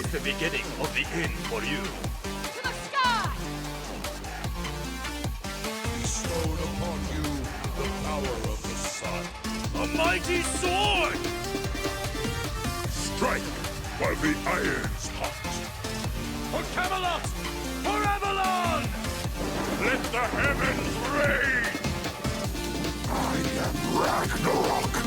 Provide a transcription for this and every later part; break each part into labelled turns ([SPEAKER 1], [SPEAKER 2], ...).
[SPEAKER 1] is the beginning of the end for you.
[SPEAKER 2] To the sky!
[SPEAKER 3] Bestowed upon you the power of the sun.
[SPEAKER 1] A mighty sword!
[SPEAKER 3] Strike while the iron's hot.
[SPEAKER 1] For Camelot! For Avalon!
[SPEAKER 3] Let the heavens rain! I am Ragnarok!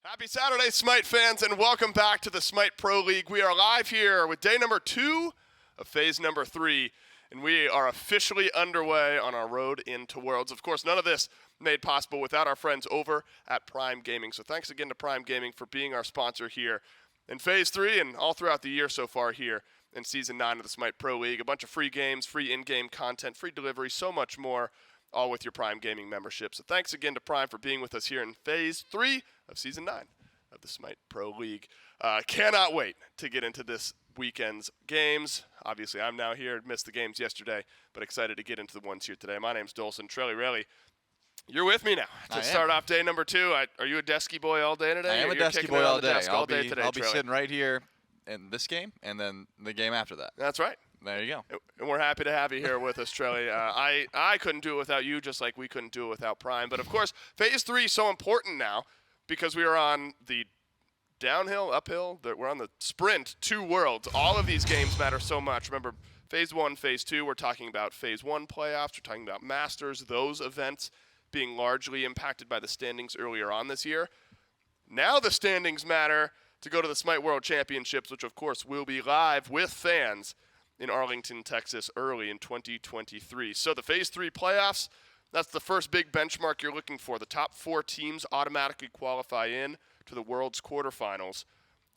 [SPEAKER 4] Happy Saturday, SMITE fans, and welcome back to the SMITE Pro League. We are live here with day number 2 of phase number 3, and we are officially underway on our road into Worlds. Of course, none of this made possible without our friends over at Prime Gaming. So thanks again to Prime Gaming for being our sponsor here in phase 3 and all throughout the year so far here in season 9 of the SMITE Pro League. A bunch of free games, free in-game content, free delivery, so much more, all with your Prime Gaming membership. So thanks again to Prime for being with us here in phase 3 of season 9 of the SMITE Pro League. Cannot wait to get into this weekend's games. Obviously, I'm now here, missed the games yesterday, but excited to get into the ones here today. My name's Dolson Trelli-Relli. You're with me now to start off day number 2. Are you a desky boy all day today?
[SPEAKER 5] I am a
[SPEAKER 4] You're
[SPEAKER 5] desky
[SPEAKER 4] kicking
[SPEAKER 5] boy
[SPEAKER 4] it on
[SPEAKER 5] all
[SPEAKER 4] the
[SPEAKER 5] day.
[SPEAKER 4] desk all day today,
[SPEAKER 5] I'll be
[SPEAKER 4] Trelli?
[SPEAKER 5] sitting right here in this game and then the game after that.
[SPEAKER 4] That's right.
[SPEAKER 5] There you go.
[SPEAKER 4] And we're happy to have you here with us, Trelli. I couldn't do it without you, just like we couldn't do it without Prime. But, of course, Phase 3 is so important now because we are on the downhill, uphill, we're on the sprint to Worlds. All of these games matter so much. Remember, Phase 1, Phase 2, we're talking about Phase 1 playoffs. We're talking about Masters, those events being largely impacted by the standings earlier on this year. Now the standings matter to go to the SMITE World Championships, which, of course, will be live with fans in Arlington, Texas, early in 2023. So the Phase 3 playoffs, that's the first big benchmark you're looking for. The top 4 teams automatically qualify in to the World's quarterfinals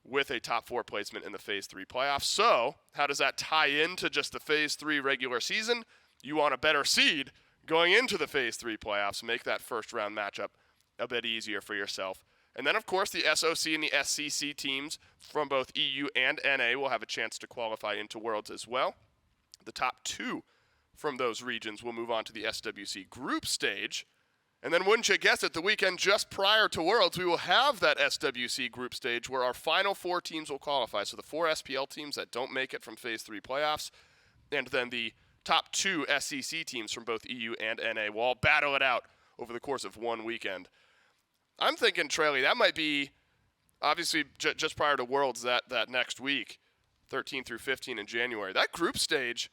[SPEAKER 4] with a top 4 placement in the Phase 3 playoffs. So how does that tie into just the Phase 3 regular season? You want a better seed going into the Phase 3 playoffs, make that first round matchup a bit easier for yourself. And then, of course, the SOC and the SCC teams from both EU and NA will have a chance to qualify into Worlds as well. The top 2 from those regions will move on to the SWC group stage. And then, wouldn't you guess it, the weekend just prior to Worlds, we will have that SWC group stage where our final 4 teams will qualify. So the 4 SPL teams that don't make it from Phase 3 playoffs, and then the top 2 SCC teams from both EU and NA will all battle it out over the course of one weekend. I'm thinking, Trelli, that might be, obviously, just prior to Worlds that next week, 13 through 15 in January. That group stage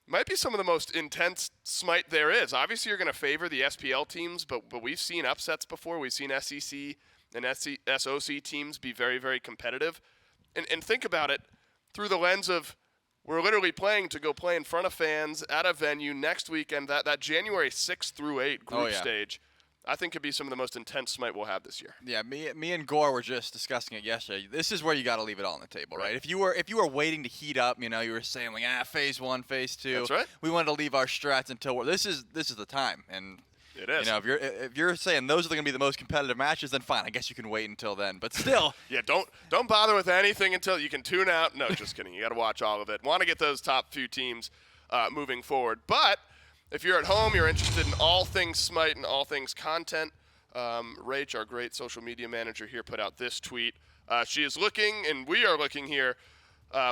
[SPEAKER 4] might be some of the most intense SMITE there is. Obviously, you're going to favor the SPL teams, but we've seen upsets before. We've seen SEC and SOC teams be very, very competitive. And think about it through the lens of we're literally playing to go play in front of fans at a venue next weekend. That January 6th through 8 group stage, I think could be some of the most intense SMITE we'll have this year.
[SPEAKER 5] Yeah, me and Gore were just discussing it yesterday. This is where you got to leave it all on the table, right? If you were waiting to heat up, you were saying like Phase 1, Phase 2.
[SPEAKER 4] That's right.
[SPEAKER 5] We wanted to leave our strats until this is the time. And
[SPEAKER 4] it is.
[SPEAKER 5] If you're saying those are going to be the most competitive matches, then fine. I guess you can wait until then. But still,
[SPEAKER 4] yeah, don't bother with anything until you can tune out. No, just kidding. You got to watch all of it. Want to get those top few teams moving forward. But if you're at home, you're interested in all things SMITE and all things content. Rach, our great social media manager here, put out this tweet. She is looking, and we are looking here,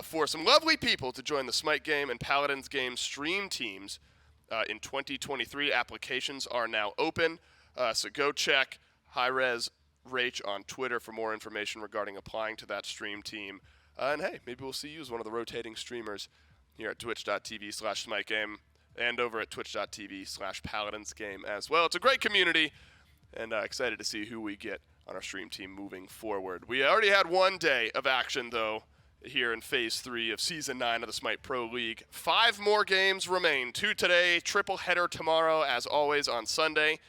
[SPEAKER 4] for some lovely people to join the SMITE game and Paladins game stream teams in 2023. Applications are now open, so go check hi-rez Rach on Twitter for more information regarding applying to that stream team. And hey, maybe we'll see you as one of the rotating streamers here at twitch.tv/SMITE game and over at twitch.tv/Paladins game as well. It's a great community. And excited to see who we get on our stream team moving forward. We already had one day of action, though, here in Phase 3 of Season 9 of the SMITE Pro League. 5 more games remain. 2 today, triple header tomorrow, as always, on Sunday.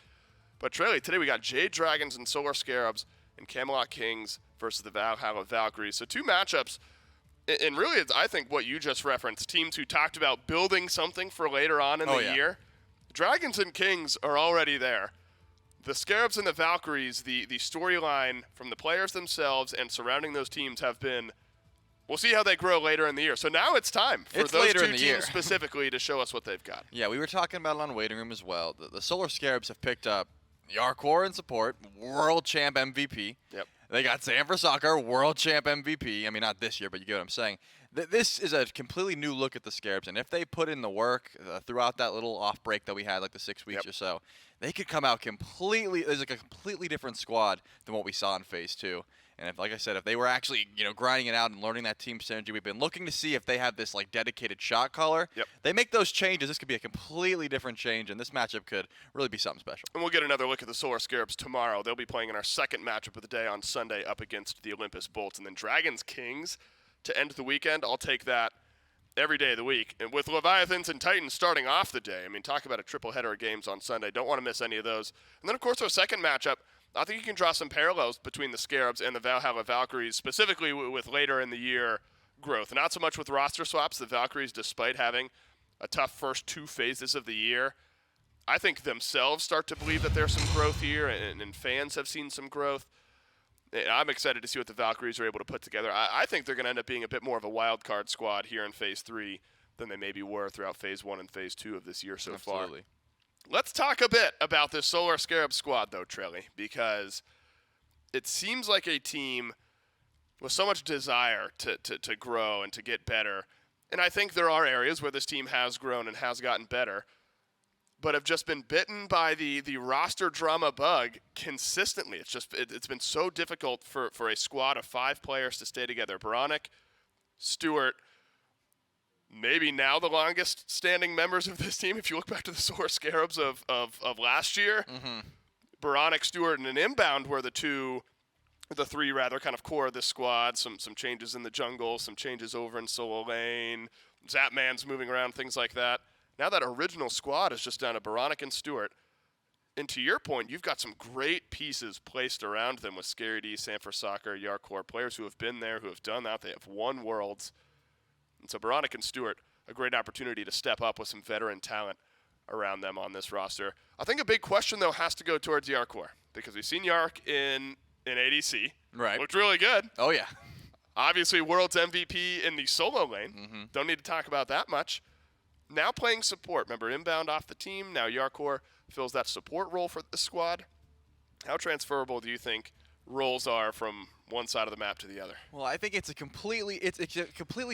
[SPEAKER 4] But, Trelli, today we got Jade Dragons and Solar Scarabs and Camelot Kings versus the Valhalla Valkyries. So 2 matchups. And really, it's, I think, what you just referenced, teams who talked about building something for later on in the year. Dragons and Kings are already there. The Scarabs and the Valkyries, the storyline from the players themselves and surrounding those teams have been, we'll see how they grow later in the year. So now it's time for those 2 teams specifically to show us what they've got.
[SPEAKER 5] Yeah, we were talking about it on Waiting Room as well. The Solar Scarabs have picked up Yarkor in support, world champ MVP.
[SPEAKER 4] Yep.
[SPEAKER 5] They got Sanford Soccer, world champ MVP. I mean, not this year, but you get what I'm saying. This is a completely new look at the Scarabs, and if they put in the work throughout that little off break that we had, like the 6 weeks or so, they could come out completely. There's like a completely different squad than what we saw in Phase 2. And if, like I said, if they were actually, grinding it out and learning that team synergy, we've been looking to see if they have this like dedicated shot caller.
[SPEAKER 4] Yep.
[SPEAKER 5] They make those changes. This could be a completely different change, and this matchup could really be something special.
[SPEAKER 4] And we'll get another look at the Solar Scarabs tomorrow. They'll be playing in our second matchup of the day on Sunday up against the Olympus Bolts. And then Dragons Kings to end the weekend. I'll take that every day of the week. And with Leviathans and Titans starting off the day, I mean, talk about a triple header of games on Sunday. Don't want to miss any of those. And then, of course, our second matchup, I think you can draw some parallels between the Scarabs and the Valhalla Valkyries, specifically with later in the year growth. Not so much with roster swaps. The Valkyries, despite having a tough first 2 phases of the year, I think themselves start to believe that there's some growth here, and fans have seen some growth. I'm excited to see what the Valkyries are able to put together. I think they're going to end up being a bit more of a wild card squad here in Phase 3 than they maybe were throughout Phase 1 and Phase 2 of this year so far. Let's talk a bit about this Solar Scarab squad, though, Trelly, because it seems like a team with so much desire to grow and to get better. And I think there are areas where this team has grown and has gotten better, but have just been bitten by the roster drama bug consistently. It's been so difficult for a squad of 5 players to stay together. Baronic, Stewart, maybe now the longest standing members of this team. If you look back to the Solar Scarabs of last year, Baronic, Stewart, and an Inbound were the 3 rather kind of core of this squad. Some changes in the jungle, some changes over in solo lane, Zapman's moving around, things like that. Now that original squad is just down to Baronic and Stewart. And to your point, you've got some great pieces placed around them with Scary D, Sanford Soccer, Yarkor, players who have been there, who have done that. They have won Worlds. And so Baronic and Stewart, a great opportunity to step up with some veteran talent around them on this roster. I think a big question, though, has to go towards Yarkor, because we've seen Yark in ADC.
[SPEAKER 5] Right.
[SPEAKER 4] Looked really good.
[SPEAKER 5] Oh, yeah.
[SPEAKER 4] Obviously, World's MVP in the solo lane. Don't need to talk about that much. Now playing support. Remember, Inbound off the team. Now Yarkor fills that support role for the squad. How transferable do you think roles are from one side of the map to the other?
[SPEAKER 5] Well, I think it's a completely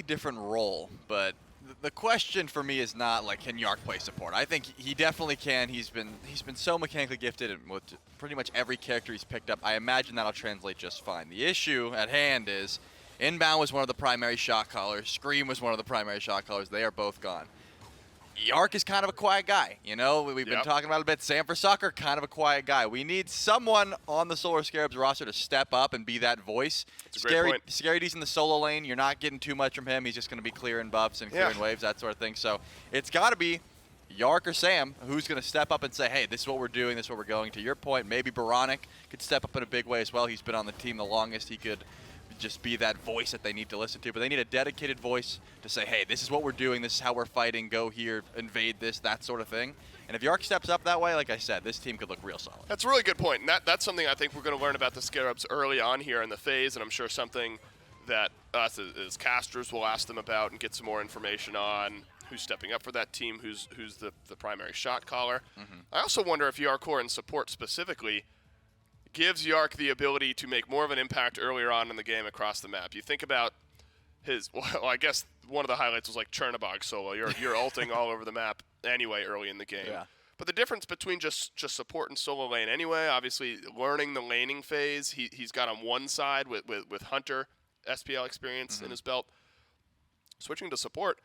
[SPEAKER 5] different role, but the question for me is not like, can Yark play support? I think he definitely can. He's been so mechanically gifted, and with pretty much every character he's picked up, I imagine that'll translate just fine. The issue at hand is Inbound was one of the primary shot callers. Scream was one of the primary shot callers. They are both gone. Yark is kind of a quiet guy. We've been talking about it a bit. Sanford Soccer, kind of a quiet guy. We need someone on the Solar Scarabs roster to step up and be that voice. Scary D's in the solo lane. You're not getting too much from him. He's just going to be clearing buffs and clearing waves, that sort of thing. So it's got to be Yark or Sam who's going to step up and say, hey, this is what we're doing, this is what we're going. To your point, maybe Baronic could step up in a big way as well. He's been on the team the longest. He could just be that voice that they need to listen to, but they need a dedicated voice to say, hey, this is what we're doing, this is how we're fighting, go here, invade this, that sort of thing. And if Yark steps up that way, like I said, this team could look real solid.
[SPEAKER 4] That's a really good point, and that's something I think we're going to learn about the Scarabs early on here in the phase, and I'm sure something that us as casters will ask them about and get some more information on. Who's stepping up for that team, who's the primary shot caller. I also wonder if Yarkor in support specifically gives Yark the ability to make more of an impact earlier on in the game across the map. You think about well, I guess one of the highlights was like Chernobog solo. You're ulting all over the map anyway early in the game. Yeah. But the difference between just support and solo lane anyway, obviously learning the laning phase, he's got on one side with Hunter SPL experience in his belt. Switching to support,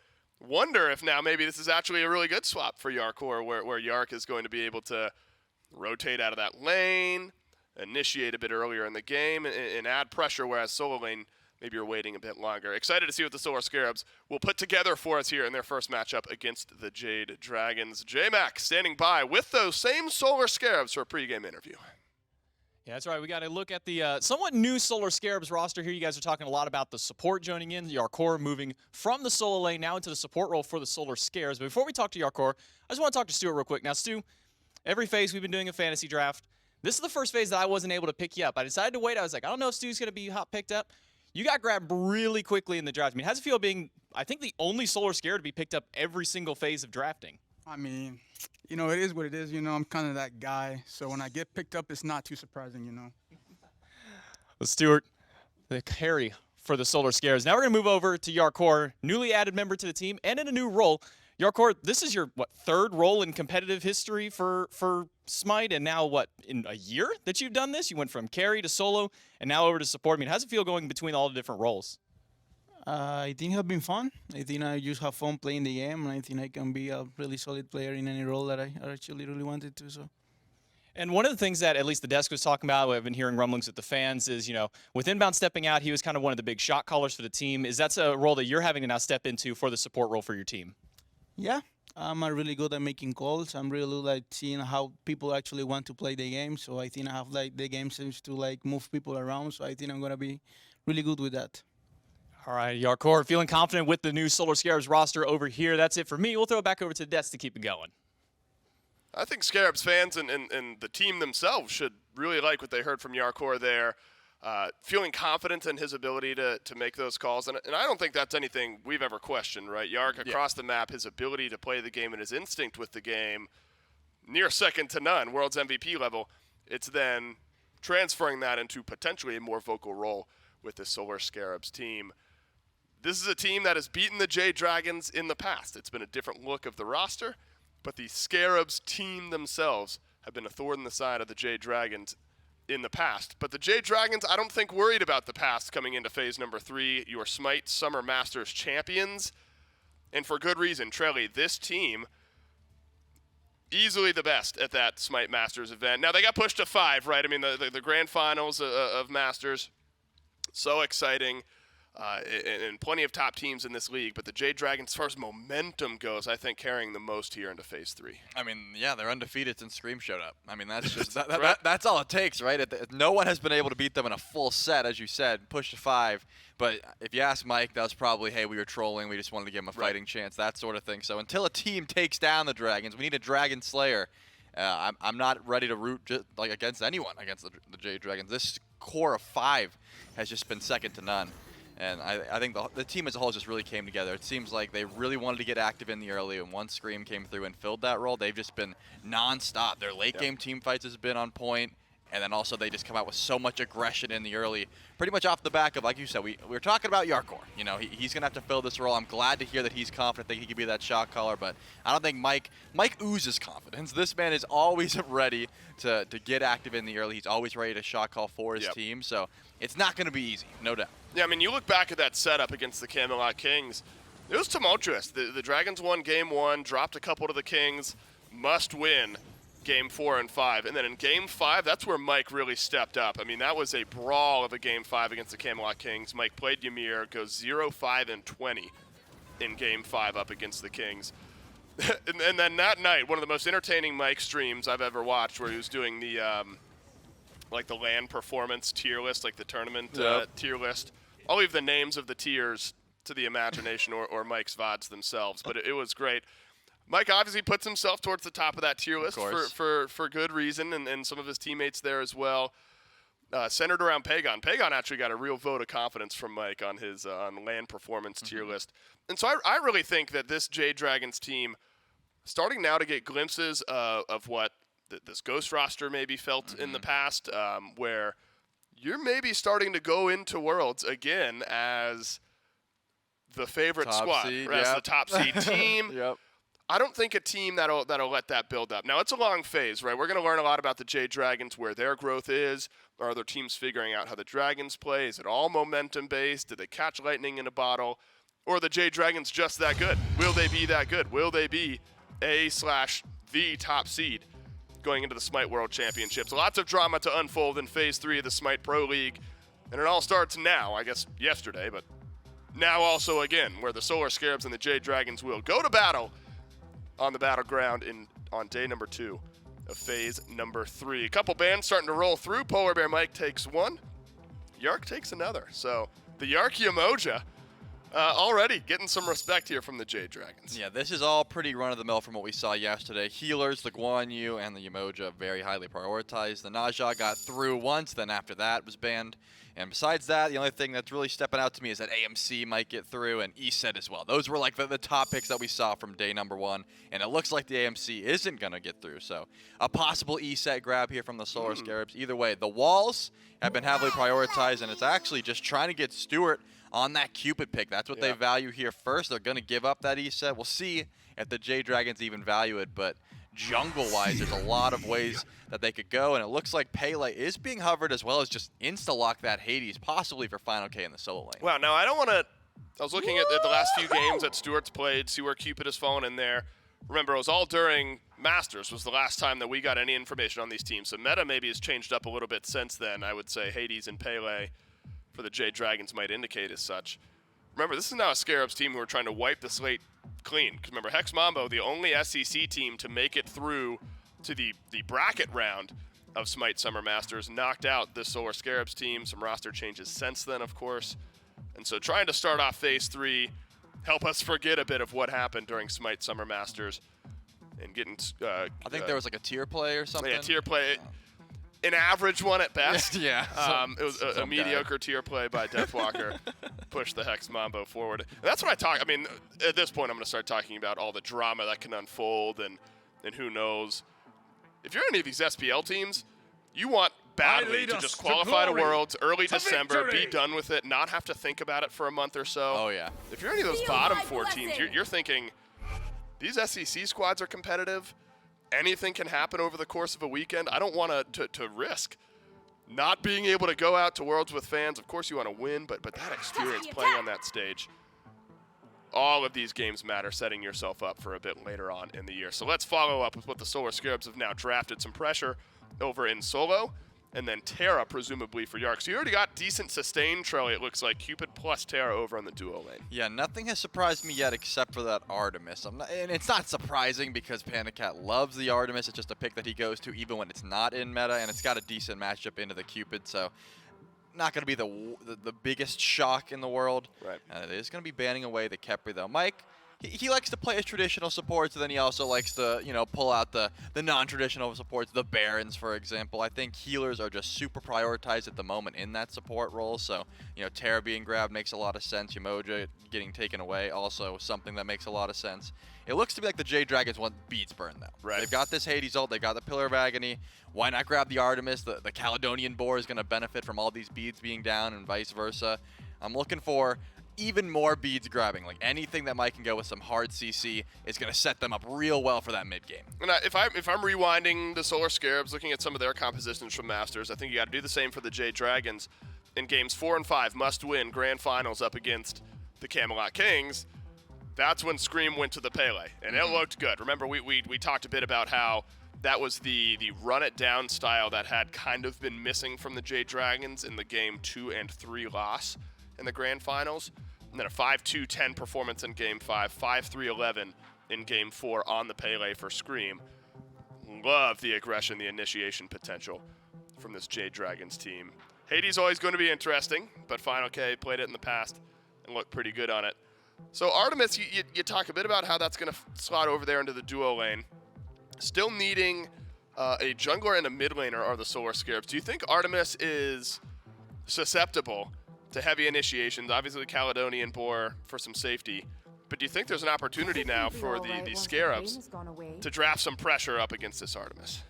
[SPEAKER 4] wonder if now maybe this is actually a really good swap for Yarkor, where Yark is going to be able to rotate out of that lane, initiate a bit earlier in the game, and add pressure, whereas solo lane, maybe you're waiting a bit longer. Excited to see what the Solar Scarabs will put together for us here in their first matchup against the Jade Dragons. J-Mac standing by with those same Solar Scarabs for a pregame interview.
[SPEAKER 6] Yeah, that's right. We got to look at the somewhat new Solar Scarabs roster here. You guys are talking a lot about the support joining in, Yarkor moving from the solo lane now into the support role for the Solar Scarabs. But before we talk to Yarkor, I just want to talk to Stuart real quick. Now, Stu, every phase we've been doing a fantasy draft. This is the first phase that I wasn't able to pick you up. I decided to wait. I was like, I don't know if Stu's going to be hot picked up. You got grabbed really quickly in the draft. I mean, how does it feel being, I think, the only Solar Scarab to be picked up every single phase of drafting?
[SPEAKER 7] I mean, it is what it is. I'm kind of that guy. So when I get picked up, it's not too surprising.
[SPEAKER 6] Well, Stuart, the carry for the Solar Scares. Now we're going to move over to Yarkor, newly added member to the team and in a new role. Yarkor, this is your, third role in competitive history for SMITE, and now, in a year that you've done this? You went from carry to solo and now over to support. I mean, how's it feel going between all the different roles?
[SPEAKER 8] I think it has been fun. I think I just have fun playing the game, and I think I can be a really solid player in any role that I actually really wanted to. So.
[SPEAKER 6] And one of the things that at least the desk was talking about, I've been hearing rumblings with the fans, is, with Inbound stepping out, he was kind of one of the big shot callers for the team. That's a role that you're having to now step into for the support role for your team?
[SPEAKER 8] Yeah, I'm really good at making calls. I'm really seeing how people actually want to play the game. So I think I have the game seems to move people around. So I think I'm gonna be really good with that.
[SPEAKER 6] All right, Yarkor, feeling confident with the new Solar Scarabs roster over here. That's it for me. We'll throw it back over to the desk to keep it going.
[SPEAKER 4] I think Scarabs fans and the team themselves should really like what they heard from Yarkor there. Feeling confident in his ability to make those calls. And I don't think that's anything we've ever questioned, right? Yark, across the map, his ability to play the game and his instinct with the game, near second to none, World's MVP level. It's then transferring that into potentially a more vocal role with the Solar Scarabs team. This is a team that has beaten the Jade Dragons in the past. It's been a different look of the roster, but the Scarabs team themselves have been a thorn in the side of the Jade Dragons in the past. But the Jade Dragons, I don't think worried about the past coming into phase number 3. Your SMITE Summer Masters champions, and for good reason. Trelly, this team, easily the best at that SMITE Masters event. Now, they got pushed to 5, right? I mean, the grand finals of Masters, so exciting. And plenty of top teams in this league, but the Jade Dragons, as far as momentum goes, I think carrying the most here into phase 3.
[SPEAKER 5] I mean, yeah, they're undefeated since Scream showed up. I mean, that's just that's all it takes, right? No one has been able to beat them in a full set, as you said, push to 5. But if you ask Mike, that was probably, hey, we were trolling, we just wanted to give them a fighting chance, that sort of thing. So until a team takes down the Dragons, we need a Dragon Slayer. I'm not ready to root against anyone against the Jade Dragons. This core of 5 has just been second to none. And I think the team as a whole just really came together. It seems like they really wanted to get active in the early, and once Scream came through and filled that role, they've just been nonstop. Their late-game team fights has been on point, and then also they just come out with so much aggression in the early, pretty much off the back of, like you said, we were talking about Yarkor. He's going to have to fill this role. I'm glad to hear that he's confident that he could be that shot caller, but I don't think Mike oozes confidence. This man is always ready to get active in the early. He's always ready to shot call for his team, so it's not going to be easy, no doubt.
[SPEAKER 4] Yeah, I mean, you look back at that setup against the Camelot Kings, it was tumultuous. The Dragons won Game 1, dropped a couple to the Kings, must win Game 4 and 5. And then in Game 5, that's where Mike really stepped up. I mean, that was a brawl of a Game 5 against the Camelot Kings. Mike played Ymir, goes 0-5 and 20 in Game 5 up against the Kings. and then that night, one of the most entertaining Mike streams I've ever watched, where he was doing the the LAN performance tier list, like the tournament tier list. I'll leave the names of the tiers to the imagination or Mike's VODs themselves, but it was great. Mike obviously puts himself towards the top of that tier list for good reason, and some of his teammates there as well. Centered around Pagon. Pagon actually got a real vote of confidence from Mike on his on LAN performance tier list. And so I really think that this Jade Dragons team, starting now to get glimpses of what this Ghost roster maybe felt in the past, where you're maybe starting to go into Worlds again as the favorite
[SPEAKER 5] top
[SPEAKER 4] squad,
[SPEAKER 5] seed,
[SPEAKER 4] as the top seed team.
[SPEAKER 5] Yep.
[SPEAKER 4] I don't think a team that'll let that build up. Now, it's a long phase, right? We're going to learn a lot about the Jade Dragons, where their growth is. Are other teams figuring out how the Dragons play? Is it all momentum-based? Did they catch lightning in a bottle? Or are the Jade Dragons just that good? Will they be that good? Will they be the top seed going into the SMITE World Championships? Lots of drama to unfold in Phase 3 of the SMITE Pro League. And it all starts now, I guess yesterday, but now also again, where the Solar Scarabs and the Jade Dragons will go to battle on the battleground on day number 2 of phase number 3. A couple bands starting to roll through. Polar Bear Mike takes one. Yark takes another. So the Yark Yamoja Already getting some respect here from the Jade Dragons.
[SPEAKER 5] Yeah, this is all pretty run-of-the-mill from what we saw yesterday. Healers, the Guan Yu, and the Yemoja very highly prioritized. The Naja got through once, then after that was banned. And besides that, the only thing that's really stepping out to me is that AMC might get through and ESET as well. Those were like the top picks that we saw from day number 1. And it looks like the AMC isn't going to get through. So a possible ESET grab here from the Solar Scarabs. Either way, the walls have been heavily prioritized, and it's actually just trying to get Stewart on that Cupid pick. That's what they value here first. They're going to give up that ESET. We'll see if the Jade Dragons even value it, but jungle-wise, there's a lot of ways that they could go, and it looks like Pele is being hovered as well as just insta-lock that Hades, possibly for Final K in the solo lane.
[SPEAKER 4] Wow, now I don't want to... I was looking at the last few games that Stewart's played, see where Cupid has fallen in there. Remember, it was all during Masters was the last time that we got any information on these teams, so meta maybe has changed up a little bit since then. I would say Hades and Pele for the Jade Dragons might indicate as such. Remember, this is now a Scarabs team who are trying to wipe the slate clean. Because remember, Hex Mambo, the only SEC team to make it through to the bracket round of SMITE Summer Masters, knocked out this Solar Scarabs team. Some roster changes since then, of course. And so trying to start off Phase 3, help us forget a bit of what happened during SMITE Summer Masters. And getting...
[SPEAKER 5] I think there was like a tier play or something.
[SPEAKER 4] Yeah, tier play. An average one at best.
[SPEAKER 5] Yeah.
[SPEAKER 4] It was a mediocre tier play by Deathwalker. Pushed the Hex Mambo forward. And that's what I talk. I mean, at this point, I'm going to start talking about all the drama that can unfold and who knows. If you're any of these SPL teams, you want badly to just qualify to Worlds early December, be done with it, not have to think about it for a month or so.
[SPEAKER 5] Oh, yeah.
[SPEAKER 4] If you're any of those bottom 4 teams, you're thinking these SEC squads are competitive. Anything can happen over the course of a weekend. I don't want to risk not being able to go out to Worlds with fans. Of course you want to win, but that experience playing on that stage, all of these games matter, setting yourself up for a bit later on in the year. So let's follow up with what the Solar Scarabs have now drafted. Some pressure over in solo, and then Terra presumably for Yark. So you already got decent sustain, Trelly, it looks like. Cupid plus Terra over on the duo lane.
[SPEAKER 5] Yeah, nothing has surprised me yet except for that Artemis. And it's not surprising because Panicat loves the Artemis. It's just a pick that he goes to even when it's not in meta, and it's got a decent matchup into the Cupid, so not going to be the biggest shock in the world.
[SPEAKER 4] Right.
[SPEAKER 5] It is going to be banning away the Kepri, though. Mike, he likes to play his traditional supports, and then he also likes to, pull out the non-traditional supports, the Barons, for example. I think healers are just super prioritized at the moment in that support role. So, Terra being grabbed makes a lot of sense. Yemoja getting taken away, also something that makes a lot of sense. It looks to me like the Jade Dragons want beads burned, though.
[SPEAKER 4] Right.
[SPEAKER 5] They've got this Hades ult, they've got the Pillar of Agony. Why not grab the Artemis? The Caledonian Boar is going to benefit from all these beads being down and vice versa. I'm looking for even more beads grabbing. Like anything that Mike can go with some hard CC is going to set them up real well for that mid game.
[SPEAKER 4] And if I'm rewinding the Solar Scarabs, looking at some of their compositions from Masters, I think you got to do the same for the Jade Dragons. In games 4 and 5, must win grand finals up against the Camelot Kings. That's when Scream went to the Pele, and it looked good. Remember, we talked a bit about how that was the run it down style that had kind of been missing from the Jade Dragons in the game 2 and 3 loss in the grand finals. And then a 5-2-10 performance in game 5, 5-3-11 in game 4 on the Pele for Scream. Love the aggression, the initiation potential from this Jade Dragons team. Hades always going to be interesting, but Final K played it in the past and looked pretty good on it. So Artemis, you talk a bit about how that's going to slot over there into the duo lane. Still needing a jungler and a mid laner are the Solar Scarabs. Do you think Artemis is susceptible to heavy initiations? Obviously the Caledonian Boar for some safety. But do you think there's an opportunity now for the Scarabs to draft some pressure up against this Artemis?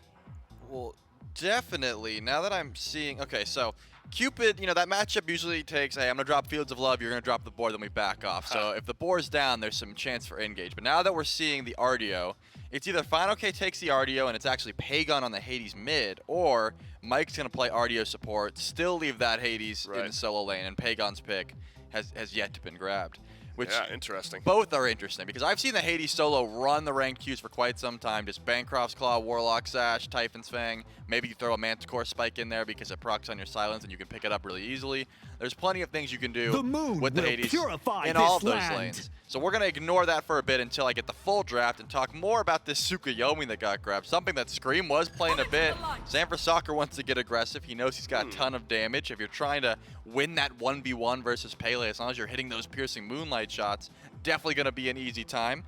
[SPEAKER 5] Well, definitely. Now that I'm seeing... Okay, so Cupid, that matchup usually takes, hey, I'm going to drop Fields of Love, you're going to drop the board, then we back off. So if the board's down, there's some chance for engage. But now that we're seeing the RDO, it's either Final K takes the RDO and it's actually Pagon on the Hades mid, or Mike's going to play RDO support, still leave that Hades in the solo lane, and Pagon's pick has yet to been grabbed. Which
[SPEAKER 4] interesting.
[SPEAKER 5] Both are interesting because I've seen the Hades solo run the ranked queues for quite some time. Just Bancroft's Claw, Warlock Sash, Typhon's Fang. Maybe you throw a Manticore Spike in there because it procs on your silence and you can pick it up really easily. There's plenty of things you can do with the Hades in all of those lanes. So we're going to ignore that for a bit until I get the full draft and talk more about this Tsukuyomi that got grabbed. Something that Scream was playing a bit. Sanford Soccer wants to get aggressive. He knows he's got a ton of damage. If you're trying to win that 1v1 versus Pele, as long as you're hitting those piercing moonlight shots, definitely going to be an easy time.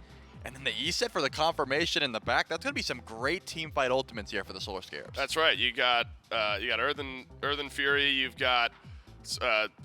[SPEAKER 5] And then the E set for the confirmation in the back, that's going to be some great team fight ultimates here for the Solar Scarabs.
[SPEAKER 4] That's right. You got Earthen Fury, you've got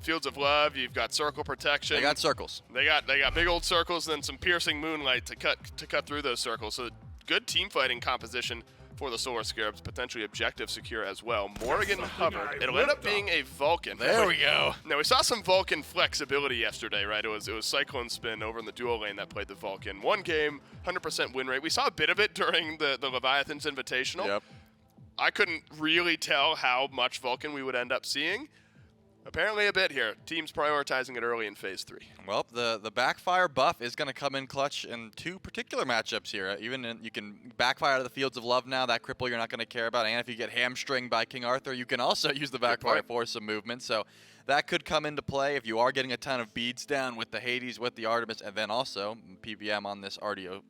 [SPEAKER 4] Fields of Love, you've got Circle Protection.
[SPEAKER 5] They got circles.
[SPEAKER 4] They got big old circles, and then some piercing moonlight to cut through those circles. So good team fighting composition for the Solar Scarabs, potentially objective secure as well. Morrigan Hubbard. It'll end up being a Vulcan.
[SPEAKER 5] There we go.
[SPEAKER 4] Now, we saw some Vulcan flexibility yesterday, right? It was Cyclone Spin over in the duo lane that played the Vulcan. One game, 100% win rate. We saw a bit of it during the Leviathans Invitational.
[SPEAKER 5] Yep.
[SPEAKER 4] I couldn't really tell how much Vulcan we would end up seeing. Apparently a bit here. Teams prioritizing it early in Phase 3.
[SPEAKER 5] Well, the backfire buff is going to come in clutch in 2 particular matchups here. You can backfire out of the Fields of Love now. That cripple you're not going to care about. And if you get hamstringed by King Arthur, you can also use the backfire for some movement. So that could come into play if you are getting a ton of beads down with the Hades, with the Artemis, and then also PVM on this RDO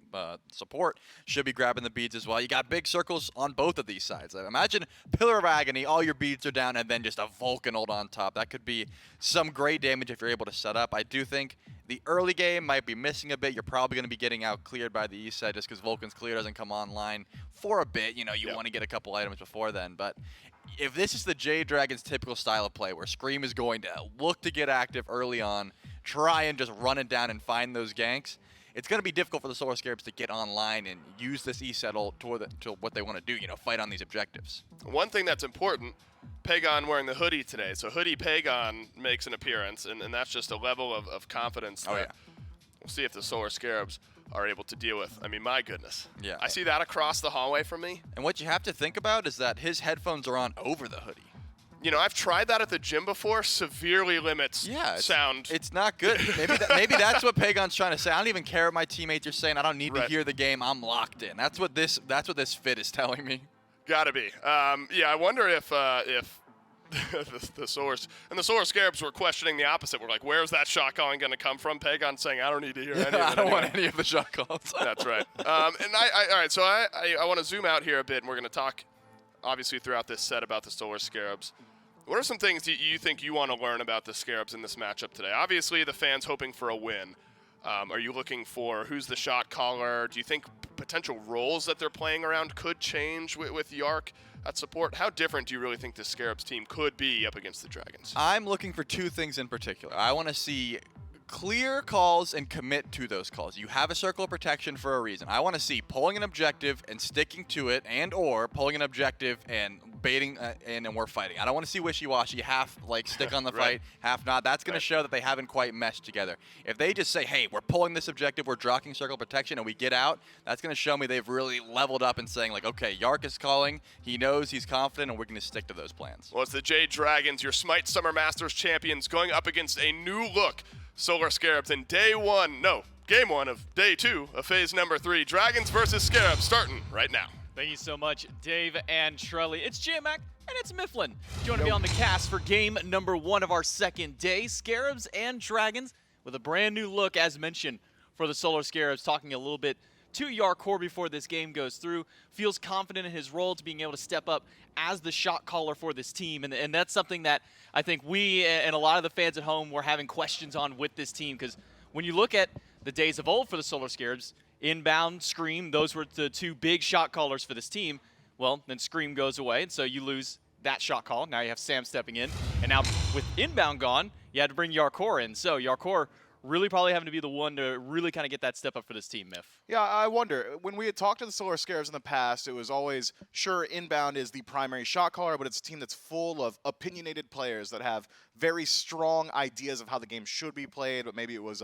[SPEAKER 5] support should be grabbing the beads as well. You got big circles on both of these sides. Imagine Pillar of Agony, all your beads are down, and then just a Vulcan ult on top. That could be some great damage if you're able to set up. I do think the early game might be missing a bit. You're probably going to be getting out cleared by the East side just because Vulcan's clear doesn't come online for a bit. You know, you want to get a couple items before then, but if this is the Jade Dragon's typical style of play where Scream is going to look to get active early on, try and just run it down and find those ganks, it's going to be difficult for the Solar Scarabs to get online and use this E-set ult to what they want to do, fight on these objectives.
[SPEAKER 4] One thing that's important, Pagon wearing the hoodie today. So Hoodie Pagon makes an appearance, and that's just a level of confidence that we'll see if the Solar Scarabs are able to deal with. I mean, my goodness.
[SPEAKER 5] Yeah.
[SPEAKER 4] I see that across the hallway from me.
[SPEAKER 5] And what you have to think about is that his headphones are on over the hoodie.
[SPEAKER 4] I've tried that at the gym before. Severely limits sound.
[SPEAKER 5] It's not good. Maybe that's what Pagon's trying to say. I don't even care what my teammates are saying. I don't need to hear the game. I'm locked in. That's what this fit is telling me.
[SPEAKER 4] Gotta be. I wonder if the Solar Scarabs were questioning the opposite. We're like, where's that shot calling going to come from? Pagon saying, I don't need to hear any of it.
[SPEAKER 5] I don't want any of the shot calls.
[SPEAKER 4] That's right. All right, so I want to zoom out here a bit, and we're going to talk, obviously, throughout this set about the Solar Scarabs. What are some things that you think you want to learn about the Scarabs in this matchup today? Obviously, the fans hoping for a win. Are you looking for who's the shot caller? Do you think potential roles that they're playing around could change with Yark at support? How different do you really think the Scarabs team could be up against the Dragons?
[SPEAKER 5] I'm looking for 2 things in particular. I want to see clear calls and commit to those calls. You have a circle of protection for a reason. I want to see pulling an objective and sticking to it, and or pulling an objective and baiting and we're fighting. I don't want to see wishy-washy, half stick on the fight, half not. That's going to show that they haven't quite meshed together. If they just say, hey, we're pulling this objective, we're dropping circle protection, and we get out, that's going to show me they've really leveled up and saying, okay, Yark is calling, he knows, he's confident, and we're going to stick to those plans.
[SPEAKER 4] Well, it's the Jade Dragons, your SMITE Summer Masters champions, going up against a new look Solar Scarabs in game 1 of day 2 of phase number 3. Dragons versus Scarabs starting right now.
[SPEAKER 6] Thank you so much, Dave and Trelly. It's J-Mac and it's Mifflin. Joining me on the cast for game number 1 of our second day. Scarabs and Dragons with a brand new look, as mentioned, for the Solar Scarabs. Talking a little bit to Yarkor before this game goes through. Feels confident in his role to being able to step up as the shot caller for this team. And that's something that I think we and a lot of the fans at home were having questions on with this team. Because when you look at the days of old for the Solar Scarabs, Inbound, Scream, those were the 2 big shot callers for this team. Well, then Scream goes away, and so you lose that shot call. Now you have Sam stepping in. And now with Inbound gone, you had to bring Yarkor in. So Yarkor really probably having to be the one to really kind of get that step up for this team, Miff.
[SPEAKER 9] Yeah, I wonder. When we had talked to the Solar Scarabs in the past, it was always, sure, Inbound is the primary shot caller, but it's a team that's full of opinionated players that have very strong ideas of how the game should be played, but maybe it was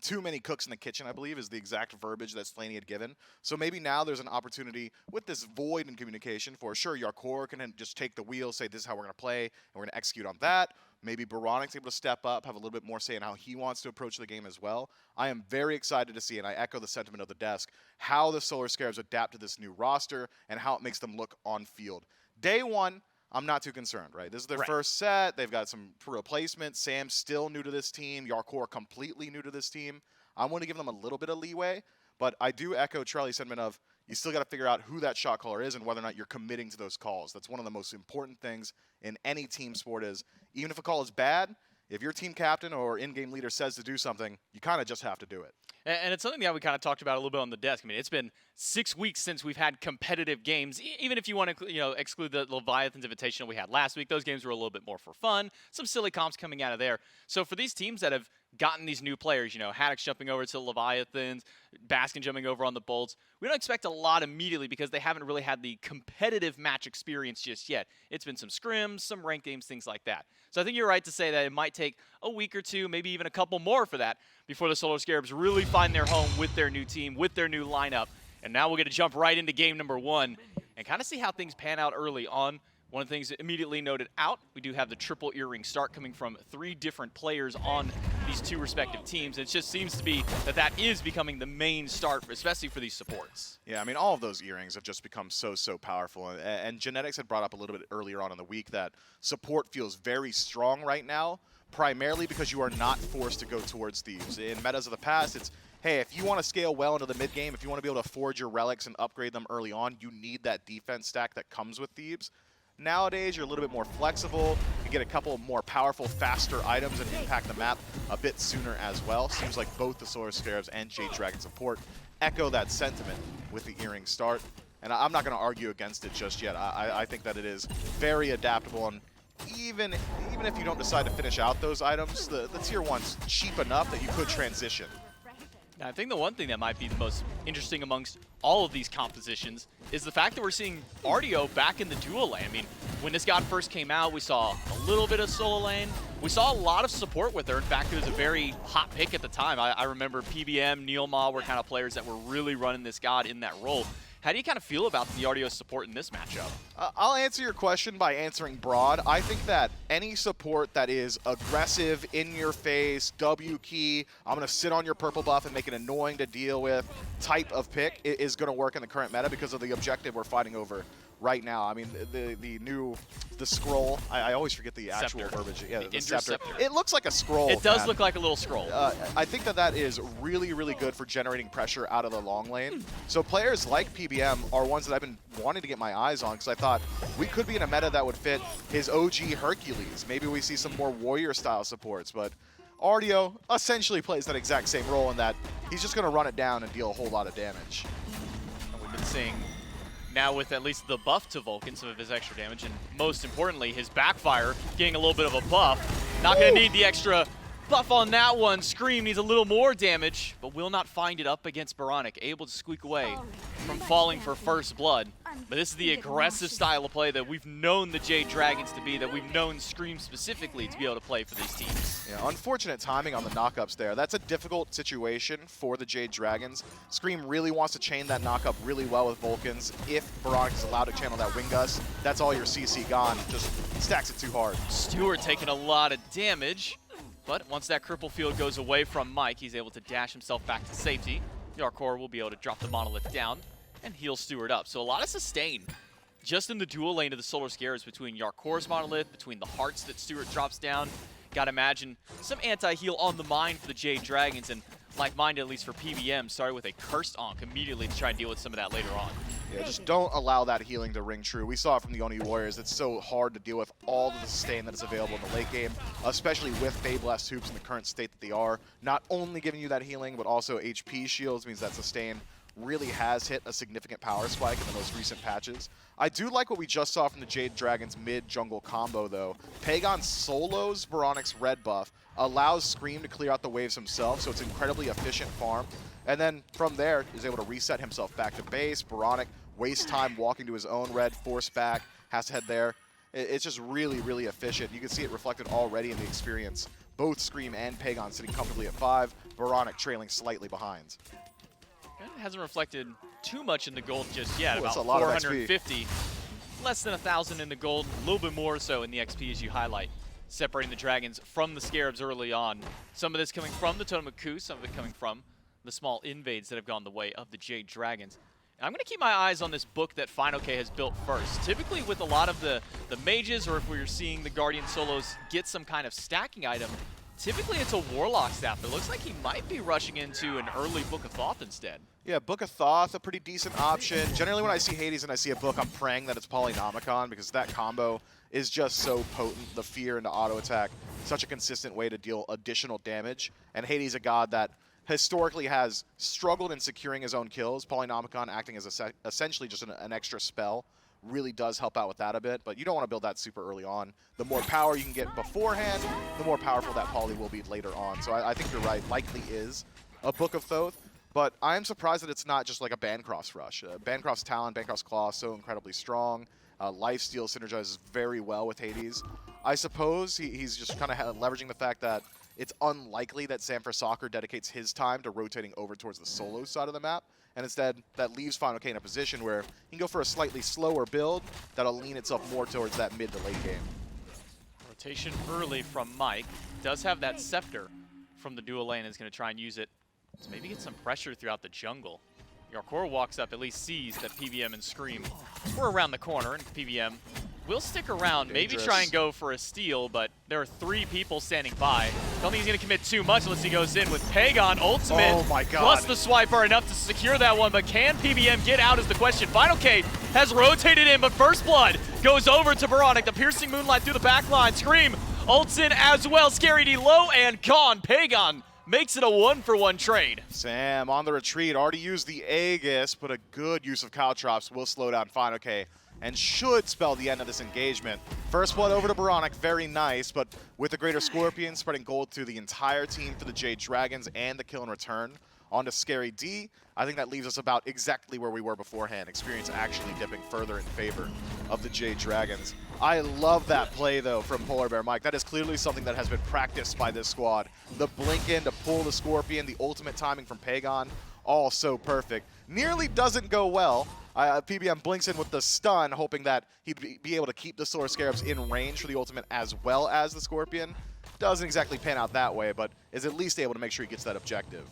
[SPEAKER 9] too many cooks in the kitchen, I believe, is the exact verbiage that Slaney had given. So maybe now there's an opportunity with this void in communication for, sure, Yarkor can just take the wheel, say this is how we're going to play, and we're going to execute on that. Maybe Baronic's able to step up, have a little bit more say in how he wants to approach the game as well. I am very excited to see, and I echo the sentiment of the desk, how the Solar Scarabs adapt to this new roster and how it makes them look on field. Day 1, I'm not too concerned, right? This is their first set. They've got some replacements. Sam's still new to this team. Yarkor completely new to this team. I want to give them a little bit of leeway, but I do echo Charlie's sentiment of, you still got to figure out who that shot caller is and whether or not you're committing to those calls. That's one of the most important things in any team sport is, even if a call is bad, if your team captain or in-game leader says to do something, you kind of just have to do it.
[SPEAKER 6] And it's something that we kind of talked about a little bit on the desk. I mean, it's been 6 weeks since we've had competitive games. Even if you want to, exclude the Leviathans Invitational we had last week, those games were a little bit more for fun. Some silly comps coming out of there. So for these teams that have gotten these new players, Haddock's jumping over to the Leviathans, Baskin jumping over on the Bolts, we don't expect a lot immediately because they haven't really had the competitive match experience just yet. It's been some scrims, some ranked games, things like that. So I think you're right to say that it might take a week or two, maybe even a couple more for that, before the Solar Scarabs really find their home with their new team, with their new lineup. And now we're going to jump right into game number 1 and kind of see how things pan out early on. One of the things immediately noted out, we do have the triple earring start coming from 3 different players on these 2 respective teams. It just seems to be that is becoming the main start, especially for these supports.
[SPEAKER 9] Yeah, I mean, all of those earrings have just become so powerful. And Genetics had brought up a little bit earlier on in the week that support feels very strong right now, primarily because you are not forced to go towards Thieves. In metas of the past, it's, hey, if you want to scale well into the mid game, if you want to be able to forge your relics and upgrade them early on, you need that defense stack that comes with Thieves. Nowadays, you're a little bit more flexible. You get a couple more powerful, faster items and impact the map a bit sooner as well. Seems like both the Solar Scarabs and Jade Dragon support echo that sentiment with the earring start. And I'm not going to argue against it just yet. I think that it is very adaptable. And even if you don't decide to finish out those items, the tier 1's cheap enough that you could transition.
[SPEAKER 6] I think the one thing that might be the most interesting amongst all of these compositions is the fact that we're seeing RDO back in the dual lane. I mean, when this god first came out, we saw a little bit of solo lane. We saw a lot of support with her. In fact, it was a very hot pick at the time. I remember PBM, Neilma were kind of players that were really running this god in that role. How do you kind of feel about the RDO support in this matchup?
[SPEAKER 9] I'll answer your question by answering broad. I think that any support that is aggressive, in your face, W key, I'm going to sit on your purple buff and make it annoying to deal with type of pick is going to work in the current meta because of the objective we're fighting over right now. I mean, the scroll, I always forget the actual verbiage. Yeah, the scepter. It looks like a scroll.
[SPEAKER 6] It does look like a little scroll.
[SPEAKER 9] I think that is really, really good for generating pressure out of the long lane. So players like PBM are ones that I've been wanting to get my eyes on because I thought we could be in a meta that would fit his OG Hercules. Maybe we see some more warrior-style supports, but RDO essentially plays that exact same role in that he's just going to run it down and deal a whole lot of damage.
[SPEAKER 6] And we've been seeing now with at least the buff to Vulcan, some of his extra damage, and most importantly, his backfire getting a little bit of a buff. Not going to need the extra buff on that one. Scream needs a little more damage, but will not find it up against Baronic, able to squeak away from falling for first blood. But this is the aggressive style of play that we've known the Jade Dragons to be, that we've known Scream specifically to be able to play for these teams.
[SPEAKER 9] Yeah, unfortunate timing on the knockups there. That's a difficult situation for the Jade Dragons. Scream really wants to chain that knockup really well with Vulcans. If Baronic is allowed to channel that Wing Gust, that's all your CC gone. Just stacks it too hard.
[SPEAKER 6] Stewart taking a lot of damage. But once that cripple field goes away from Mike, he's able to dash himself back to safety. Yarkor will be able to drop the Monolith down and heal Stewart up. So a lot of sustain just in the dual lane of the Solar Scarabs between Yarkor's Monolith, between the hearts that Stewart drops down. Gotta imagine some anti-heal on the mind for the Jade Dragons, and like-minded at least for PBM, started with a Cursed Ankh immediately to try and deal with some of that later on.
[SPEAKER 9] Yeah, just don't allow that healing to ring true. We saw it from the Oni Warriors. It's so hard to deal with all of the sustain that is available in the late game, especially with Fey-Blessed Hoops in the current state that they are. Not only giving you that healing, but also HP shields means that sustain really has hit a significant power spike in the most recent patches. I do like what we just saw from the Jade Dragons mid-jungle combo, though. Pagon solos Baronic's red buff, allows Scream to clear out the waves himself, so it's incredibly efficient farm. And then from there, is able to reset himself back to base. Baronic wastes time walking to his own red, force back, has to head there. It's just really, really efficient. You can see it reflected already in the experience. Both Scream and Pagon sitting comfortably at 5, Baronic trailing slightly behind.
[SPEAKER 6] It hasn't reflected too much in the gold just yet,
[SPEAKER 9] Ooh,
[SPEAKER 6] about
[SPEAKER 9] a lot
[SPEAKER 6] 450. Less than 1,000 in the gold, a little bit more so in the XP as you highlight, separating the Dragons from the Scarabs early on. Some of this coming from the Totem of Ku, some of it coming from the small invades that have gone the way of the Jade Dragons. And I'm going to keep my eyes on this book that Final K has built first. Typically with a lot of the mages, or if we're seeing the Guardian solos get some kind of stacking item, Typically it's a Warlock staff, but it looks like he might be rushing into an early Book of Thoth instead.
[SPEAKER 9] Yeah, Book of Thoth, a pretty decent option. Generally when I see Hades and I see a book, I'm praying that it's Polynomicon because that combo is just so potent. The fear into auto attack, such a consistent way to deal additional damage. And Hades, a god that historically has struggled in securing his own kills. Polynomicon acting as essentially just an extra spell really does help out with that a bit, but you don't want to build that super early on. The more power you can get beforehand, the more powerful that poly will be later on. So I think you're right, likely is a Book of Thoth, but I am surprised that it's not just like a Bancroft's rush. Bancroft's talent, Bancroft's claw, so incredibly strong. Lifesteal synergizes very well with Hades. I suppose he's just kind of leveraging the fact that it's unlikely that Sanford Soccer dedicates his time to rotating over towards the solo side of the map, and instead that leaves Final K in a position where he can go for a slightly slower build that'll lean itself more towards that mid to late game.
[SPEAKER 6] Rotation early from Mike. Does have that Scepter from the dual lane, is going to try and use it to maybe get some pressure throughout the jungle. Yarkor walks up, at least sees that PBM and Scream were around the corner, and PBM will stick around, maybe try and go for a steal, but there are 3 people standing by. Don't think he's going to commit too much unless he goes in with Pagon ultimate.
[SPEAKER 9] Oh my god.
[SPEAKER 6] Plus the swipe are enough to secure that one, but can PBM get out is the question. Final K has rotated in, but First Blood goes over to Baronic. The piercing moonlight through the back line. Scream ults in as well. Scary D low and gone. Pagon makes it a 1-for-1 trade.
[SPEAKER 9] Sam on the retreat, already used the Aegis, but a good use of Caltrops will slow down Final K and should spell the end of this engagement. First Blood over to Baronic, very nice, but with the Greater Scorpion spreading gold through the entire team for the Jade Dragons and the kill and return onto Scary D, I think that leaves us about exactly where we were beforehand. Experience actually dipping further in favor of the Jade Dragons. I love that play, though, from Polar Bear Mike. That is clearly something that has been practiced by this squad. The blink in to pull the Scorpion, the ultimate timing from Pagon, all so perfect. Nearly doesn't go well. PBM blinks in with the stun, hoping that he'd be able to keep the Solar Scarabs in range for the ultimate as well as the Scorpion. Doesn't exactly pan out that way, but is at least able to make sure he gets that objective.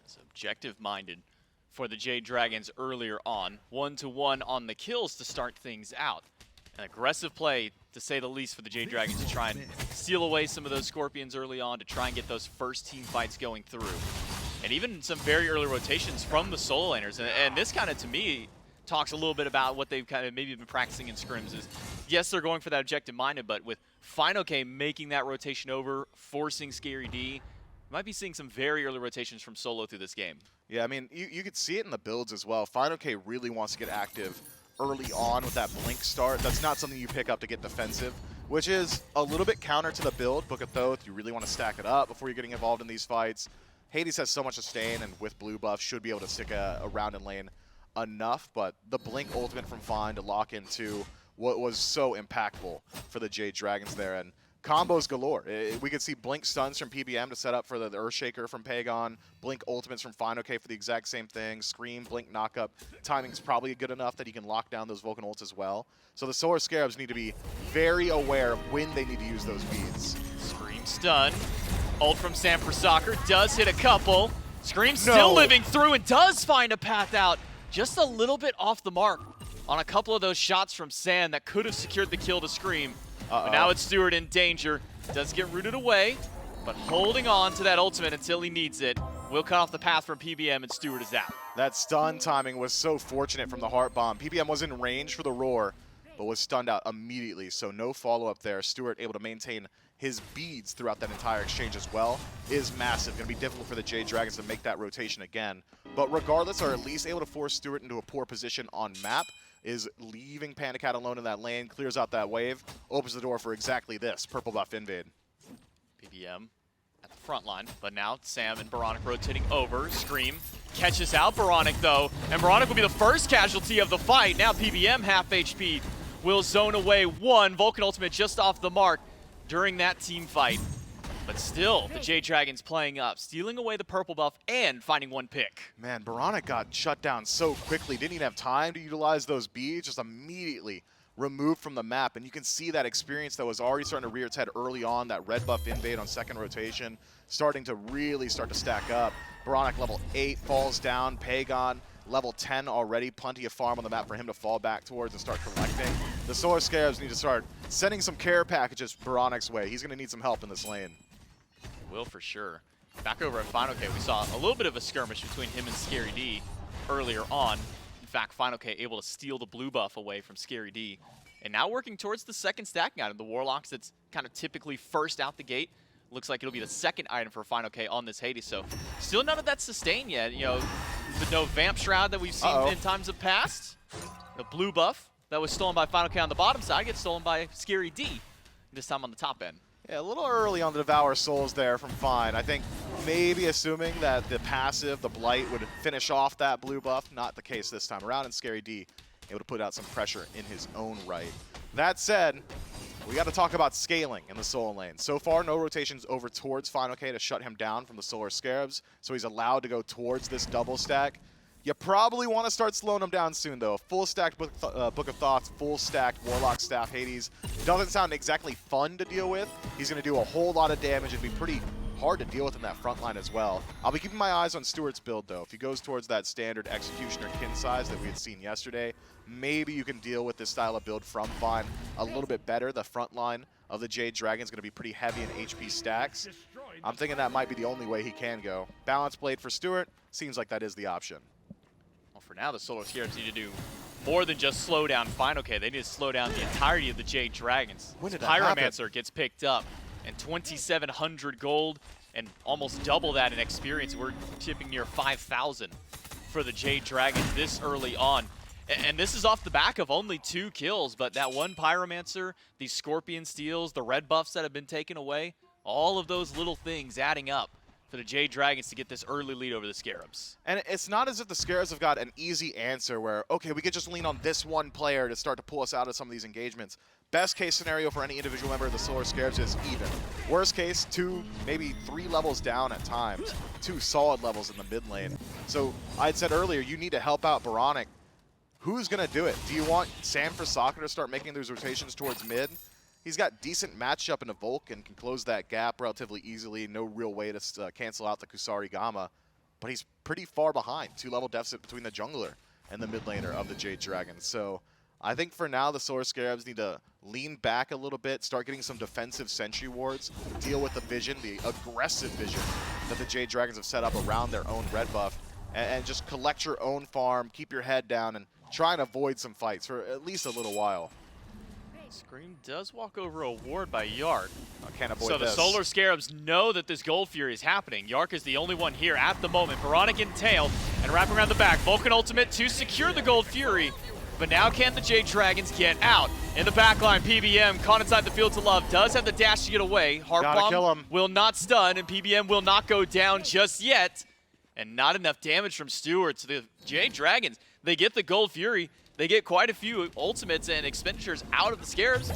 [SPEAKER 6] It's objective-minded for the Jade Dragons earlier on. 1-to-1 on the kills to start things out. An aggressive play, to say the least, for the Jade Dragons to try and steal away some of those Scorpions early on, to try and get those first team fights going through. And even some very early rotations from the solo laners. And this kind of, to me, talks a little bit about what they've kind of maybe been practicing in scrims is, yes, they're going for that objective-minded, but with Final K making that rotation over, forcing Scary D, might be seeing some very early rotations from solo through this game.
[SPEAKER 9] Yeah, I mean, you could see it in the builds as well. Final K really wants to get active early on with that blink start. That's not something you pick up to get defensive, which is a little bit counter to the build. Book of Thoth, you really want to stack it up before you're getting involved in these fights. Hades has so much sustain, and with blue buff, should be able to stick around in lane enough, but the blink ultimate from Fine to lock into what was so impactful for the Jade Dragons there, and combos galore. We could see blink stuns from PBM to set up for the Earthshaker from Pagon, blink ultimates from Final K for the exact same thing, Scream, blink knockup. Timing's probably good enough that he can lock down those Vulcan ults as well. So the Solar Scarabs need to be very aware of when they need to use those beads.
[SPEAKER 6] Scream stun. Ult from Sam for Soccer does hit a couple. Scream still living through and does find a path out. Just a little bit off the mark on a couple of those shots from Sam that could have secured the kill to Scream. But now it's Stewart in danger. Does get rooted away, but holding on to that ultimate until he needs it. Will cut off the path from PBM, and Stewart is out.
[SPEAKER 9] That stun timing was so fortunate from the Heart Bomb. PBM was in range for the Roar, but was stunned out immediately, so no follow-up there. Stewart able to maintain his beads throughout that entire exchange as well is massive. Going to be difficult for the Jade Dragons to make that rotation again. But regardless, are at least able to force Stewart into a poor position on map, is leaving Panda Cat alone in that lane, clears out that wave, opens the door for exactly this, purple buff invade.
[SPEAKER 6] PBM at the front line, but now Sam and Baronic rotating over. Scream catches out Baronic though, and Baronic will be the first casualty of the fight. Now PBM half HP will zone away one. Vulcan ultimate just off the mark during that team fight. But still, the Jade Dragons playing up, stealing away the purple buff and finding one pick.
[SPEAKER 9] Man, Baronic got shut down so quickly. Didn't even have time to utilize those beads, just immediately removed from the map. And you can see that experience that was already starting to rear its head early on, that red buff invade on second rotation, starting to really start to stack up. Baronic level 8 falls down, Pagon level 10 already, plenty of farm on the map for him to fall back towards and start collecting. The Solar Scarabs need to start sending some care packages Baronic's way. He's going to need some help in this lane.
[SPEAKER 6] will for sure. Back over at Final K, we saw a little bit of a skirmish between him and Scary D earlier on. In fact, Final K able to steal the blue buff away from Scary D. And now working towards the second stacking item. The Warlocks that's kind of typically first out the gate. Looks like it'll be the second item for Final K on this Hades. So still none of that sustained yet. You know, the no Vamp Shroud that we've seen in times of past. The blue buff that was stolen by Final K on the bottom side gets stolen by Scary D. This time on the top end.
[SPEAKER 9] Yeah, a little early on the Devour Souls there from Fine. I think maybe assuming that the passive, the Blight, would finish off that blue buff. Not the case this time around, and Scary D able to put out some pressure in his own right. That said, we got to talk about scaling in the Soul lane. So far, no rotations over towards Final K to shut him down from the Solar Scarabs, so he's allowed to go towards this double stack. You probably want to start slowing him down soon, though. Full stacked Book of Thoughts, full stacked Warlock Staff Hades. Doesn't sound exactly fun to deal with. He's going to do a whole lot of damage and be pretty hard to deal with in that front line as well. I'll be keeping my eyes on Stewart's build, though. If he goes towards that standard Executioner kin size that we had seen yesterday, maybe you can deal with this style of build from Fine a little bit better. The front line of the Jade Dragon is going to be pretty heavy in HP stacks. I'm thinking that might be the only way he can go. Balance Blade for Stewart, seems like that is the option.
[SPEAKER 6] Well, for now, the Solar Scarabs need to do more than just slow down Final K. They need to slow down the entirety of the Jade Dragons.
[SPEAKER 9] When did that
[SPEAKER 6] Pyromancer gets picked up, and 2,700 gold, and almost double that in experience. We're tipping near 5,000 for the Jade Dragons this early on. And this is off the back of only 2 kills, but that one Pyromancer, these Scorpion Steals, the red buffs that have been taken away, all of those little things adding up for the Jade Dragons to get this early lead over the Scarabs.
[SPEAKER 9] And it's not as if the Scarabs have got an easy answer where, okay, we could just lean on this one player to start to pull us out of some of these engagements. Best case scenario for any individual member of the Solar Scarabs is even. Worst case, 2, maybe 3 levels down at times. 2 solid levels in the mid lane. So I'd said earlier, you need to help out Baronic. Who's going to do it? Do you want Sam for Soccer to start making those rotations towards mid? He's got decent matchup in a Vulcan, can close that gap relatively easily. No real way to cancel out the Kusari Gamma. But he's pretty far behind. 2-level deficit between the jungler and the mid laner of the Jade Dragon. So I think for now, the Solar Scarabs need to lean back a little bit, start getting some defensive sentry wards, deal with the vision, the aggressive vision that the Jade Dragons have set up around their own red buff, and just collect your own farm, keep your head down, and try and avoid some fights for at least a little while.
[SPEAKER 6] Scream does walk over a ward by Yark.
[SPEAKER 9] Can't avoid
[SPEAKER 6] so the
[SPEAKER 9] this.
[SPEAKER 6] Solar Scarabs know that this Gold Fury is happening. Yark is the only one here at the moment. Baronic in tail and wrapping around the back. Vulcan ultimate to secure the Gold Fury. But now can the Jade Dragons get out? In the backline, PBM caught inside the Fields of Love. Does have the dash to get away. Heart Bomb will not stun, and PBM will not go down just yet. And not enough damage from Stewart. So the Jade Dragons, they get the Gold Fury. They get quite a few ultimates and expenditures out of the Scarabs,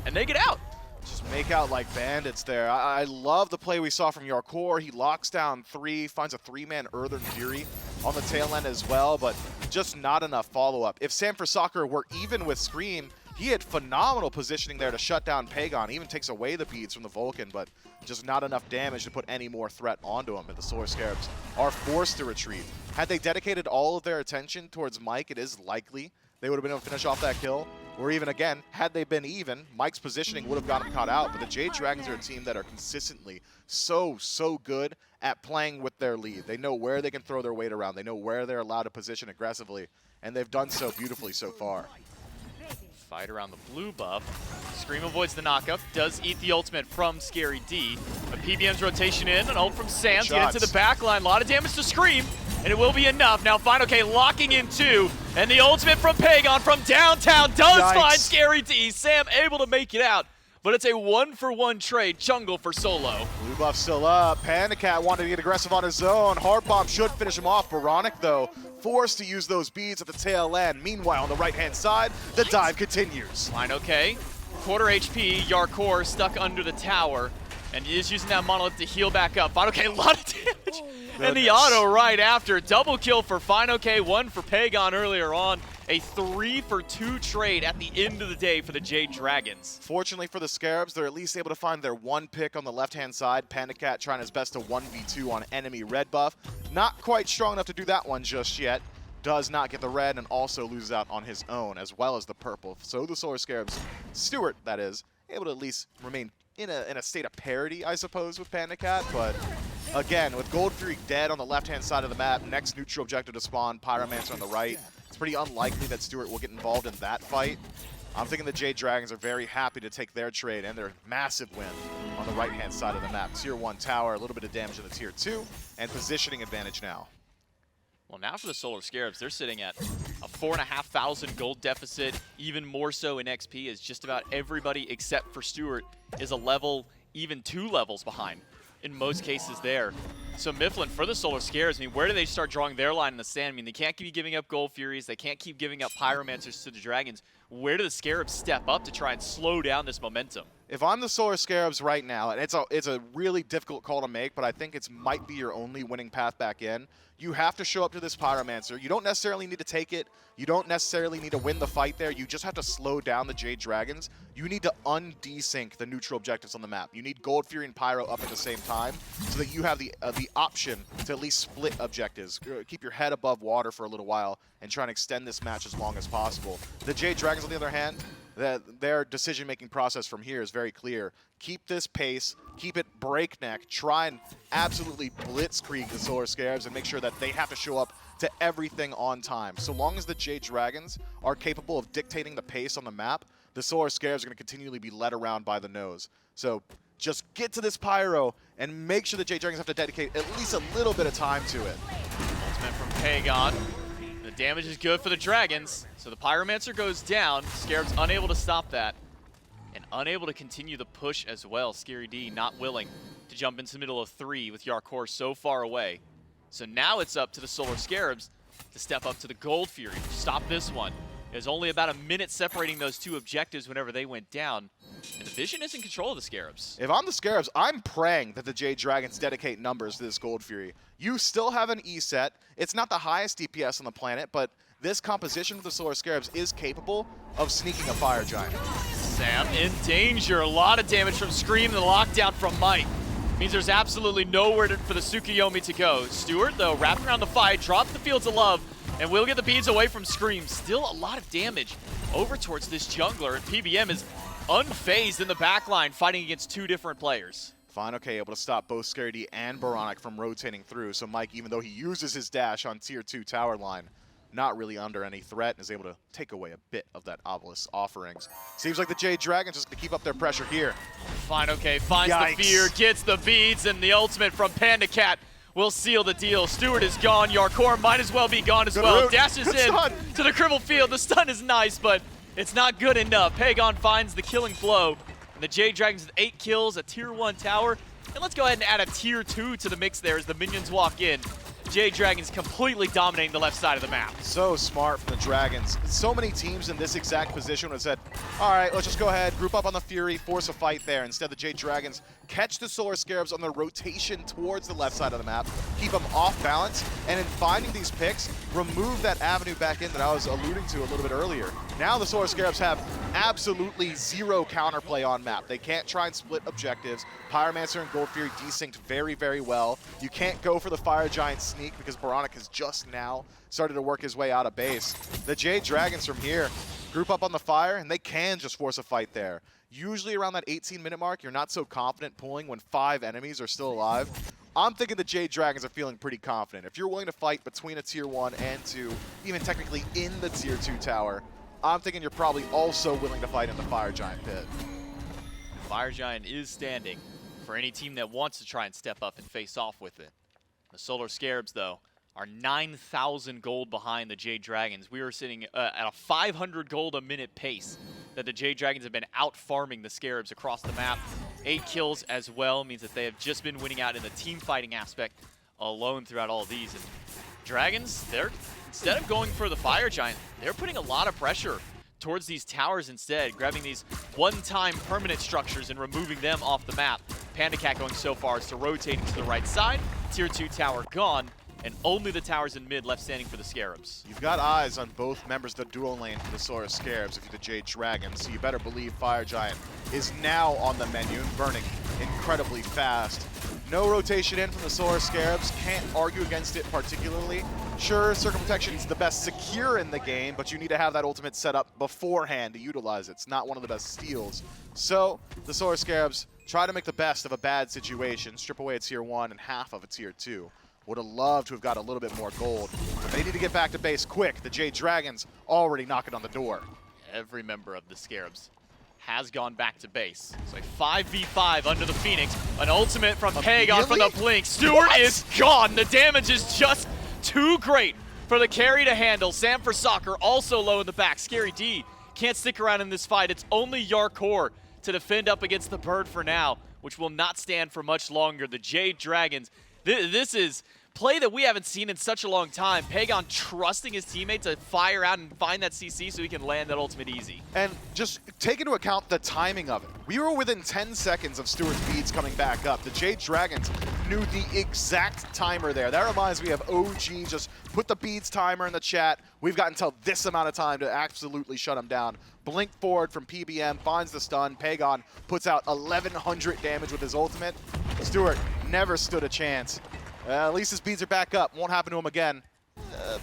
[SPEAKER 6] and they get out.
[SPEAKER 9] Just make out like bandits there. I love the play we saw from Yarkor. He locks down 3, finds a 3-man Earthen Fury on the tail end as well, but just not enough follow-up. If Sam for Soccer were even with Scream, he had phenomenal positioning there to shut down Pagon. He even takes away the beads from the Vulcan, but just not enough damage to put any more threat onto him. And the Solar Scarabs are forced to retreat. Had they dedicated all of their attention towards Mike, it is likely they would have been able to finish off that kill. Or even, again, had they been even, Mike's positioning would have gotten caught out. But the Jade Dragons are a team that are consistently so good at playing with their lead. They know where they can throw their weight around. They know where they're allowed to position aggressively. And they've done so beautifully so far.
[SPEAKER 6] Fight around the blue buff. Scream avoids the knockup. Does eat the ultimate from Scary D. But PBM's rotation in. An ult from Sam to get into the back line. A lot of damage to Scream. And it will be enough. Now Final K locking in 2. And the ultimate from Pagon from downtown does find Scary D. Sam able to make it out. But it's a 1-for-1 trade. Jungle for solo.
[SPEAKER 9] Blue buff still up. Pandacat wanted to get aggressive on his own. Heart Bomb should finish him off. Baronic, though, forced to use those beads at the tail end. Meanwhile, on the right-hand side, the dive continues.
[SPEAKER 6] Final K, quarter HP. Yarkor stuck under the tower. And he is using that monolith to heal back up. Final K, a lot of damage. And the auto right after. Double kill for Final K, 1 for Pagon earlier on. A 3-for-2 trade at the end of the day for the Jade Dragons.
[SPEAKER 9] Fortunately for the Scarabs, they're at least able to find their one pick on the left-hand side. Pandacat trying his best to 1v2 on enemy red buff. Not quite strong enough to do that one just yet. Does not get the red and also loses out on his own as well as the purple. So the Solar Scarabs, Stewart that is able to at least remain in a state of parity, I suppose, with Panda Cat. But again, with Gold Fury dead on the left-hand side of the map, next neutral objective to spawn, Pyromancer on the right, it's pretty unlikely that Stuart will get involved in that fight. I'm thinking the Jade Dragons are very happy to take their trade and their massive win on the right-hand side of the map. Tier 1 tower, a little bit of damage in the Tier 2, and positioning advantage now.
[SPEAKER 6] Well, now for the Solar Scarabs, they're sitting at a 4,500 gold deficit, even more so in XP, as just about everybody except for Stuart is a level, even 2 levels behind in most cases there. So Mifflin, for the Solar Scarabs, I mean, where do they start drawing their line in the sand? I mean, they can't keep giving up Gold Furies, they can't keep giving up Pyromancers to the Dragons. Where do the Scarabs step up to try and slow down this momentum?
[SPEAKER 9] If I'm the Solar Scarabs right now, and it's a really difficult call to make, but I think it might be your only winning path back in, you have to show up to this Pyromancer. You don't necessarily need to take it. You don't necessarily need to win the fight there. You just have to slow down the Jade Dragons. You need to undesync the neutral objectives on the map. You need Gold Fury and Pyro up at the same time so that you have the option to at least split objectives. Keep your head above water for a little while and try and extend this match as long as possible. The Jade Dragons, on the other hand, their decision-making process from here is very clear. Keep this pace, keep it breakneck, try and absolutely blitzkrieg the Solar Scarabs and make sure that they have to show up to everything on time. So long as the Jade Dragons are capable of dictating the pace on the map, the Solar Scarabs are going to continually be led around by the nose. So just get to this Pyro and make sure the Jade Dragons have to dedicate at least a little bit of time to it.
[SPEAKER 6] Ultimate from Pagon. The damage is good for the Dragons, so the Pyromancer goes down. Scarabs unable to stop that, and unable to continue the push as well. Scary D not willing to jump into the middle of 3 with Yarkor so far away. So now it's up to the Solar Scarabs to step up to the Gold Fury. Stop this one. There's only about a minute separating those 2 objectives whenever they went down. And the Vision is in control of the Scarabs.
[SPEAKER 9] If I'm the Scarabs, I'm praying that the Jade Dragons dedicate numbers to this Gold Fury. You still have an E set. It's not the highest DPS on the planet, but this composition with the Solar Scarabs is capable of sneaking a Fire Giant.
[SPEAKER 6] Sam in danger. A lot of damage from Scream. The lockdown from Mike means there's absolutely nowhere for the Tsukuyomi to go. Stuart, though, wrapping around the fight, drops the Fields of Love, and will get the beads away from Scream. Still a lot of damage over towards this jungler, and PBM is unfazed in the backline, fighting against 2 different players.
[SPEAKER 9] Fine, okay, able to stop both Scary D and Baronic from rotating through. So Mike, even though he uses his dash on Tier 2 tower line, not really under any threat, and is able to take away a bit of that Obelisk offerings. Seems like the Jade Dragons just going to keep up their pressure here.
[SPEAKER 6] Fine, okay, finds
[SPEAKER 9] Yikes.
[SPEAKER 6] the fear, gets the beads, and the ultimate from Panda Cat will seal the deal. Stewart is gone. Yarkor might as well be gone as well.
[SPEAKER 9] route.
[SPEAKER 6] Dashes
[SPEAKER 9] Good
[SPEAKER 6] in
[SPEAKER 9] stun.
[SPEAKER 6] to the Cribble Field. The stun is nice, but it's not good enough. Pagon finds the killing blow. And the Jade Dragons with 8 kills, a Tier 1 tower. And let's go ahead and add a Tier 2 to the mix there as the minions walk in. Jade Dragons completely dominating the left side of the map.
[SPEAKER 9] So smart from the Dragons. So many teams in this exact position would have said, all right, let's just go ahead, group up on the Fury, force a fight there. Instead, the Jade Dragons catch the Solar Scarabs on their rotation towards the left side of the map, keep them off balance, and in finding these picks, remove that avenue back in that I was alluding to a little bit earlier. Now the Solar Scarabs have absolutely 0 counterplay on map. They can't try and split objectives. Pyromancer and Gold Fury desynced very, very well. You can't go for the Fire Giant sneak because Baronic has just now started to work his way out of base. The Jade Dragons from here group up on the fire, and they can just force a fight there. Usually around that 18-minute mark, you're not so confident pulling when 5 enemies are still alive. I'm thinking the Jade Dragons are feeling pretty confident. If you're willing to fight between a Tier 1 and 2, even technically in the Tier 2 tower, I'm thinking you're probably also willing to fight in the Fire Giant pit.
[SPEAKER 6] Fire Giant is standing for any team that wants to try and step up and face off with it. The Solar Scarabs, though, are 9,000 gold behind the Jade Dragons. We are sitting at a 500 gold a minute pace that the Jade Dragons have been out-farming the Scarabs across the map. 8 kills as well means that they have just been winning out in the team fighting aspect alone throughout all of these. And Dragons, instead of going for the Fire Giant, they're putting a lot of pressure towards these towers instead, grabbing these one-time permanent structures and removing them off the map. Panda Cat going so far as to rotating to the right side. Tier 2 tower gone, and only the towers in mid left standing for the Scarabs.
[SPEAKER 9] You've got eyes on both members of the duo lane for the Solar Scarabs if you're the Jade Dragons, so you better believe Fire Giant is now on the menu and burning incredibly fast. No rotation in from the Solar Scarabs. Can't argue against it particularly. Sure, Circle Protection is the best secure in the game, but you need to have that ultimate set up beforehand to utilize it. It's not one of the best steals. So the Solar Scarabs try to make the best of a bad situation, strip away a tier 1 and half of a tier 2. Would have loved to have got a little bit more gold. But they need to get back to base quick. The Jade Dragons already knocking on the door.
[SPEAKER 6] Every member of the Scarabs has gone back to base. So a 5v5 under the Phoenix. An ultimate from Pagon from the Blink. Stewart is gone. The damage is just too great for the carry to handle. Sam for Soccer also low in the back. Scary D can't stick around in this fight. It's only Yarkor to defend up against the Bird for now, which will not stand for much longer. The Jade Dragons, this is play that we haven't seen in such a long time. Pagon trusting his teammate to fire out and find that CC so he can land that ultimate easy.
[SPEAKER 9] And just take into account the timing of it. We were within 10 seconds of Stewart's beads coming back up. The Jade Dragons knew the exact timer there. That reminds me of OG, just put the beads timer in the chat. We've got until this amount of time to absolutely shut him down. Blink forward from PBM, finds the stun. Pagon puts out 1,100 damage with his ultimate. Stewart never stood a chance. At least his beads are back up. Won't happen to him again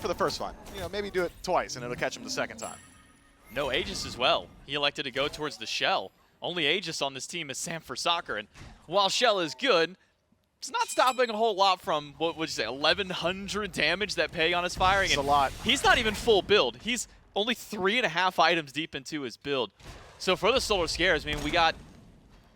[SPEAKER 9] for the first one. You know, maybe do it twice and it'll catch him the second time.
[SPEAKER 6] No Aegis as well. He elected to go towards the Shell. Only Aegis on this team is Sam for Soccer. And while Shell is good, it's not stopping a whole lot from, what would you say, 1,100 damage that Pagon is firing.
[SPEAKER 9] It's a lot.
[SPEAKER 6] He's not even full build. He's only 3.5 items deep into his build. So for the Solar Scares, I mean, we got,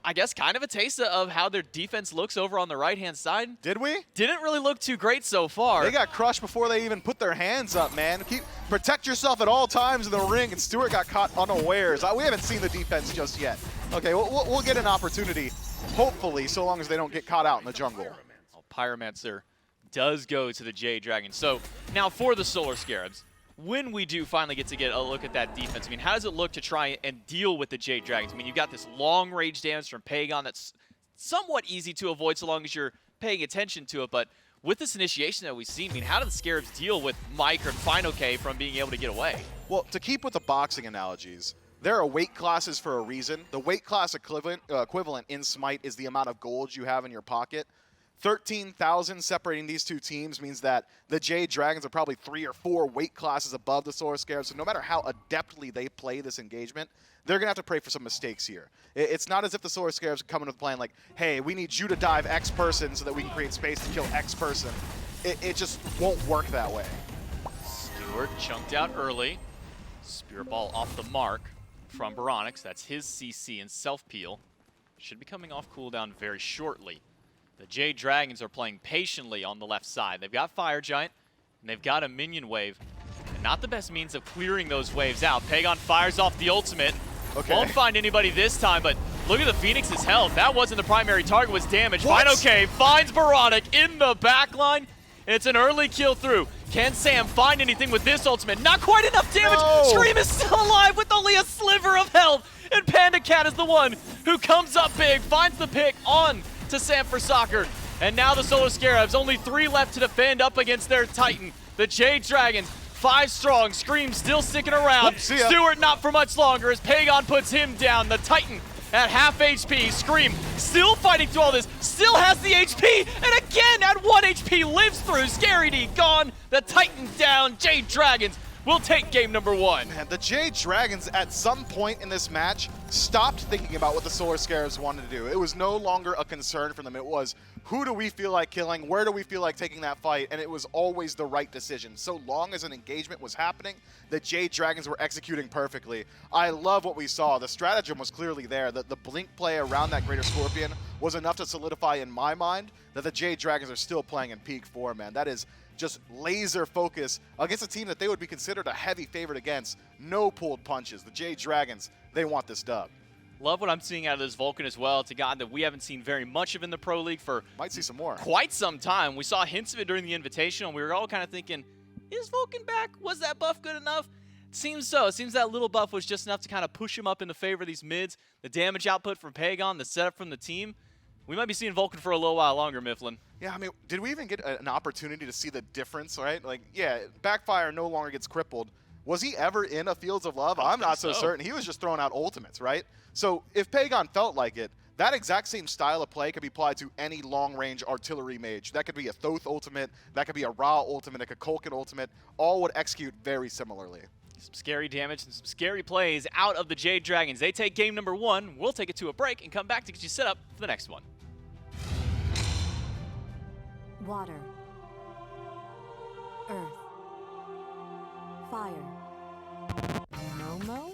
[SPEAKER 6] I guess, kind of a taste of how their defense looks over on the right-hand side.
[SPEAKER 9] Did we?
[SPEAKER 6] Didn't really look too great so far.
[SPEAKER 9] They got crushed before they even put their hands up, man. Protect yourself at all times in the ring, and Stewart got caught unawares. We haven't seen the defense just yet. Okay, we'll get an opportunity, hopefully, so long as they don't get caught out in the jungle.
[SPEAKER 6] Pyromancer does go to the Jade Dragon. So now for the Solar Scarabs, when we do finally get a look at that defense, I mean, how does it look to try and deal with the Jade Dragons? I mean, you've got this long-range damage from Pagon that's somewhat easy to avoid so long as you're paying attention to it, but with this initiation that we've seen, I mean, how do the Scarabs deal with Mike or Final K from being able to get away?
[SPEAKER 9] Well, to keep with the boxing analogies, there are weight classes for a reason. The weight class equivalent in SMITE is the amount of gold you have in your pocket. 13,000 separating these two teams means that the Jade Dragons are probably 3 or 4 weight classes above the Solar Scarabs. So no matter how adeptly they play this engagement, they're going to have to pray for some mistakes here. It's not as if the Solar Scarabs are coming with a plan like, hey, we need you to dive X person so that we can create space to kill X person. It just won't work that way.
[SPEAKER 6] Stewart chunked out early. Spirit Ball off the mark from Baronix. That's his CC and self-peel. Should be coming off cooldown very shortly. The Jade Dragons are playing patiently on the left side. They've got Fire Giant, and they've got a minion wave. And not the best means of clearing those waves out. Pagon fires off the ultimate.
[SPEAKER 9] Okay.
[SPEAKER 6] Won't find anybody this time, but look at the Phoenix's health. That wasn't the primary target, was damage. Final K finds Baronic in the backline, and it's an early kill through. Can Sam find anything with this ultimate? Not quite enough damage.
[SPEAKER 9] No.
[SPEAKER 6] Scream is still alive with only a sliver of health, and Panda Cat is the one who comes up big, finds the pick on to Sam for Soccer. And now the Solar Scarabs, only 3 left to defend up against their Titan. The Jade Dragons, 5 strong. Scream still sticking around. Stewart not for much longer as Pagon puts him down. The Titan at half HP. Scream still fighting through all this, still has the HP, and again at 1 HP lives through. Scary D gone, the Titan down. Jade Dragons will take game number 1.
[SPEAKER 9] Man, the Jade Dragons at some point in this match stopped thinking about what the Solar Scarabs wanted to do. It was no longer a concern for them. It was, who do we feel like killing? Where do we feel like taking that fight? And it was always the right decision. So long as an engagement was happening, the Jade Dragons were executing perfectly. I love what we saw. The stratagem was clearly there. The blink play around that Greater Scorpion was enough to solidify in my mind that the Jade Dragons are still playing in peak form, man. That is just laser focus against a team that they would be considered a heavy favorite against. No pulled punches. The Jade Dragons, they want this dub.
[SPEAKER 6] Love what I'm seeing out of this Vulcan as well. It's a guy that we haven't seen very much of in the Pro League for
[SPEAKER 9] might see some more.
[SPEAKER 6] Quite some time. We saw hints of it during the Invitational, and we were all kind of thinking, is Vulcan back? Was that buff good enough? It seems so. It seems that little buff was just enough to kind of push him up in the favor of these mids. The damage output from Pagon, the setup from the team. We might be seeing Vulcan for a little while longer, Mifflin.
[SPEAKER 9] Yeah, I mean, did we even get an opportunity to see the difference, right? Like, yeah, Backfire no longer gets crippled. Was he ever in a Fields of Love? I'm not so certain. He was just throwing out ultimates, right? So if Pagon felt like it, that exact same style of play could be applied to any long-range artillery mage. That could be a Thoth ultimate, that could be a Ra ultimate, like a Kulkin ultimate. All would execute very similarly.
[SPEAKER 10] Some scary damage and some scary plays out of the Jade Dragons. They take game number 1. We'll take it to a break and come back to get you set up for the next one.
[SPEAKER 2] Water. Earth. Fire. Momo?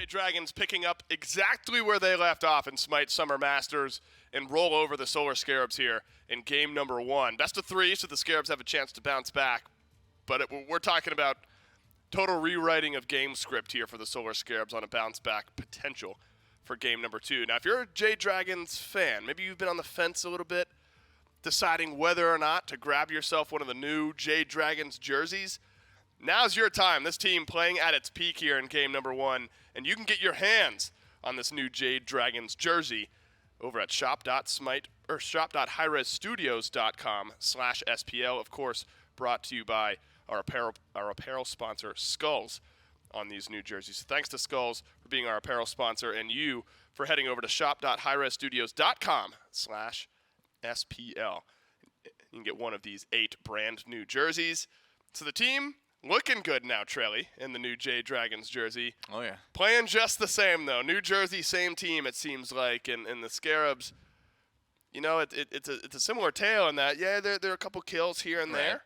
[SPEAKER 4] Jade Dragons picking up exactly where they left off in Smite Summer Masters and roll over the Solar Scarabs here in game number 1. Best of 3, so the Scarabs have a chance to bounce back. But we're talking about total rewriting of game script here for the Solar Scarabs on a bounce back potential for game number 2. Now, if you're a Jade Dragons fan, maybe you've been on the fence a little bit, deciding whether or not to grab yourself one of the new Jade Dragons jerseys, now's your time. This team playing at its peak here in game number 1, and you can get your hands on this new Jade Dragons jersey over at shop.hi-rezstudios.com/SPL. Of course, brought to you by our apparel sponsor, Skulls, on these new jerseys. So thanks to Skulls for being our apparel sponsor, and you for heading over to shop.hi-rezstudios.com/SPL. You can get one of these 8 brand new jerseys. So the team looking good now, Trelly, in the new Jade Dragons jersey.
[SPEAKER 5] Oh, yeah.
[SPEAKER 4] Playing just the same, though. New jersey, same team, it seems like. And the Scarabs, you know, it's a similar tale in that, yeah, there are a couple kills here and there.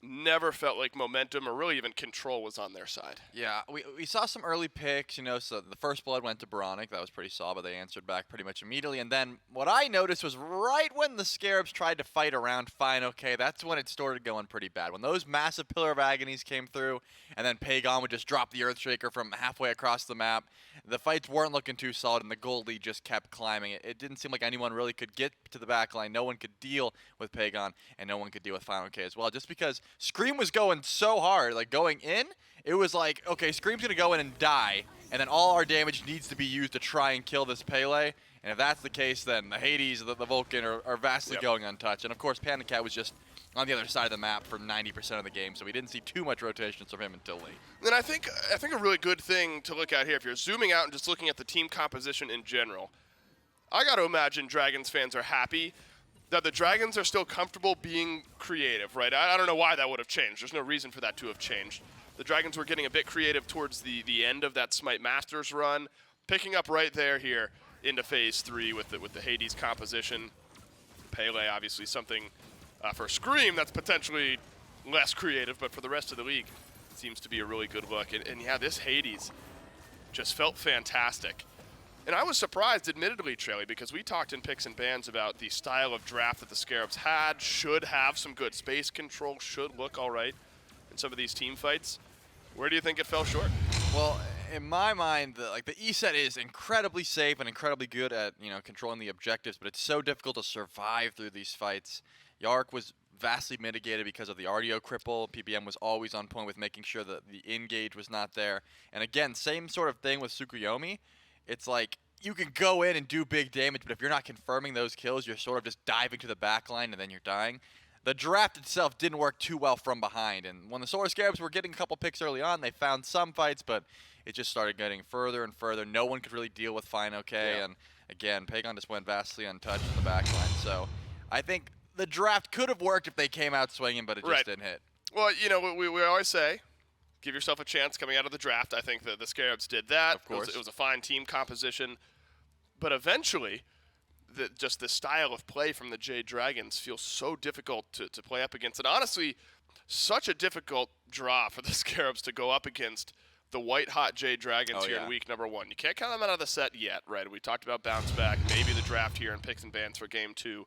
[SPEAKER 4] Never felt like momentum or really even control was on their side.
[SPEAKER 5] Yeah, we saw some early picks, you know, so the first blood went to Baronic. That was pretty solid, but they answered back pretty much immediately. And then what I noticed was right when the Scarabs tried to fight around fine, okay, that's when it started going pretty bad. When those massive Pillar of Agonies came through, and then Pagon would just drop the Earthshaker from halfway across the map, the fights weren't looking too solid, and the gold lead just kept climbing. It didn't seem like anyone really could get to the back line. No one could deal with Pagon, and no one could deal with Final K as well, just because Scream was going so hard. Like, going in, it was like, okay, Scream's going to go in and die, and then all our damage needs to be used to try and kill this Pele. And if that's the case, then the Hades, the Vulcan are vastly going untouched. And, of course, Panda Cat was just on the other side of the map for 90% of the game, so we didn't see too much rotations from him until late.
[SPEAKER 4] Then I think a really good thing to look at here, if you're zooming out and just looking at the team composition in general, I got to imagine Dragons fans are happy that the Dragons are still comfortable being creative, right? I don't know why that would have changed. There's no reason for that to have changed. The Dragons were getting a bit creative towards the end of that Smite Masters run, picking up right there here into Phase 3 with the Hades composition. Pele, obviously something for Scream that's potentially less creative, but for the rest of the league, it seems to be a really good look. And yeah, this Hades just felt fantastic. And I was surprised, admittedly, Trelly, because we talked in picks and bans about the style of draft that the Scarabs had, should have some good space control, should look all right in some of these team fights. Where do you think it fell short?
[SPEAKER 5] Well, in my mind, the E set is incredibly safe and incredibly good at, you know, controlling the objectives, but it's so difficult to survive through these fights. Yark was vastly mitigated because of the RDO cripple. PPM was always on point with making sure that the engage was not there. And again, same sort of thing with Tsukuyomi. It's like you can go in and do big damage, but if you're not confirming those kills, you're sort of just diving to the back line and then you're dying. The draft itself didn't work too well from behind, and when the Solar Scarabs were getting a couple picks early on, they found some fights, but it just started getting further and further. No one could really deal with Fine OK, and again, Pagon just went vastly untouched in the back line. So I think the draft could have worked if they came out swinging, but it just didn't hit.
[SPEAKER 4] Well, you know, we always say, give yourself a chance coming out of the draft. I think that the Scarabs did that.
[SPEAKER 5] Of course.
[SPEAKER 4] It was a fine team composition. But eventually, just the style of play from the Jade Dragons feels so difficult to play up against. And honestly, such a difficult draw for the Scarabs to go up against the white-hot Jade Dragons here in week number 1. You can't count them out of the set yet, right? We talked about bounce back. Maybe the draft here in picks and bans for game 2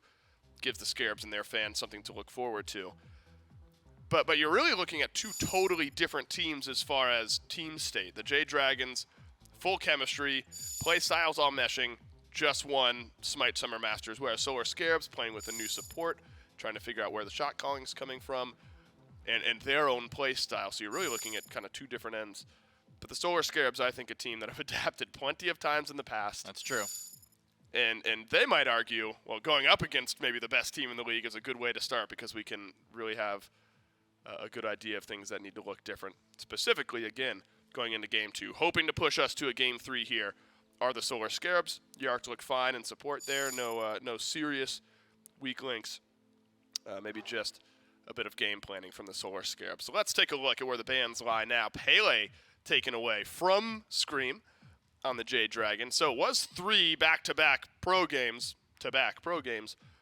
[SPEAKER 4] gives the Scarabs and their fans something to look forward to. But you're really looking at 2 totally different teams as far as team state. The Jade Dragons, full chemistry, play styles all meshing, just won Smite Summer Masters, whereas Solar Scarabs playing with a new support, trying to figure out where the shot calling is coming from, and their own play style. So you're really looking at kind of 2 different ends. But the Solar Scarabs, I think, a team that have adapted plenty of times in the past.
[SPEAKER 5] That's true.
[SPEAKER 4] And they might argue, well, going up against maybe the best team in the league is a good way to start because we can really have a good idea of things that need to look different. Specifically, again, going into game 2, hoping to push us to a game 3 here are the Solar Scarabs. Yark look fine in support there. No serious weak links. Maybe just a bit of game planning from the Solar Scarabs. So let's take a look at where the bans lie now. Pele taken away from Scream on the Jade Dragon. So it was 3 back-to-back pro games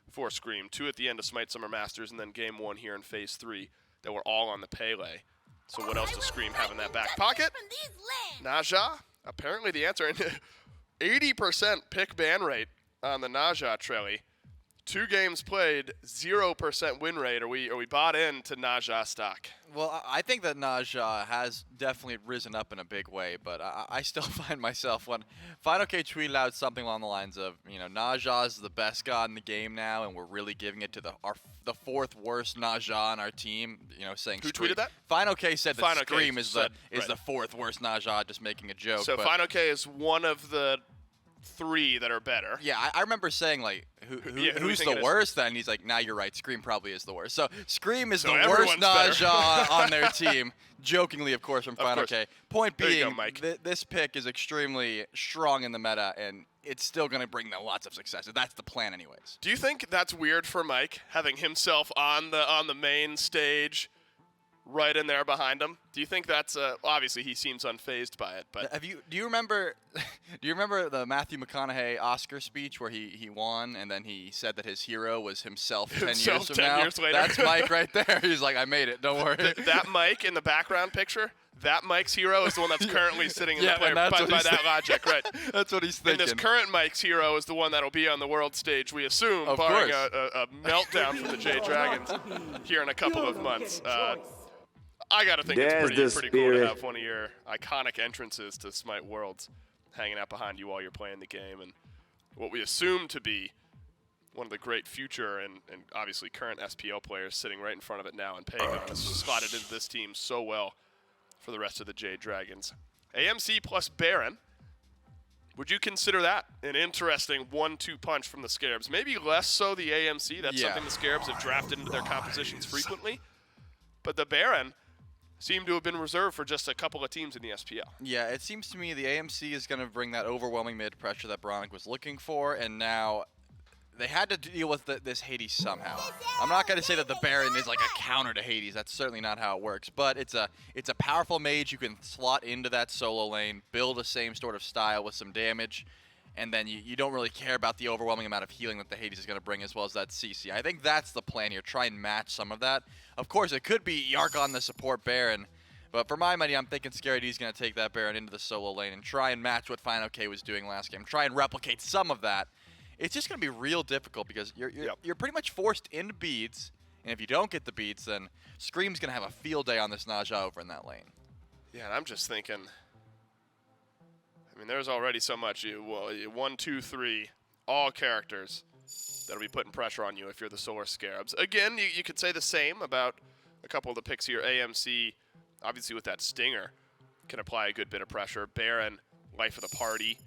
[SPEAKER 4] for Scream. 2 at the end of Smite Summer Masters, and then game 1 here in Phase 3 that were all on the Pele. So what else does Scream have in that back pocket? Naja apparently the answer. 80% pick ban rate on the Naja Trelly. 2 games played, 0% win rate. Are we bought into Naja stock?
[SPEAKER 5] Well, I think that Naja has definitely risen up in a big way, but I still find myself when Final K tweeted out something along the lines of, Naja is the best god in the game now, and we're really giving it to the 4th worst Naja on our team. Saying
[SPEAKER 4] who
[SPEAKER 5] Scream.
[SPEAKER 4] tweeted that?
[SPEAKER 5] Final K said that
[SPEAKER 4] Final K
[SPEAKER 5] Scream is
[SPEAKER 4] said,
[SPEAKER 5] the 4th worst Naja, just making a joke.
[SPEAKER 4] So
[SPEAKER 5] but
[SPEAKER 4] Final K is one of the 3 that are better.
[SPEAKER 5] Yeah, I remember saying, like,
[SPEAKER 4] who
[SPEAKER 5] who's
[SPEAKER 4] do you think
[SPEAKER 5] the
[SPEAKER 4] it is?
[SPEAKER 5] worst then? He's like, nah, you're right. Scream probably is the worst. So Scream is
[SPEAKER 4] So
[SPEAKER 5] the worst
[SPEAKER 4] everyone's better.
[SPEAKER 5] Naja on their team. Jokingly, of course, from Final
[SPEAKER 4] course.
[SPEAKER 5] K. Point
[SPEAKER 4] There you
[SPEAKER 5] being,
[SPEAKER 4] go, Mike.
[SPEAKER 5] This pick is extremely strong in the meta, and it's still going to bring them lots of success. That's the plan anyways.
[SPEAKER 4] Do you think that's weird for Mike, having himself on the main stage, right in there behind him? Do you think that's obviously he seems unfazed by it, but
[SPEAKER 5] Do you remember the Matthew McConaughey Oscar speech where he won and then he said that his hero was himself 10 years
[SPEAKER 4] Himself
[SPEAKER 5] from
[SPEAKER 4] 10
[SPEAKER 5] now?
[SPEAKER 4] years later.
[SPEAKER 5] That's Mike right there. He's like, I made it. Don't worry.
[SPEAKER 4] that Mike in the background picture, that Mike's hero is the one that's currently sitting in the player
[SPEAKER 5] and that's
[SPEAKER 4] by
[SPEAKER 5] what he's
[SPEAKER 4] that logic, right?
[SPEAKER 5] That's what he's
[SPEAKER 4] And
[SPEAKER 5] thinking.
[SPEAKER 4] this current Mike's hero is the one that'll be on the world stage, we assume,
[SPEAKER 5] Of
[SPEAKER 4] barring
[SPEAKER 5] course.
[SPEAKER 4] a meltdown from the Jade Dragons here in a couple of months. I gotta think
[SPEAKER 11] There's the
[SPEAKER 4] it's pretty cool to
[SPEAKER 11] spirit.
[SPEAKER 4] have one of your iconic entrances to SMITE Worlds hanging out behind you while you're playing the game, and what we assume to be one of the great future and obviously current SPL players sitting right in front of it now, and Pagan has slotted into this team so well for the rest of the Jade Dragons. AMC plus Baron. Would you consider that an interesting 1-2 punch from the Scarabs? Maybe less so the AMC. That's
[SPEAKER 5] Yeah.
[SPEAKER 4] something the Scarabs have drafted into their compositions frequently. But the Baron seemed to have been reserved for just a couple of teams in the SPL.
[SPEAKER 5] Yeah, it seems to me the AMC is going to bring that overwhelming mid pressure that Bronic was looking for, and now they had to deal with this Hades somehow. I'm not going to say that the Baron is like a counter to Hades. That's certainly not how it works. But it's a powerful mage you can slot into that solo lane, build a same sort of style with some damage, and then you don't really care about the overwhelming amount of healing that the Hades is going to bring, as well as that CC. I think that's the plan here. Try and match some of that. Of course, it could be Yark on the support Baron, but for my money, I'm thinking Scary D's going to take that Baron into the solo lane and try and match what Final K was doing last game. Try and replicate some of that. It's just going to be real difficult because you're pretty much forced into beads, and if you don't get the beads, then Scream's going to have a field day on this Naja over in that lane.
[SPEAKER 4] Yeah, and I'm just thinking, I mean, there's already so much. 1, 2, 3, all characters that'll be putting pressure on you if you're the Solar Scarabs. Again, you could say the same about a couple of the picks here. AMC, obviously with that Stinger, can apply a good bit of pressure. Baron, life of the party,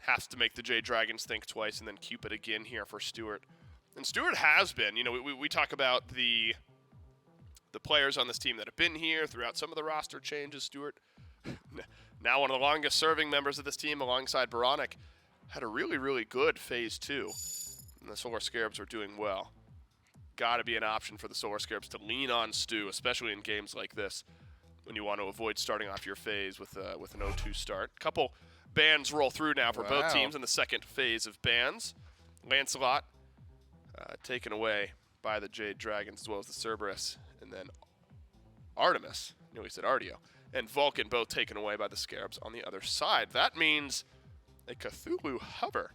[SPEAKER 4] has to make the Jade Dragons think twice, and then Cupid again here for Stewart. And Stewart has been, we talk about the players on this team that have been here throughout some of the roster changes. Stewart, now one of the longest serving members of this team alongside Baronic, had a really, really good phase 2. And the Solar Scarabs are doing well. Got to be an option for the Solar Scarabs to lean on Stu, especially in games like this, when you want to avoid starting off your phase with an 0-2 start. Couple bans roll through now for both teams in the second phase of bans. Lancelot taken away by the Jade Dragons, as well as the Cerberus, and then Artemis, he said Artio, and Vulcan both taken away by the Scarabs on the other side. That means a Cthulhu hover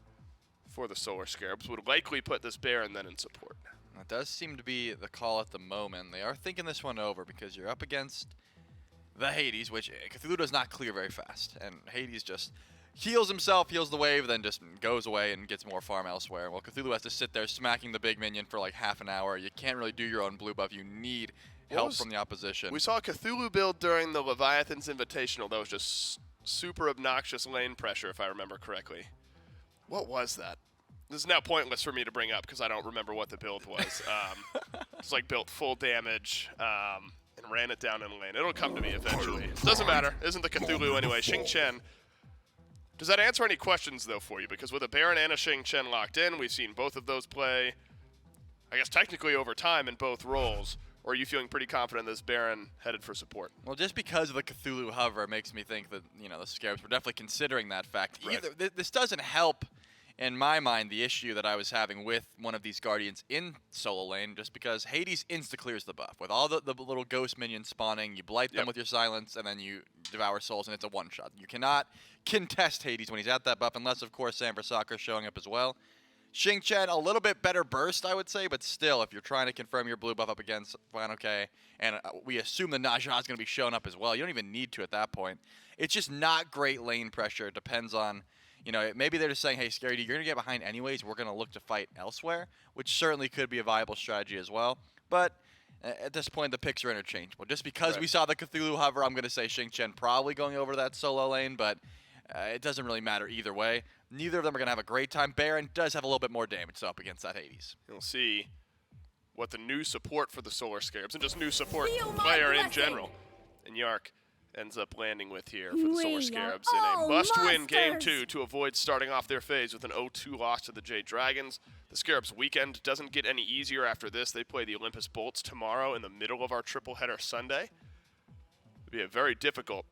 [SPEAKER 4] for the Solar Scarabs would likely put this Baron then in support.
[SPEAKER 5] That does seem to be the call at the moment. They are thinking this one over because you're up against the Hades, which Cthulhu does not clear very fast. And Hades just heals himself, heals the wave, then just goes away and gets more farm elsewhere. Well, Cthulhu has to sit there smacking the big minion for like half an hour. You can't really do your own blue buff. You need help from the opposition.
[SPEAKER 4] We saw a Cthulhu build during the Leviathan's Invitational that was just super obnoxious lane pressure, if I remember correctly. What was that? This is now pointless for me to bring up because I don't remember what the build was. It's like built full damage and ran it down in lane. It'll come to me eventually. Doesn't matter. Isn't the Cthulhu anyway. Xing Chen. Does that answer any questions, though, for you? Because with a Baron and a Xing Chen locked in, we've seen both of those play, I guess, technically over time in both roles. Or are you feeling pretty confident this Baron headed for support?
[SPEAKER 5] Well, just because of the Cthulhu hover makes me think that, the Scarabs were definitely considering that fact.
[SPEAKER 4] Right.
[SPEAKER 5] This doesn't help in my mind, the issue that I was having with one of these Guardians in solo lane, just because Hades insta-clears the buff. With all the little ghost minions spawning, you blight them with your silence, and then you devour souls, and it's a one-shot. You cannot contest Hades when he's at that buff, unless, of course, Sam Soccer is showing up as well. Xing Chen, a little bit better burst, I would say, but still, if you're trying to confirm your blue buff up against Final K, and we assume the Naja is going to be showing up as well, you don't even need to at that point. It's just not great lane pressure. It depends on, you know, maybe they're just saying, hey, Scary D, you're going to get behind anyways. We're going to look to fight elsewhere, which certainly could be a viable strategy as well. But at this point, the picks are interchangeable. Just because we saw the Cthulhu hover, I'm going to say Xing Chen probably going over that solo lane, but it doesn't really matter either way. Neither of them are going to have a great time. Baron does have a little bit more damage up against that Hades.
[SPEAKER 4] You'll see what the new support for the Solar Scarabs and just new support player in general, and Yark ends up landing with here for the Solar Scarabs in a must-win Game 2 to avoid starting off their phase with an 0-2 loss to the Jade Dragons. The Scarabs weekend doesn't get any easier after this. They play the Olympus Bolts tomorrow in the middle of our triple-header Sunday. It'll be a very difficult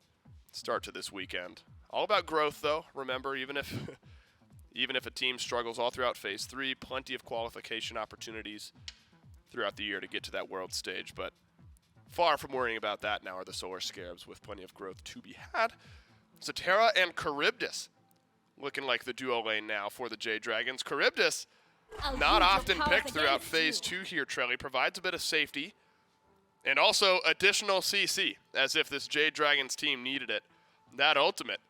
[SPEAKER 4] start to this weekend. All about growth, though. Remember, even if a team struggles all throughout Phase 3, plenty of qualification opportunities throughout the year to get to that world stage. But far from worrying about that now are the Solar Scarabs with plenty of growth to be had. Zatera and Charybdis looking like the duo lane now for the Jade Dragons. Charybdis, not often picked throughout Phase 2 here, Trelly, provides a bit of safety and also additional CC, as if this Jade Dragons team needed it. That ultimate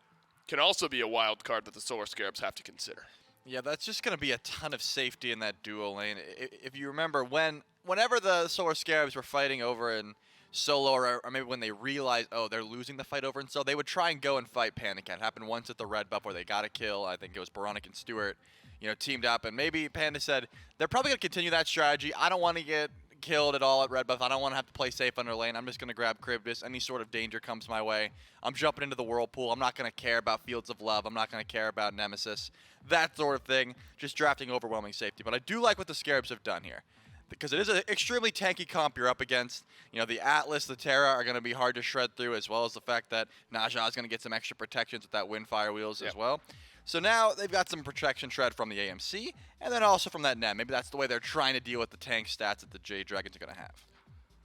[SPEAKER 4] can also be a wild card that the Solar Scarabs have to consider.
[SPEAKER 5] Yeah, that's just going to be a ton of safety in that duo lane. If you remember, whenever the Solar Scarabs were fighting over in solo, or maybe when they realized, oh, they're losing the fight over in solo, they would try and go and fight Panic Cat. It happened once at the red buff where they got a kill. I think it was Baronic and Stewart, you know, teamed up, and maybe Panda said, they're probably going to continue that strategy. I don't want to get killed at all at red buff. I don't want to have to play safe under lane. I'm just going to grab Charybdis. Any sort of danger comes my way, I'm jumping into the whirlpool. I'm not going to care about Fields of Love. I'm not going to care about Nemesis. That sort of thing. Just drafting overwhelming safety. But I do like what the Scarabs have done here, because it is an extremely tanky comp you're up against. You know, the Atlas, the Terra are going to be hard to shred through, as well as the fact that Naja is going to get some extra protections with that Windfire wheels as well. So now they've got some protection shred from the AMC, and then also from that net. Maybe that's the way they're trying to deal with the tank stats that the Jade Dragons are going to have.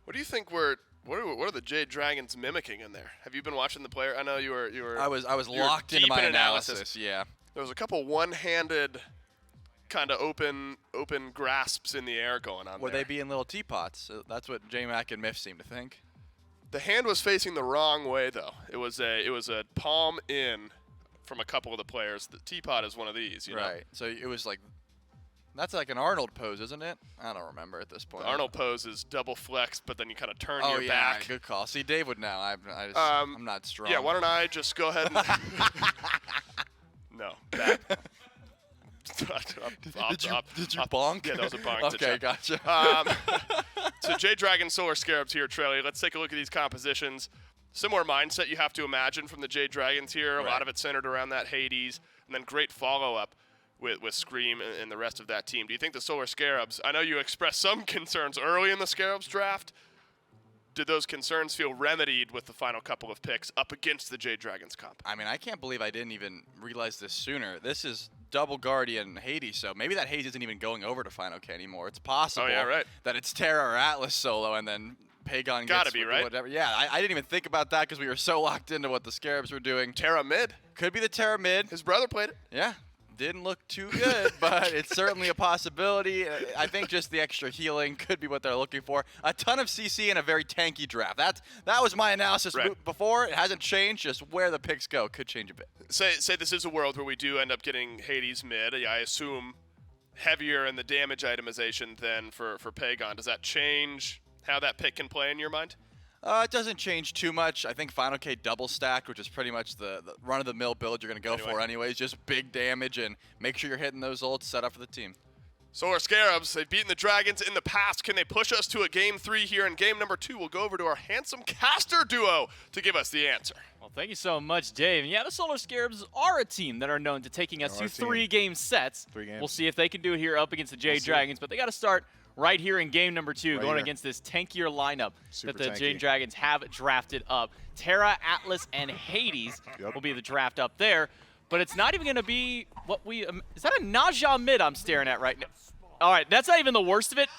[SPEAKER 4] What do you think what are the Jade Dragons mimicking in there? Have you been watching the player? I know you were.
[SPEAKER 5] I was locked into my analysis. Yeah.
[SPEAKER 4] There was a couple one-handed, kind of open grasps in the air going on.
[SPEAKER 5] Were
[SPEAKER 4] there.
[SPEAKER 5] they being little teapots? That's what J-Mac and Miff seem to think.
[SPEAKER 4] The hand was facing the wrong way, though. It was a palm in from a couple of the players. The teapot is one of these, you know?
[SPEAKER 5] Right. So it was like, that's like an Arnold pose, isn't it? I don't remember at this point.
[SPEAKER 4] The Arnold pose is double flex, but then you kind of turn your
[SPEAKER 5] yeah,
[SPEAKER 4] back.
[SPEAKER 5] Good call. See, Dave would know. I'm not strong.
[SPEAKER 4] Yeah, why don't I just go ahead and... No, that...
[SPEAKER 5] Did you bonk?
[SPEAKER 4] Yeah, that was a bonk.
[SPEAKER 5] Okay, gotcha.
[SPEAKER 4] So Jade Dragon Solar Scarabs here, Trelly. Let's take a look at these compositions. Similar mindset you have to imagine from the Jade Dragons here. A lot of it centered around that Hades, and then great follow-up with Scream and the rest of that team. Do you think the Solar Scarabs, I know you expressed some concerns early in the Scarabs draft. Did those concerns feel remedied with the final couple of picks up against the Jade Dragons comp?
[SPEAKER 5] I mean, I can't believe I didn't even realize this sooner. This is double Guardian Hades, so maybe that Hades isn't even going over to Final K anymore. It's possible that it's Terra or Atlas solo, and then Pagon
[SPEAKER 4] Gotta
[SPEAKER 5] gets
[SPEAKER 4] be, right?
[SPEAKER 5] whatever. Yeah, I didn't even think about that because we were so locked into what the Scarabs were doing.
[SPEAKER 4] Terra mid.
[SPEAKER 5] Could be the Terra mid.
[SPEAKER 4] His brother played it.
[SPEAKER 5] Yeah. Didn't look too good, but it's certainly a possibility. I think just the extra healing could be what they're looking for. A ton of CC and a very tanky draft. That was my analysis before. It hasn't changed. Just where the picks go could change a bit.
[SPEAKER 4] Say this is a world where we do end up getting Hades mid. I assume heavier in the damage itemization than for Pagon. Does that change how that pick can play in your mind?
[SPEAKER 5] It doesn't change too much. I think Final K double stacked, which is pretty much the run-of-the-mill build you're going to go for anyways. Just big damage and make sure you're hitting those ults set up for the team.
[SPEAKER 4] Solar Scarabs, they've beaten the Dragons in the past. Can they push us to a Game 3 here? In Game number 2, we'll go over to our handsome caster duo to give us the answer.
[SPEAKER 10] Well, thank you so much, Dave. And yeah, the Solar Scarabs are a team that are known to taking us to 3-game sets.
[SPEAKER 3] 3 games.
[SPEAKER 10] We'll see if they can do it here up against the Jade Dragons, but they got to start right here in game number 2, going against this tankier lineup that the Jade Dragons have drafted up. Terra, Atlas, and Hades will be the draft up there. but it's not even going to be what we... is that a Naja mid I'm staring at right now? All right, that's not even the worst of it.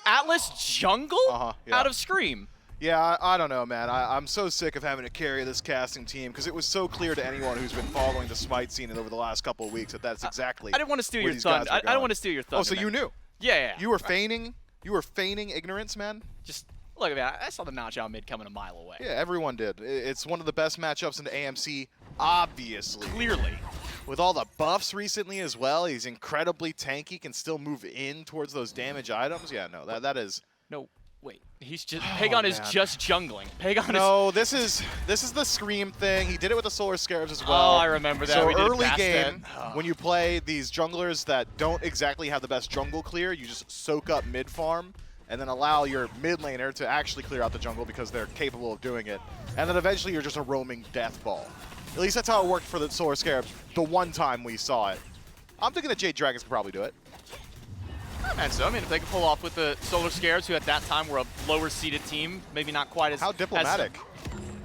[SPEAKER 10] Atlas jungle
[SPEAKER 9] yeah.
[SPEAKER 10] out of Scream.
[SPEAKER 9] Yeah, I don't know, man. I'm so sick of having to carry this casting team because it was so clear to anyone who's been following the SMITE scene over the last couple of weeks that that's exactly.
[SPEAKER 10] I didn't want to steal
[SPEAKER 9] where
[SPEAKER 10] your
[SPEAKER 9] these guys
[SPEAKER 10] thunder.
[SPEAKER 9] were
[SPEAKER 10] I don't
[SPEAKER 9] going.
[SPEAKER 10] want to steal your thunder.
[SPEAKER 9] Oh, so you knew?
[SPEAKER 10] Yeah.
[SPEAKER 9] You were feigning. You were feigning ignorance, man.
[SPEAKER 10] Just look at that. I saw the Naja mid coming a mile away.
[SPEAKER 9] Yeah, everyone did. It's one of the best matchups in the AMC, obviously.
[SPEAKER 10] Clearly.
[SPEAKER 9] With all the buffs recently as well, he's incredibly tanky, can still move in towards those damage items. Yeah, no, that is.
[SPEAKER 10] No, wait. He's just Pagon is just jungling. Pagon
[SPEAKER 9] no, this is the Scream thing. He did it with the Solar Scarabs as well.
[SPEAKER 10] Oh, I remember that.
[SPEAKER 9] So
[SPEAKER 10] we did
[SPEAKER 9] early game,
[SPEAKER 10] Oh.
[SPEAKER 9] when you play these junglers that don't exactly have the best jungle clear, you just soak up mid farm and then allow your mid laner to actually clear out the jungle because they're capable of doing it. And then eventually you're just a roaming death ball. At least that's how it worked for the Solar Scarabs the one time we saw it. I'm thinking that Jade Dragons could probably do it.
[SPEAKER 10] And so, I mean, if they could pull off with the Solar Scarabs, who at that time were a lower-seeded team, maybe not quite as...
[SPEAKER 9] How diplomatic.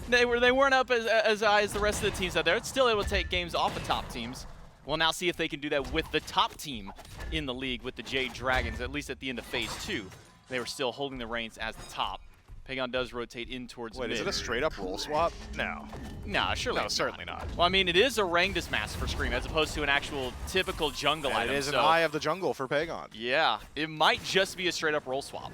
[SPEAKER 10] They weren't up as high as the rest of the teams out there. It's still able to take games off the top teams. We'll now see if they can do that with the top team in the league, with the Jade Dragons, at least at the end of Phase 2. They were still holding the reins as the top. Pagon does rotate in towards mid.
[SPEAKER 9] Wait, is it a straight-up role swap? No.
[SPEAKER 10] Nah, surely
[SPEAKER 9] No, certainly not.
[SPEAKER 10] Well, I mean, it is a Rangdus mask for Scream, as opposed to an actual typical jungle item.
[SPEAKER 9] It is an
[SPEAKER 10] so
[SPEAKER 9] Eye of the Jungle for Pagon.
[SPEAKER 10] yeah, it might just be a straight-up role swap.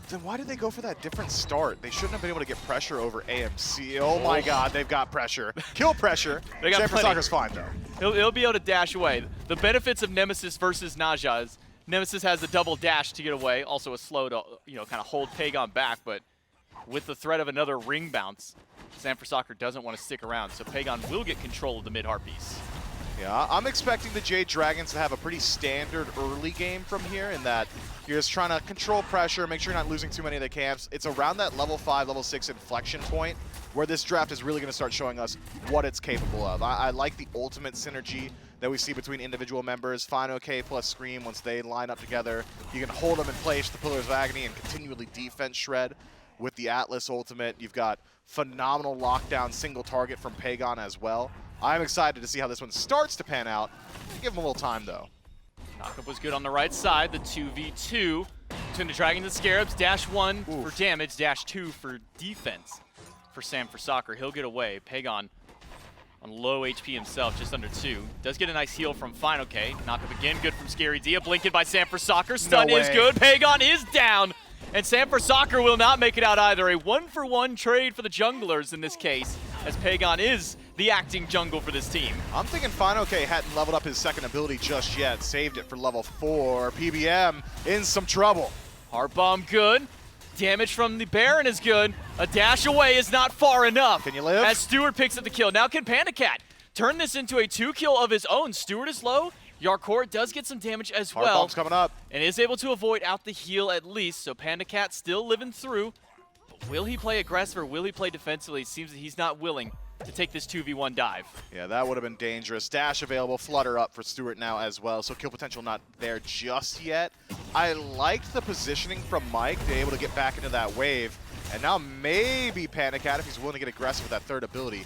[SPEAKER 9] Then why did they go for that different start? They shouldn't have been able to get pressure over AMC. Oh my god, they've got pressure. Kill pressure.
[SPEAKER 10] They got plenty.
[SPEAKER 9] Soccer's fine, though.
[SPEAKER 10] He'll be able to dash away. The benefits of Nemesis versus Naja is Nemesis has a double dash to get away, also a slow to, kind of hold Pagon back, but with the threat of another ring bounce, Sanford Soccer doesn't want to stick around, so Pagon will get control of the mid Harpies.
[SPEAKER 9] Yeah, I'm expecting the Jade Dragons to have a pretty standard early game from here in that you're just trying to control pressure, make sure you're not losing too many of the camps. It's around that level 5, level 6 inflection point where this draft is really going to start showing us what it's capable of. I like the ultimate synergy that we see between individual members. Fine OK plus Scream, once they line up together, you can hold them in place, the Pillars of Agony, and continually defense shred. With the Atlas ultimate, you've got phenomenal lockdown single target from Pagon as well. I'm excited to see how this one starts to pan out. Give him a little time, though.
[SPEAKER 10] Knockup was good on the right side. The 2v2 between the Dragons and Scarabs. Dash 1 for damage, dash 2 for defense for Sanford Soccer. He'll get away. Pagon on low HP himself, just under 2. Does get a nice heal from Final K. Knockup again, good from Scary Dia. Blinking by Sanford Soccer. Stun is good. Pagon is down. And Sanford Soccer will not make it out either. A 1-for-1 trade for the junglers in this case, as Pagon is the acting jungle for this team.
[SPEAKER 9] I'm thinking Fine OK hadn't leveled up his second ability just yet. Saved it for level 4. PBM in some trouble.
[SPEAKER 10] Heart Bomb good. Damage from the Baron is good. A dash away is not far enough.
[SPEAKER 9] Can you live?
[SPEAKER 10] As Stewart picks up the kill. Now can Panda Cat turn this into a 2-kill of his own? Stewart is low. Yarkor does get some damage as
[SPEAKER 9] Heart
[SPEAKER 10] well.
[SPEAKER 9] Bomb's coming up.
[SPEAKER 10] And is able to avoid out the heal at least. So Panda Cat still living through. But will he play aggressive or will he play defensively? It seems that he's not willing to take this 2v1 dive.
[SPEAKER 9] Yeah, that would have been dangerous. Dash available, Flutter up for Stewart now as well, so kill potential not there just yet. I liked the positioning from Mike to be able to get back into that wave, and now maybe Panda Cat, if he's willing to get aggressive with that third ability,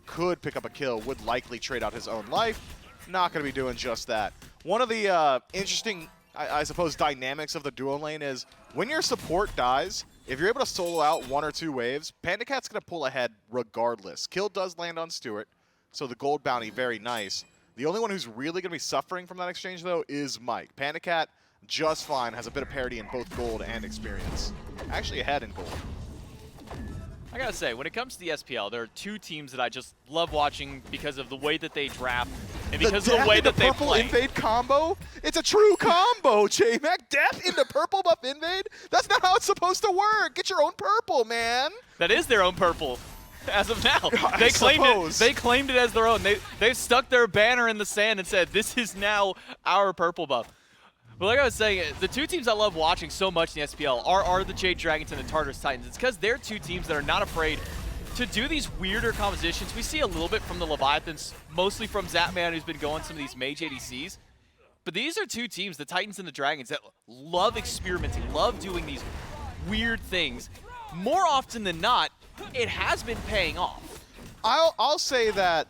[SPEAKER 9] could pick up a kill, would likely trade out his own life. Not going to be doing just that. One of the interesting, I suppose, dynamics of the duo lane is when your support dies, if you're able to solo out 1 or 2 waves, Panda Cat's going to pull ahead regardless. Kill does land on Stewart, so the gold bounty, very nice. The only one who's really going to be suffering from that exchange, though, is Mike. Panda Cat, just fine, has a bit of parity in both gold and experience. Actually ahead in gold.
[SPEAKER 10] I gotta say, when it comes to the SPL, there are 2 teams that I just love watching because of the way that they draft and because of the way that they
[SPEAKER 9] purple
[SPEAKER 10] play.
[SPEAKER 9] invade combo? It's a true combo, J-Mac. Death into purple buff invade? That's not how it's supposed to work. Get your own purple, man.
[SPEAKER 10] That is their own purple. As of now,
[SPEAKER 9] I suppose.
[SPEAKER 10] They claimed it as their own. They've stuck their banner in the sand and said, "This is now our purple buff." But like I was saying, the 2 teams I love watching so much in the SPL are the Jade Dragons and the Tartarus Titans. It's because they're 2 teams that are not afraid to do these weirder compositions. We see a little bit from the Leviathans, mostly from Zapman, who's been going some of these mage ADCs. But these are 2 teams, the Titans and the Dragons, that love experimenting, love doing these weird things. More often than not, it has been paying off.
[SPEAKER 9] I'll say that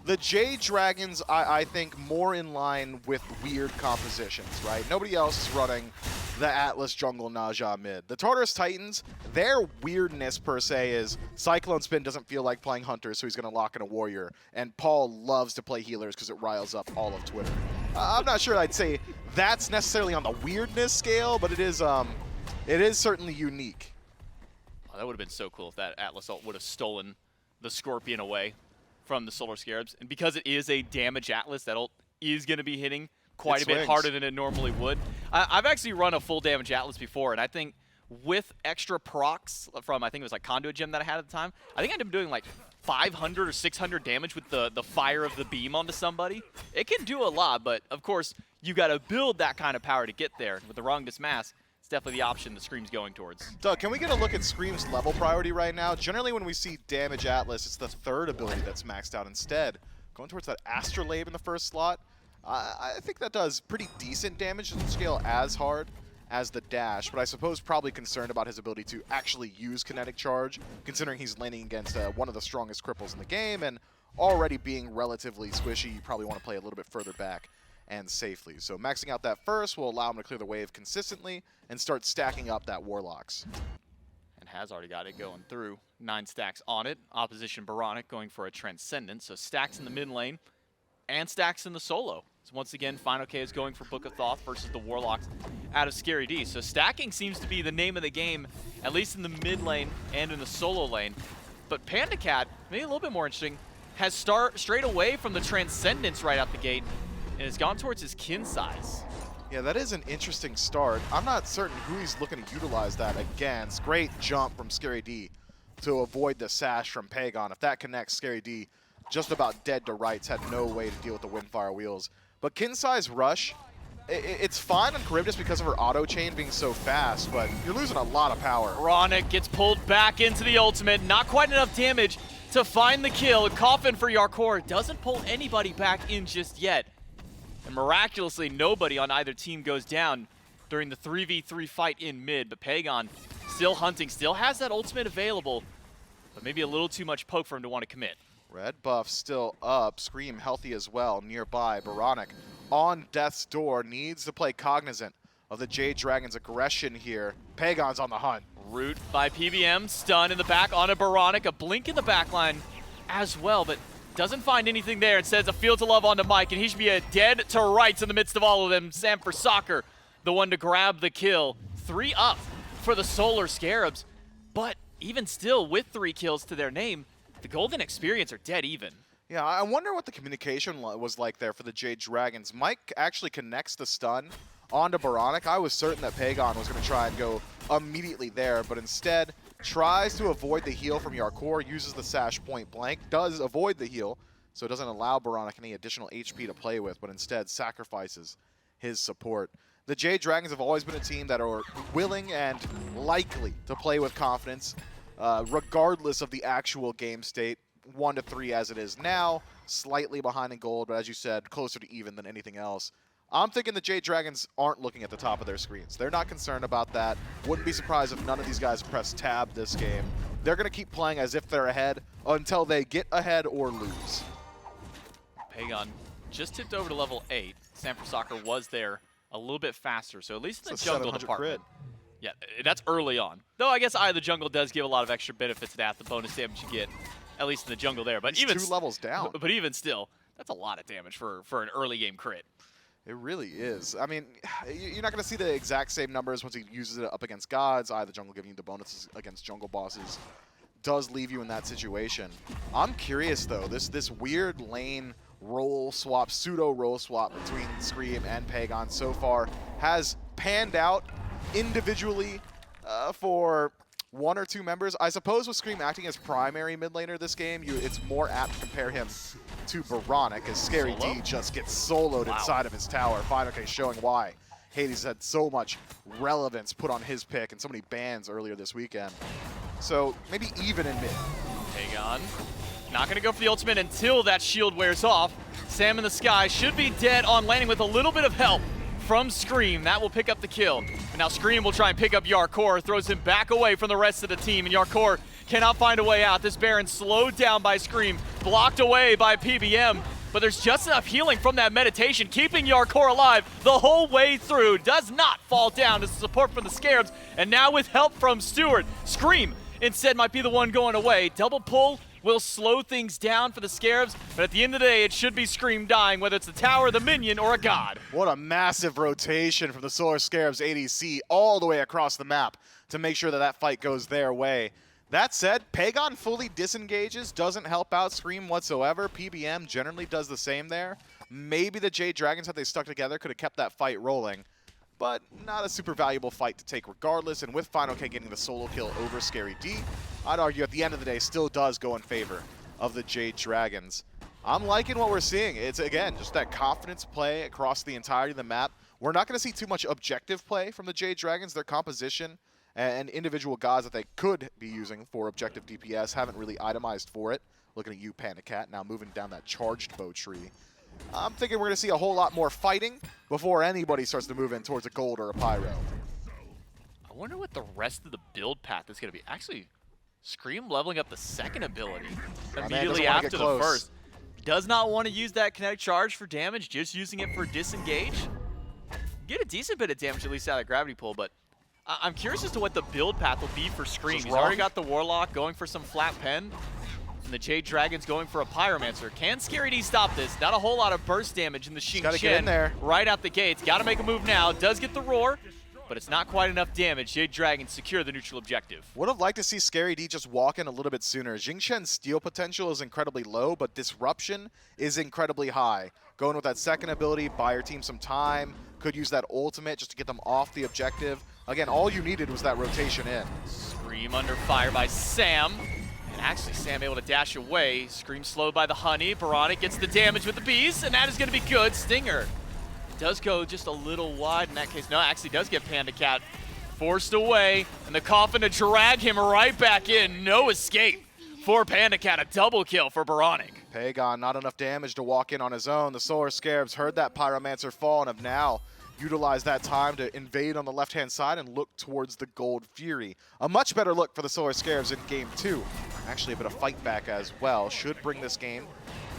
[SPEAKER 9] The Jade Dragons, I think, more in line with weird compositions, right? Nobody else is running the Atlas Jungle Naja mid. The Tartarus Titans, their weirdness per se is Cyclone Spin doesn't feel like playing Hunter, so he's going to lock in a Warrior. And Paul loves to play healers because it riles up all of Twitter. I'm not sure I'd say that's necessarily on the weirdness scale, but it is certainly unique.
[SPEAKER 10] Oh, that would have been so cool if that Atlas ult would have stolen the Scorpion away from the Solar Scarabs. And because it is a damage Atlas, that ult is going to be hitting quite a bit harder than it normally would. I've actually run a full damage Atlas before, and I think with extra procs from, I think it was like Conduit Gem that I had at the time, I think I ended up doing like 500 or 600 damage with the fire of the beam onto somebody. It can do a lot, but of course, you got to build that kind of power to get there. With the wrong dismass, it's definitely the option that Scream's going towards.
[SPEAKER 9] Doug, can we get a look at Scream's level priority right now? Generally, when we see damage Atlas, it's the third ability that's maxed out instead. Going towards that Astrolabe in the first slot, I think that does pretty decent damage. Doesn't scale as hard as the dash, but I suppose probably concerned about his ability to actually use Kinetic Charge, considering he's laning against one of the strongest cripples in the game, and already being relatively squishy, you probably want to play a little bit further back and safely. So maxing out that first will allow him to clear the wave consistently and start stacking up that Warlocks.
[SPEAKER 10] And has already got it going through. 9 stacks on it. Opposition Baronic going for a Transcendent, so stacks in the mid lane and stacks in the solo. So once again, Final K is going for Book of Thoth versus the Warlocks out of Scary D. So stacking seems to be the name of the game, at least in the mid lane and in the solo lane. But Panda Cat, maybe a little bit more interesting, has strayed away from the Transcendence right out the gate and has gone towards his kin size.
[SPEAKER 9] Yeah, that is an interesting start. I'm not certain who he's looking to utilize that against. Great jump from Scary D to avoid the sash from Pagon. If that connects, Scary D just about dead to rights, had no way to deal with the Windfire wheels. But kin size rush, it's fine on Charybdis because of her auto chain being so fast, but you're losing a lot of power.
[SPEAKER 10] Baronic gets pulled back into the ultimate. Not quite enough damage to find the kill. Coffin for Yarkor doesn't pull anybody back in just yet. And miraculously, nobody on either team goes down during the 3v3 fight in mid. But Pagon still hunting, still has that ultimate available, but maybe a little too much poke for him to want to commit.
[SPEAKER 9] Red buff still up. Scream healthy as well nearby. Baronic on death's door, needs to play cognizant of the Jade Dragon's aggression here. Pagon's on the hunt.
[SPEAKER 10] Root by PBM, stun in the back on a Baronic, a blink in the back line as well, but doesn't find anything there. Instead, a Field to Love onto Mike, and he should be a dead to rights in the midst of all of them. Sam for Soccer, the one to grab the kill. 3 up for the Solar Scarabs, but even still, with 3 kills to their name, the Golden Experience are dead even.
[SPEAKER 9] Yeah, I wonder what the communication was like there for the Jade Dragons. Mike actually connects the stun onto Baronic. I was certain that Pagon was going to try and go immediately there, but instead tries to avoid the heal from Yarkor, uses the sash point blank, does avoid the heal, so it doesn't allow Baronic any additional HP to play with, but instead sacrifices his support. The Jade Dragons have always been a team that are willing and likely to play with confidence, regardless of the actual game state. 1-3 as it is now, slightly behind in gold, but as you said, closer to even than anything else. I'm thinking the Jade Dragons aren't looking at the top of their screens. They're not concerned about that. Wouldn't be surprised if none of these guys press tab this game. They're going to keep playing as if they're ahead until they get ahead or lose.
[SPEAKER 10] Pagon just tipped over to level 8. Sam for Soccer was there a little bit faster, so at least in the jungle department. Crit. Yeah, that's early on. Though I guess Eye of the Jungle does give a lot of extra benefits to that, the bonus damage you get, at least in the jungle there. But even
[SPEAKER 9] 2 levels down.
[SPEAKER 10] But even still, that's a lot of damage for an early game crit.
[SPEAKER 9] It really is. I mean, you're not going to see the exact same numbers once he uses it up against gods. Eye of the Jungle giving you the bonuses against jungle bosses does leave you in that situation. I'm curious, though. This weird lane role swap, pseudo role swap between Scream and Pagon so far has panned out individually for 1 or 2 members. I suppose with Scream acting as primary mid laner this game, it's more apt to compare him to Baronic, as Scary D just gets soloed inside of his tower. Final K showing why Hades had so much relevance put on his pick and so many bans earlier this weekend. So maybe even in mid.
[SPEAKER 10] Pagon not going to go for the ultimate until that shield wears off. Sam in the sky should be dead on landing with a little bit of help from Scream. That will pick up the kill. And now Scream will try and pick up Yarkor, throws him back away from the rest of the team, and Yarkor cannot find a way out. This Baron slowed down by Scream, blocked away by PBM, but there's just enough healing from that meditation, keeping Yarkor alive the whole way through. Does not fall down as support from the Scarabs, and now with help from Stewart, Scream instead might be the one going away. Double pull will slow things down for the Scarabs, but at the end of the day, it should be Scream dying, whether it's the tower, the minion, or a god.
[SPEAKER 9] What a massive rotation from the Solar Scarabs ADC all the way across the map to make sure that that fight goes their way. That said, Pagon fully disengages, doesn't help out Scream whatsoever. PBM generally does the same there. Maybe the Jade Dragons, had they stuck together, could have kept that fight rolling. But not a super valuable fight to take regardless, and with Final K getting the solo kill over Scary D, I'd argue at the end of the day still does go in favor of the Jade Dragons. I'm liking what we're seeing. It's, again, just that confidence play across the entirety of the map. We're not going to see too much objective play from the Jade Dragons. Their composition and individual gods that they could be using for objective DPS haven't really itemized for it. Looking at you, Panda Cat, now moving down that charged bow tree. I'm thinking we're going to see a whole lot more fighting before anybody starts to move in towards a gold or a pyro.
[SPEAKER 10] I wonder what the rest of the build path is going to be. Actually, Scream leveling up the second ability immediately after the first. Does not want to use that kinetic charge for damage, just using it for disengage. Get a decent bit of damage at least out of gravity pull, but I'm curious as to what the build path will be for Scream. He's already got the Warlock going for some flat pen, and the Jade Dragon's going for a Pyromancer. Can Scary D stop this? Not a whole lot of burst damage in the Xing
[SPEAKER 9] Gotta get in there.
[SPEAKER 10] right out the gates. Got to make a move now. Does get the roar, but it's not quite enough damage. Jade Dragon secure the neutral objective.
[SPEAKER 9] Would have liked to see Scary D just walk in a little bit sooner. Jingchen's steal potential is incredibly low, but disruption is incredibly high. Going with that second ability, buy your team some time. Could use that ultimate just to get them off the objective. Again, all you needed was that rotation in.
[SPEAKER 10] Scream under fire by Sam. And actually, Sam able to dash away. Scream slowed by the Honey. Baronic gets the damage with the bees, and that is going to be good. Stinger does go just a little wide in that case. No, actually does get Panda Cat forced away, and the Coffin to drag him right back in. No escape for Panda Cat. A double kill for Baronic.
[SPEAKER 9] Pagon, not enough damage to walk in on his own. The Solar Scarabs heard that Pyromancer fall and have now utilized that time to invade on the left-hand side and look towards the Gold Fury. A much better look for the Solar Scarabs in Game 2. Actually a bit of fight back as well. Should bring this game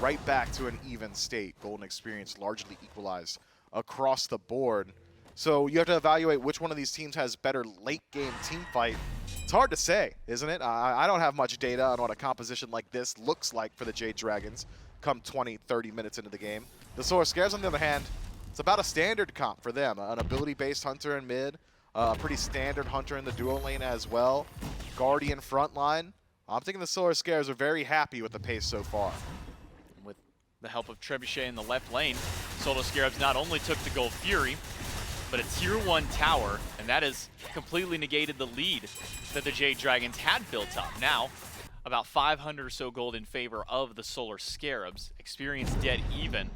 [SPEAKER 9] right back to an even state. Golden Experience largely equalized across the board. So you have to evaluate which one of these teams has better late-game team fight. It's hard to say, isn't it? I don't have much data on what a composition like this looks like for the Jade Dragons come 20, 30 minutes into the game. The Solar Scarabs, on the other hand, it's about a standard comp for them. An ability-based hunter in mid, a pretty standard hunter in the duo lane as well. Guardian frontline. I'm thinking the Solar Scarabs are very happy with the pace so far.
[SPEAKER 10] With the help of Trebuchet in the left lane, Solar Scarabs not only took the Gold Fury, but a tier 1 tower, and that has completely negated the lead that the Jade Dragons had built up. Now, about 500 or so gold in favor of the Solar Scarabs. Experience dead even.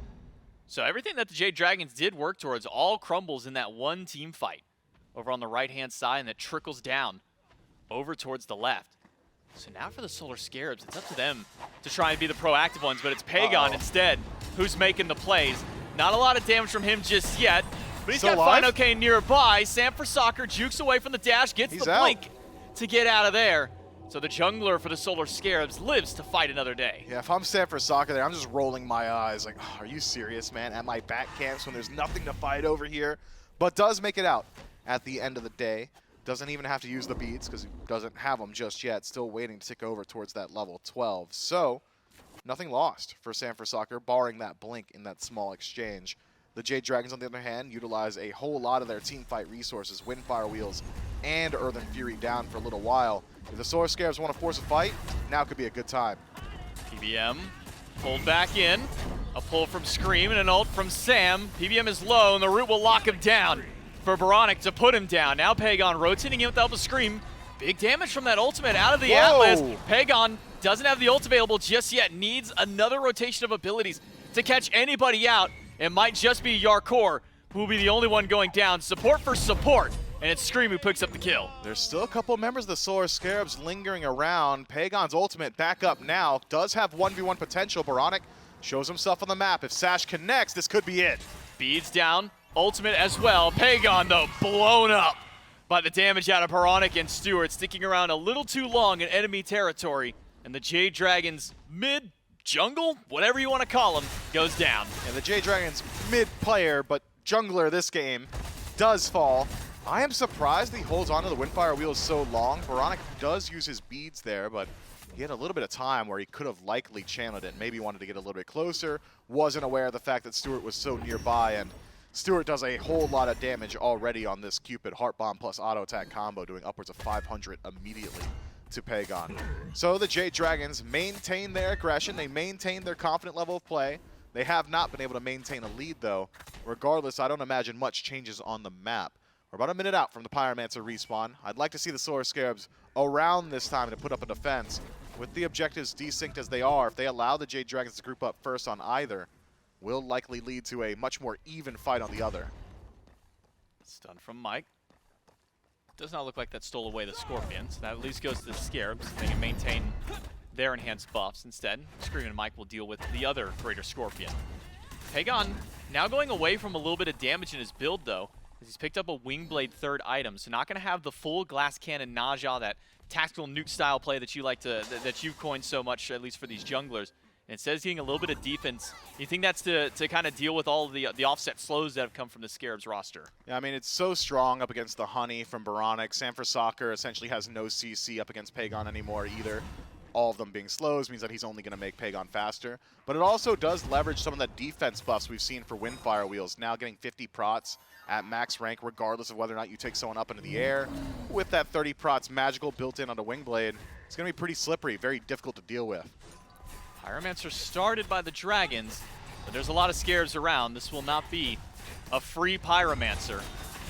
[SPEAKER 10] So everything that the Jade Dragons did work towards all crumbles in that one team fight over on the right-hand side, and that trickles down over towards the left. So now for the Solar Scarabs, it's up to them to try and be the proactive ones, but it's Pagon instead who's making the plays. Not a lot of damage from him just yet, but he's got Final K nearby. Sam for Soccer jukes away from the dash, gets the blink to get out of there. So the jungler for the Solar Scarabs lives to fight another day.
[SPEAKER 9] Yeah, if I'm Sam for Soccer there, I'm just rolling my eyes like, oh, are you serious, man? At my back camps when there's nothing to fight over here. But does make it out at the end of the day. Doesn't even have to use the beads because he doesn't have them just yet. Still waiting to tick over towards that level 12. So, nothing lost for Sam for Soccer, barring that blink in that small exchange. The Jade Dragons, on the other hand, utilize a whole lot of their team fight resources, Windfire Wheels and Earthen Fury down for a little while. If the Solar Scarabs want to force a fight, now could be a good time.
[SPEAKER 10] PBM pulled back in. A pull from Scream and an ult from Sam. PBM is low, and the root will lock him down for Baronic to put him down. Now Pagon rotating in with the help of Scream. Big damage from that ultimate out of the Atlas. Pagon doesn't have the ult available just yet. Needs another rotation of abilities to catch anybody out. It might just be Yarkor who will be the only one going down. Support for support. And it's Scream who picks up the kill.
[SPEAKER 9] There's still a couple members of the Solar Scarabs lingering around. Pagon's ultimate back up now. Does have 1v1 potential. Baronic shows himself on the map. If Sash connects, this could be it.
[SPEAKER 10] Beads down ultimate as well. Pagon, though, blown up by the damage out of Baronic and Stewart, sticking around a little too long in enemy territory. And the Jade Dragons mid-jungle, whatever you want to call them, goes down.
[SPEAKER 9] And the Jade Dragons mid-player, but jungler this game, does fall. I am surprised he holds onto the Windfire wheels so long. Baronic does use his beads there, but he had a little bit of time where he could have likely channeled it. Maybe wanted to get a little bit closer, wasn't aware of the fact that Stewart was so nearby, and Stewart does a whole lot of damage already on this Cupid Heart Bomb plus auto attack combo, doing upwards of 500 immediately to Pagon. So the Jade Dragons maintain their aggression, they maintain their confident level of play. They have not been able to maintain a lead though. Regardless, I don't imagine much changes on the map. We're about a minute out from the Pyromancer respawn. I'd like to see the Solar Scarabs around this time to put up a defense. With the objectives desynced as they are, if they allow the Jade Dragons to group up first on either, will likely lead to a much more even fight on the other.
[SPEAKER 10] Stun from Mike. Does not look like that stole away the Scorpions. That at least goes to the Scarabs. They can maintain their enhanced buffs instead. Scream and Mike will deal with the other Greater Scorpion. Pagon now going away from a little bit of damage in his build though, as he's picked up a Wingblade third item. So not going to have the full Glass Cannon Naja, that tactical nuke style play that you like to, that you've coined so much, at least for these junglers. And instead he's getting a little bit of defense. You think that's to kind of deal with all of the offset slows that have come from the Scarabs roster?
[SPEAKER 9] Yeah, I mean, it's so strong up against the Honey from Baronic. Sanford Soccer essentially has no CC up against Pagon anymore either. All of them being slows means that he's only going to make Pagon faster. But it also does leverage some of the defense buffs we've seen for Windfire Wheels, now getting 50 prots at max rank, regardless of whether or not you take someone up into the air. With that 30 prots magical built in on the Wingblade, it's going to be pretty slippery, very difficult to deal with.
[SPEAKER 10] Pyromancer started by the Dragons, but there's a lot of Scarabs around. This will not be a free Pyromancer.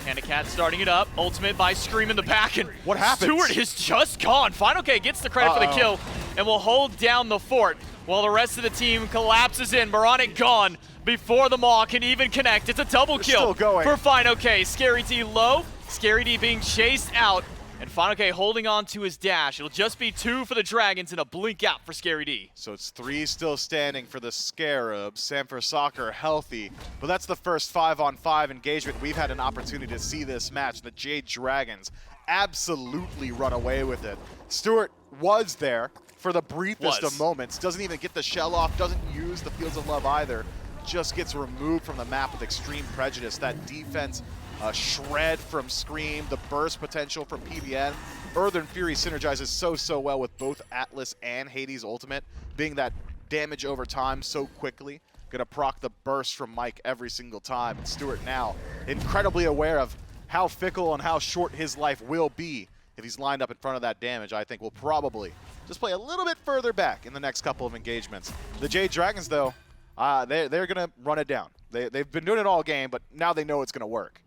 [SPEAKER 10] Panda Cat starting it up. Ultimate by Scream in the back, and
[SPEAKER 9] what happens?
[SPEAKER 10] Stewart is just gone. Final K gets the credit for the kill and will hold down the fort while the rest of the team collapses in. Baronic gone before the Maw can even connect. It's a double kill for Final K. Scary D low. Scary D being chased out. And Final K holding on to his dash. It'll just be 2 for the Dragons and a blink out for Scary D.
[SPEAKER 9] So it's 3 still standing for the Scarabs. Sanford Soccer healthy. But that's the first 5-on-5 engagement we've had an opportunity to see this match. The Jade Dragons absolutely run away with it. Stewart was there for the briefest of moments. Doesn't even get the shell off. Doesn't use the Fields of Love either. Just gets removed from the map with extreme prejudice. That defense shred from Scream, the burst potential from PBN. Earthen Fury synergizes so well with both Atlas and Hades' ultimate, being that damage over time so quickly. Gonna proc the burst from Mike every single time. And Stewart now incredibly aware of how fickle and how short his life will be if he's lined up in front of that damage. I think will probably just play a little bit further back in the next couple of engagements. The Jade Dragons, though, they're gonna run it down. They've been doing it all game, but now they know it's gonna work.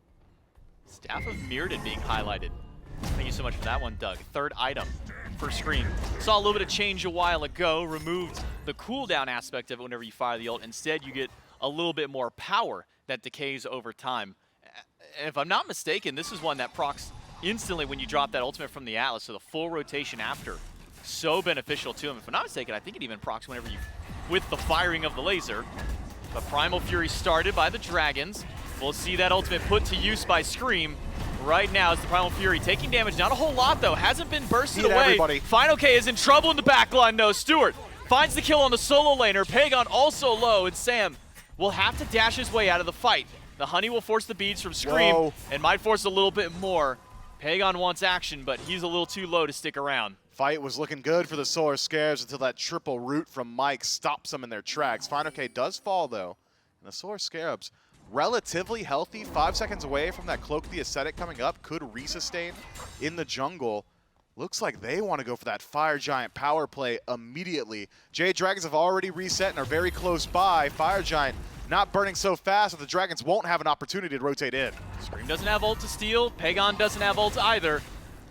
[SPEAKER 10] Staff of Mirrodin being highlighted. Thank you so much for that one, Doug. Third item for Scream. Saw a little bit of change a while ago, removed the cooldown aspect of it whenever you fire the ult. Instead, you get a little bit more power that decays over time. And if I'm not mistaken, this is one that procs instantly when you drop that ultimate from the Atlas, so the full rotation after. So beneficial to him. If I'm not mistaken, I think it even procs whenever you, with the firing of the laser. But Primal Fury started by the Dragons. We'll see that ultimate put to use by Scream right now as the Primal Fury taking damage. Not a whole lot, though. Hasn't been bursted away.
[SPEAKER 9] Everybody.
[SPEAKER 10] Final K is in trouble in the backline, though. Stewart finds the kill on the solo laner. Pagon also low, and Sam will have to dash his way out of the fight. The Honey will force the beads from Scream and might force a little bit more. Pagon wants action, but he's a little too low to stick around.
[SPEAKER 9] Fight was looking good for the Solar Scarabs until that triple root from Mike stops them in their tracks. Final K does fall, though, and the Solar Scarabs relatively healthy, 5 seconds away from that Cloak the Ascetic coming up, could resustain in the jungle. Looks like they want to go for that Fire Giant power play immediately. Jade Dragons have already reset and are very close by. Fire Giant not burning so fast that the Dragons won't have an opportunity to rotate in.
[SPEAKER 10] Scream doesn't have ult to steal. Pagon doesn't have ult either.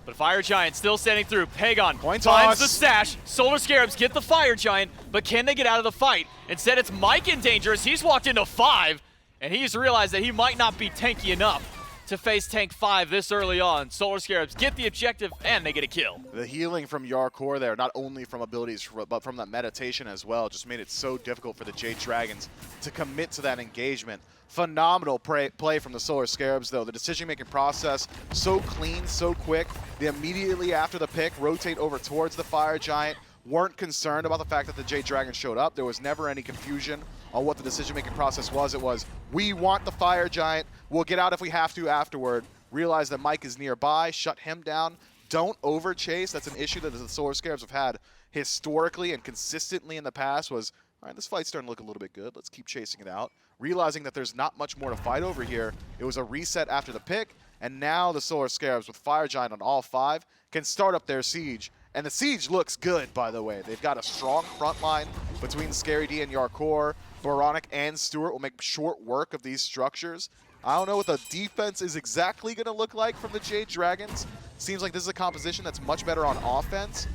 [SPEAKER 10] But Fire Giant still standing through. Pagon finds the stash. Solar Scarabs get the Fire Giant, but can they get out of the fight? Instead, it's Mike in danger as he's walked into 5. And he's realized that he might not be tanky enough to face Tank 5 this early on. Solar Scarabs get the objective, and they get a kill.
[SPEAKER 9] The healing from Yarkor there, not only from abilities, but from that meditation as well, just made it so difficult for the Jade Dragons to commit to that engagement. Phenomenal play from the Solar Scarabs, though. The decision-making process, so clean, so quick. They immediately after the pick rotate over towards the Fire Giant, weren't concerned about the fact that the Jade Dragon showed up. There was never any confusion on what the decision-making process was. It was, we want the Fire Giant. We'll get out if we have to afterward. Realize that Mike is nearby. Shut him down. Don't over-chase. That's an issue that the Solar Scarabs have had historically and consistently in the past was, all right, this fight's starting to look a little bit good. Let's keep chasing it out. Realizing that there's not much more to fight over here. It was a reset after the pick, and now the Solar Scarabs with Fire Giant on all 5 can start up their siege. And the siege looks good, by the way. They've got a strong front line between Scary D and Yarkor. Boronic and Stewart will make short work of these structures. I don't know what the defense is exactly going to look like from the Jade Dragons. Seems like this is a composition that's much better on offense,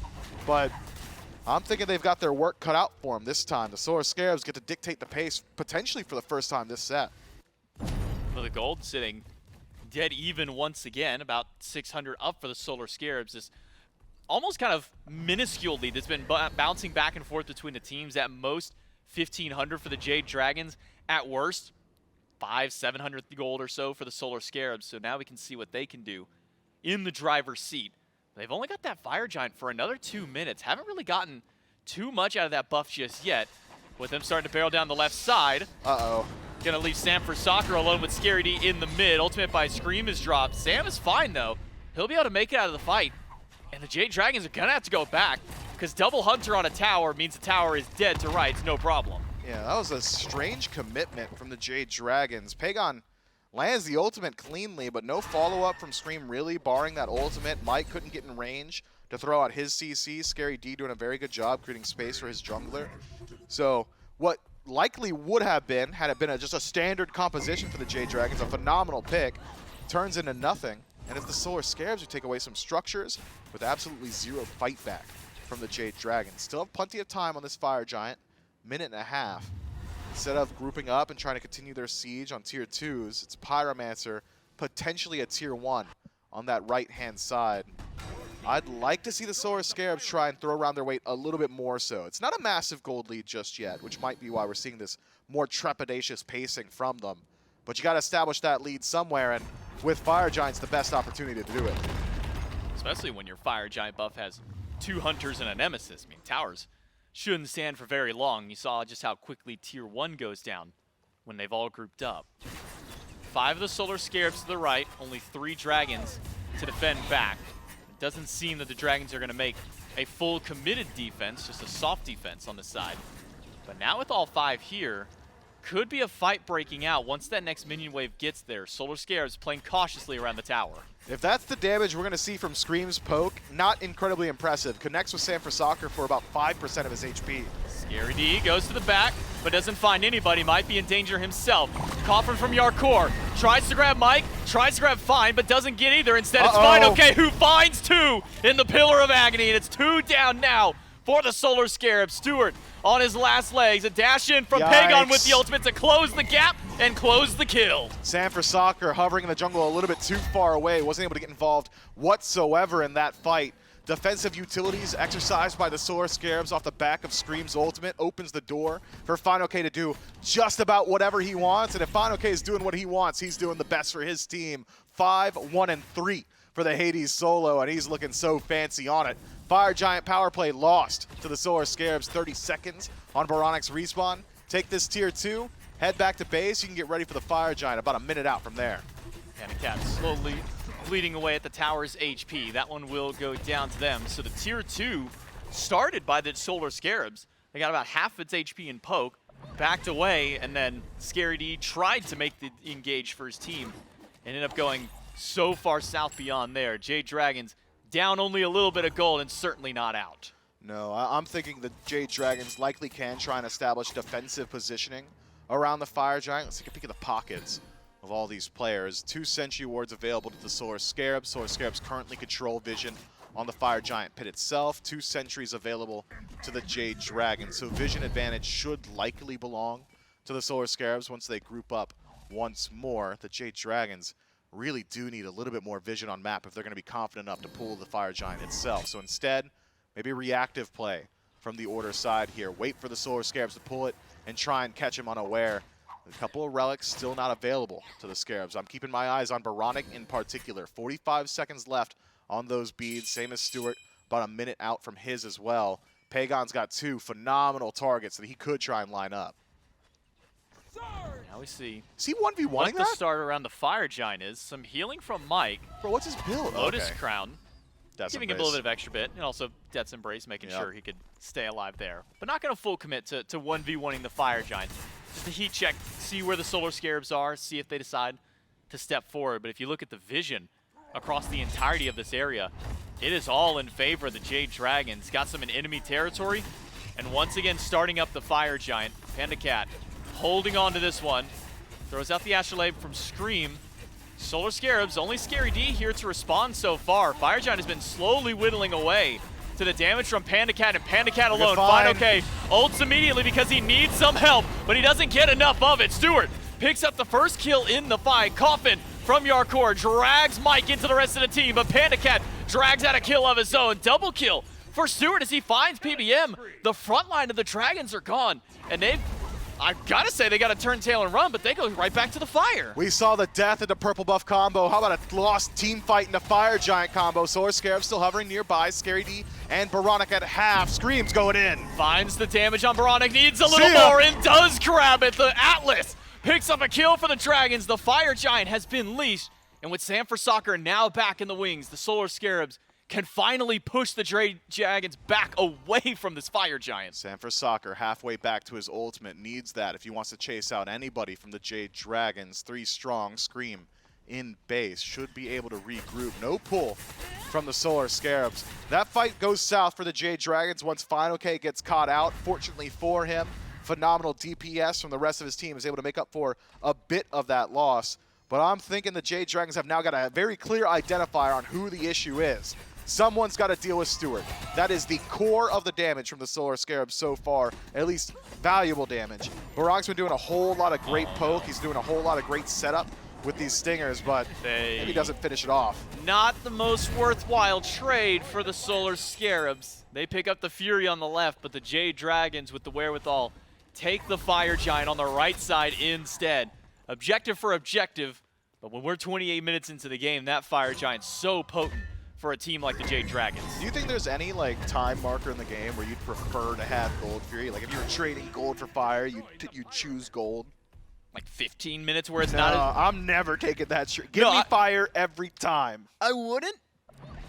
[SPEAKER 9] but I'm thinking they've got their work cut out for them this time. The Solar Scarabs get to dictate the pace, potentially for the first time this set.
[SPEAKER 10] Well, the gold sitting dead even once again, about 600 up for the Solar Scarabs. Is almost kind of minuscule lead that's been bouncing back and forth between the teams. At most 1,500 for the Jade Dragons. At worst, 500-700 gold or so for the Solar Scarabs. So now we can see what they can do in the driver's seat. They've only got that Fire Giant for another 2 minutes. Haven't really gotten too much out of that buff just yet. With them starting to barrel down the left side.
[SPEAKER 9] Uh-oh.
[SPEAKER 10] Gonna leave Sam for Soccer alone with Scary D in the mid. Ultimate by Scream is dropped. Sam is fine though. He'll be able to make it out of the fight. And the Jade Dragons are gonna have to go back because double Hunter on a tower means the tower is dead to rights, no problem.
[SPEAKER 9] Yeah, that was a strange commitment from the Jade Dragons. Pagon lands the ultimate cleanly, but no follow-up from Scream really, barring that ultimate. Mike couldn't get in range to throw out his CC. Scary D doing a very good job creating space for his jungler. So what likely would have been, had it been just a standard composition for the Jade Dragons, a phenomenal pick, turns into nothing. And it's the Solar Scarabs who take away some structures with absolutely zero fight back from the Jade Dragons. Still have plenty of time on this Fire Giant, minute and a half. Instead of grouping up and trying to continue their siege on tier 2s, it's Pyromancer, potentially a tier 1 on that right-hand side. I'd like to see the Solar Scarabs try and throw around their weight a little bit more so. It's not a massive gold lead just yet, which might be why we're seeing this more trepidatious pacing from them. But you got to establish that lead somewhere, and with Fire Giant's the best opportunity to do it.
[SPEAKER 10] Especially when your Fire Giant buff has 2 Hunters and a Nemesis. I mean, towers shouldn't stand for very long. You saw just how quickly tier 1 goes down when they've all grouped up. 5 of the Solar Scarabs to the right, only 3 Dragons to defend back. It doesn't seem that the Dragons are going to make a full committed defense, just a soft defense on the side. But now with all 5 here, could be a fight breaking out once that next minion wave gets there. Solar Scarabs playing cautiously around the tower.
[SPEAKER 9] If that's the damage we're going to see from Scream's poke, not incredibly impressive. Connects with Sam for Soccer for about 5% of his HP.
[SPEAKER 10] Scary D goes to the back, but doesn't find anybody. Might be in danger himself. Coffin from Yarkor. Tries to grab Mike, tries to grab Fine, but doesn't get either. Instead, it's Fine. Okay, who finds 2 in the Pillar of Agony, and it's 2 down now for the Solar Scarab. Stewart on his last legs. A dash in from Pagon with the ultimate to close the gap and close the kill.
[SPEAKER 9] Sam for Soccer hovering in the jungle a little bit too far away. Wasn't able to get involved whatsoever in that fight. Defensive utilities exercised by the Solar Scarabs off the back of Scream's ultimate opens the door for Final K to do just about whatever he wants. And if Final K is doing what he wants, he's doing the best for his team. 5-1-3 for the Hades solo, and he's looking so fancy on it. Fire Giant power play lost to the Solar Scarabs. 30 seconds on Boronic's respawn. Take this tier 2, head back to base. You can get ready for the Fire Giant about a minute out from there.
[SPEAKER 10] And a cat slowly bleeding away at the tower's HP. That one will go down to them. So the tier 2 started by the Solar Scarabs. They got about half its HP in poke, backed away, and then Scary D tried to make the engage for his team and ended up going so far south beyond there. Jade Dragons down only a little bit of gold and certainly not out.
[SPEAKER 9] No, I'm thinking the Jade Dragons likely can try and establish defensive positioning around the Fire Giant. Let's take a peek at the pockets of all these players. 2 Sentry Wards available to the Solar Scarabs. Solar Scarabs currently control vision on the Fire Giant pit itself. 2 sentries available to the Jade Dragons. So vision advantage should likely belong to the Solar Scarabs once they group up once more. The Jade Dragons really do need a little bit more vision on map if they're going to be confident enough to pull the Fire Giant itself. So instead, maybe reactive play from the Order side here. Wait for the Solar Scarabs to pull it and try and catch him unaware. A couple of relics still not available to the Scarabs. I'm keeping my eyes on Baronic in particular. 45 seconds left on those beads, same as Stewart, about a minute out from his as well. Pagon's got 2 phenomenal targets that he could try and line up.
[SPEAKER 10] Now we see.
[SPEAKER 9] Is he 1v1ing
[SPEAKER 10] what the
[SPEAKER 9] that?
[SPEAKER 10] start around the Fire Giant is. Some healing from Mike.
[SPEAKER 9] Bro, what's his build?
[SPEAKER 10] Lotus
[SPEAKER 9] Okay.
[SPEAKER 10] Crown.
[SPEAKER 9] Death's
[SPEAKER 10] Giving him a
[SPEAKER 9] Embrace.
[SPEAKER 10] little bit of extra bit, and also Death's Embrace, making
[SPEAKER 9] Yep.
[SPEAKER 10] sure he could stay alive there. But not going to full commit to 1v1ing the Fire Giant. Just a heat check, see where the Solar Scarabs are, see if they decide to step forward. But if you look at the vision across the entirety of this area, it is all in favor of the Jade Dragons. Got some in enemy territory, and once again starting up the Fire Giant. Panda Cat holding on to this one. Throws out the Astrolabe from Scream. Solar Scarabs, only Scary D here to respond so far. Fire Giant has been slowly whittling away to the damage from Panda Cat, and Panda Cat alone. Fine, okay. Ults immediately because he needs some help, but he doesn't get enough of it. Stewart picks up the first kill in the fight. Coffin from Yarkor drags Mike into the rest of the team, but Panda Cat drags out a kill of his own. Double kill for Stewart as he finds PBM. The front line of the Dragons are gone, and I've got to say, they got to turn tail and run, but they go right back to the fire.
[SPEAKER 9] We saw the death of the purple buff combo. How about a lost team fight in the Fire Giant combo? Solar Scarab still hovering nearby. Scary D and Baronic at half. Screams going in.
[SPEAKER 10] Finds the damage on Baronic, needs a little more, and does grab it. The Atlas picks up a kill for the Dragons. The Fire Giant has been leashed, and with Sam for Soccer now back in the wings, the Solar Scarabs can finally push the Dragons back away from this Fire Giant.
[SPEAKER 9] Sam for Soccer halfway back to his ultimate. Needs that if he wants to chase out anybody from the Jade Dragons. 3 strong. Scream in base. Should be able to regroup. No pull from the Solar Scarabs. That fight goes south for the Jade Dragons once Final K gets caught out. Fortunately for him, phenomenal DPS from the rest of his team is able to make up for a bit of that loss. But I'm thinking the Jade Dragons have now got a very clear identifier on who the issue is. Someone's got to deal with Stewart. That is the core of the damage from the Solar Scarab so far, at least valuable damage. Baronic's been doing a whole lot of great poke. He's doing a whole lot of great setup with these stingers, but maybe doesn't finish it off.
[SPEAKER 10] Not the most worthwhile trade for the Solar Scarabs. They pick up the Fury on the left, but the Jade Dragons with the wherewithal take the Fire Giant on the right side instead. Objective for objective, but when we're 28 minutes into the game, that Fire Giant's so potent for a team like the Jade Dragons.
[SPEAKER 9] Do you think there's any time marker in the game where you'd prefer to have Gold Fury? Like if you were trading gold for fire, you'd choose gold?
[SPEAKER 10] Like 15 minutes where it's
[SPEAKER 9] no,
[SPEAKER 10] not
[SPEAKER 9] I'm never taking that shit. Give me fire every time.
[SPEAKER 10] I wouldn't.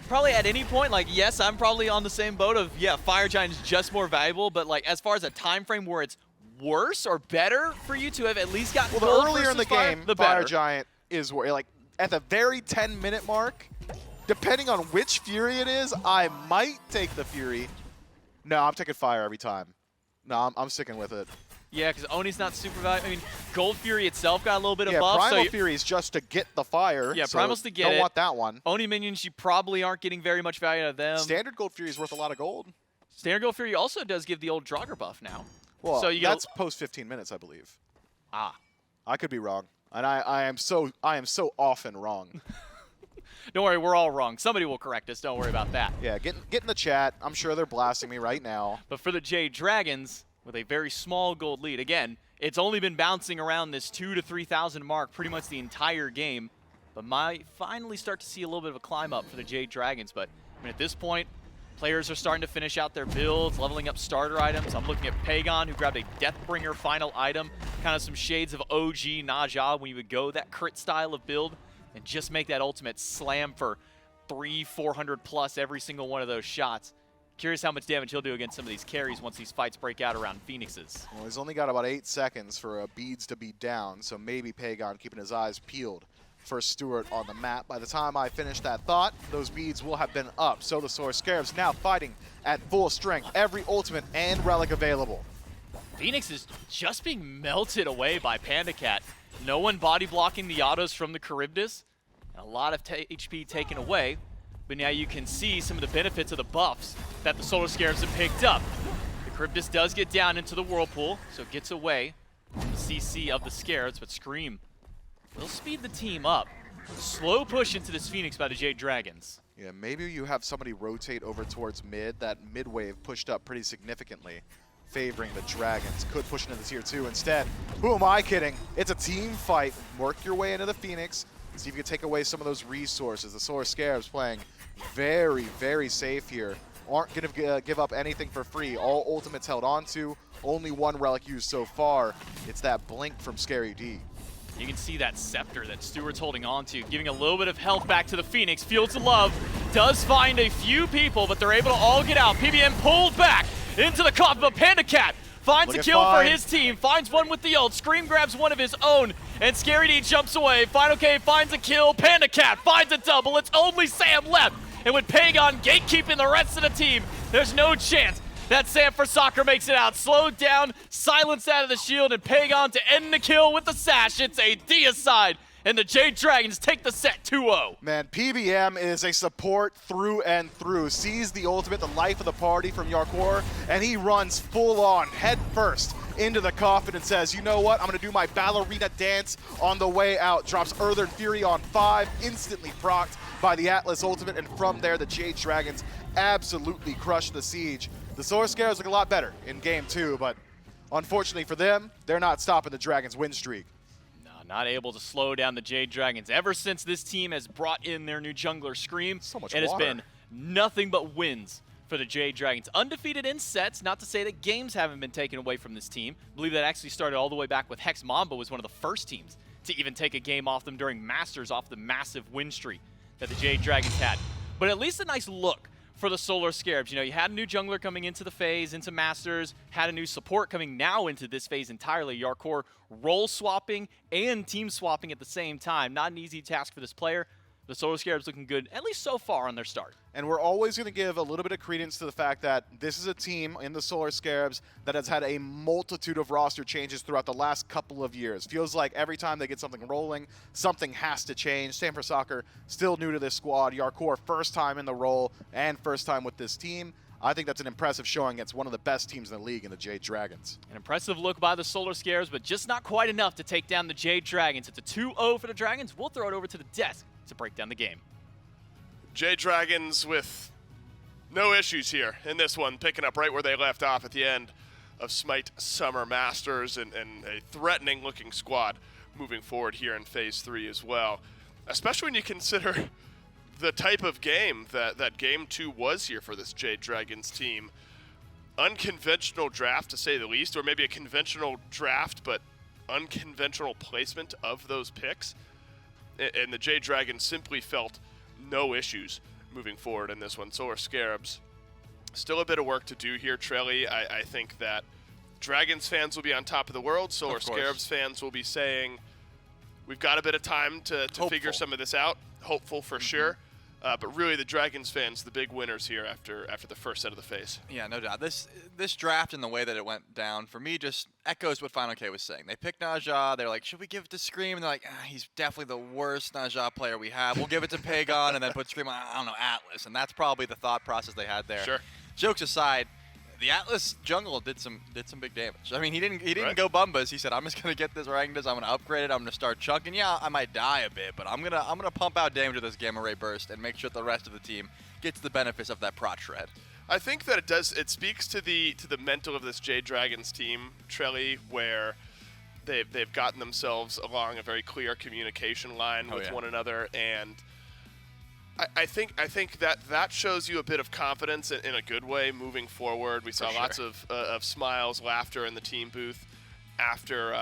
[SPEAKER 10] Probably at any point, yes, I'm probably on the same boat of, yeah, Fire Giant is just more valuable, but as far as a time frame where it's worse or better for you to have at least gotten
[SPEAKER 9] the
[SPEAKER 10] gold
[SPEAKER 9] earlier in the
[SPEAKER 10] fire,
[SPEAKER 9] game,
[SPEAKER 10] the
[SPEAKER 9] Fire
[SPEAKER 10] better.
[SPEAKER 9] Giant is where, at the very 10-minute mark, depending on which Fury it is, I might take the Fury. No, I'm taking fire every time. No, I'm sticking with it.
[SPEAKER 10] Yeah, because Oni's not super valuable. I mean, Gold Fury itself got a little bit of buff.
[SPEAKER 9] Primal
[SPEAKER 10] so
[SPEAKER 9] Fury is just to get the fire.
[SPEAKER 10] Yeah,
[SPEAKER 9] so
[SPEAKER 10] Primal's to get it.
[SPEAKER 9] Don't want that one.
[SPEAKER 10] Oni minions, you probably aren't getting very much value out of them.
[SPEAKER 9] Standard Gold Fury is worth a lot of gold.
[SPEAKER 10] Standard Gold Fury also does give the old Draugr buff now.
[SPEAKER 9] Well,
[SPEAKER 10] so
[SPEAKER 9] that's post 15 minutes, I believe.
[SPEAKER 10] Ah.
[SPEAKER 9] I could be wrong. And I am so often wrong.
[SPEAKER 10] Don't worry, we're all wrong. Somebody will correct us. Don't worry about that.
[SPEAKER 9] Yeah, get in the chat. I'm sure they're blasting me right now.
[SPEAKER 10] But for the Jade Dragons, with a very small gold lead, again, it's only been bouncing around this 2,000 to 3,000 mark pretty much the entire game. But might finally start to see a little bit of a climb up for the Jade Dragons. But at this point, players are starting to finish out their builds, leveling up starter items. I'm looking at Pagon, who grabbed a Deathbringer final item, kind of some shades of OG Naja when you would go that crit style of build and just make that ultimate slam for 300-400 plus every single one of those shots. Curious how much damage he'll do against some of these carries once these fights break out around Phoenixes.
[SPEAKER 9] Well, he's only got about 8 seconds for beads to be down, so maybe Pagon keeping his eyes peeled for Stewart on the map. By the time I finish that thought, those beads will have been up. So the Solar Scarabs now fighting at full strength. Every ultimate and relic available.
[SPEAKER 10] Phoenix is just being melted away by Panda Cat. No one body blocking the autos from the Charybdis. A lot of HP taken away. But now you can see some of the benefits of the buffs that the Solar Scarabs have picked up. The Charybdis does get down into the Whirlpool, so it gets away from the CC of the Scarabs, but Scream will speed the team up. Slow push into this Phoenix by the Jade Dragons.
[SPEAKER 9] Yeah, maybe you have somebody rotate over towards mid. That mid wave pushed up pretty significantly, favoring the Dragons. Could push into the tier 2 instead. Who am I kidding? It's a team fight. Work your way into the Phoenix. See if you can take away some of those resources. The Solar Scarabs playing very, very safe here. Aren't going to give up anything for free. All ultimates held onto. Only one relic used so far. It's that blink from Scary D.
[SPEAKER 10] You can see that scepter that Stewart's holding on to, giving a little bit of health back to the Phoenix. Fields of Love does find a few people, but they're able to all get out. PBM pulled back into the coffin, but Panda Cat finds a kill for his team, finds one with the ult. Scream grabs one of his own, and Scary D jumps away. Final K finds a kill. Panda Cat finds a double. It's only Sam left. And with Pagon gatekeeping the rest of the team, there's no chance that Sam for Soccer makes it out. Slowed down, silenced out of the shield, and Pagon to end the kill with the sash. It's a deicide, and the Jade Dragons take the set 2-0.
[SPEAKER 9] Man, PBM is a support through and through. Sees the ultimate, the life of the party from Yarkor, and he runs full on, head first, into the coffin and says, you know what, I'm going to do my ballerina dance on the way out. Drops Earthen Fury on 5, instantly procced by the Atlas ultimate, and from there, the Jade Dragons absolutely crush the siege. The Solar Scarabs look a lot better in game 2, but unfortunately for them, they're not stopping the Dragons' win streak.
[SPEAKER 10] No, not able to slow down the Jade Dragons. Ever since this team has brought in their new jungler Scream,
[SPEAKER 9] So much
[SPEAKER 10] it has
[SPEAKER 9] water.
[SPEAKER 10] been nothing but wins for the Jade Dragons. Undefeated in sets, not to say that games haven't been taken away from this team. I believe that actually started all the way back with Hex Mamba was one of the first teams to even take a game off them during Masters off the massive win streak that the Jade Dragons had. But at least a nice look for the Solar Scarabs. You know, you had a new jungler coming into the phase, into Masters, had a new support coming now into this phase entirely. Yarkor role swapping and team swapping at the same time. Not an easy task for this player. The Solar Scarabs looking good, at least so far on their start.
[SPEAKER 9] And we're always going to give a little bit of credence to the fact that this is a team in the Solar Scarabs that has had a multitude of roster changes throughout the last couple of years. Feels like every time they get something rolling, something has to change. Sam for Soccer, still new to this squad. Yarkor, first time in the role and first time with this team. I think that's an impressive showing against one of the best teams in the league in the Jade Dragons.
[SPEAKER 10] An impressive look by the Solar Scarabs, but just not quite enough to take down the Jade Dragons. It's a 2-0 for the Dragons. We'll throw it over to the desk to break down the game.
[SPEAKER 4] Jade Dragons with no issues here in this one, picking up right where they left off at the end of SMITE Summer Masters, and a threatening looking squad moving forward here in phase 3 as well. Especially when you consider the type of game that game 2 was here for this Jade Dragons team. Unconventional draft to say the least, or maybe a conventional draft but unconventional placement of those picks. And the Jade Dragons simply felt no issues moving forward in this one. Solar Scarabs, still a bit of work to do here, Trelly. I think that Dragons fans will be on top of the world. Solar Scarabs fans will be saying, we've got a bit of time to figure some of this out. Hopeful for sure. But really, the Dragons fans, the big winners here after the first set of the phase.
[SPEAKER 5] Yeah, no doubt. This draft and the way that it went down, for me, just echoes what Final K was saying. They picked Najah. They're like, should we give it to Scream? And they're like, he's definitely the worst Najah player we have. We'll give it to Pagon and then put Scream on, I don't know, Atlas. And that's probably the thought process they had there.
[SPEAKER 4] Sure.
[SPEAKER 5] Jokes aside, the Atlas jungle did some big damage. I mean, he didn't
[SPEAKER 4] Right.
[SPEAKER 5] go Bumbas. He said, I'm just gonna get this Rangas. I'm gonna upgrade it. I'm gonna start chunking. Yeah, I might die a bit, but I'm gonna pump out damage with this Gamma Ray Burst and make sure the rest of the team gets the benefits of that prot shred.
[SPEAKER 4] I think that it speaks to the mental of this Jade Dragons team, Trelly, where they've gotten themselves along a very clear communication line with one another, and I think that shows you a bit of confidence in a good way moving forward. We saw lots of smiles, laughter in the team booth after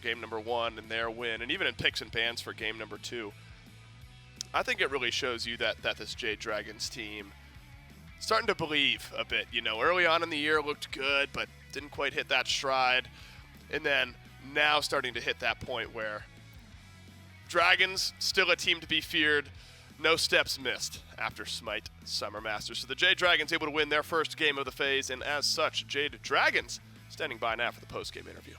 [SPEAKER 4] game number 1 and their win, and even in picks and bans for game number 2. I think it really shows you that this Jade Dragons team starting to believe a bit. You know, early on in the year looked good, but didn't quite hit that stride, and then now starting to hit that point where Dragons still a team to be feared. No steps missed after SMITE Summer Masters. So the Jade Dragons able to win their first game of the phase, and as such, Jade Dragons standing by now for the post-game interview.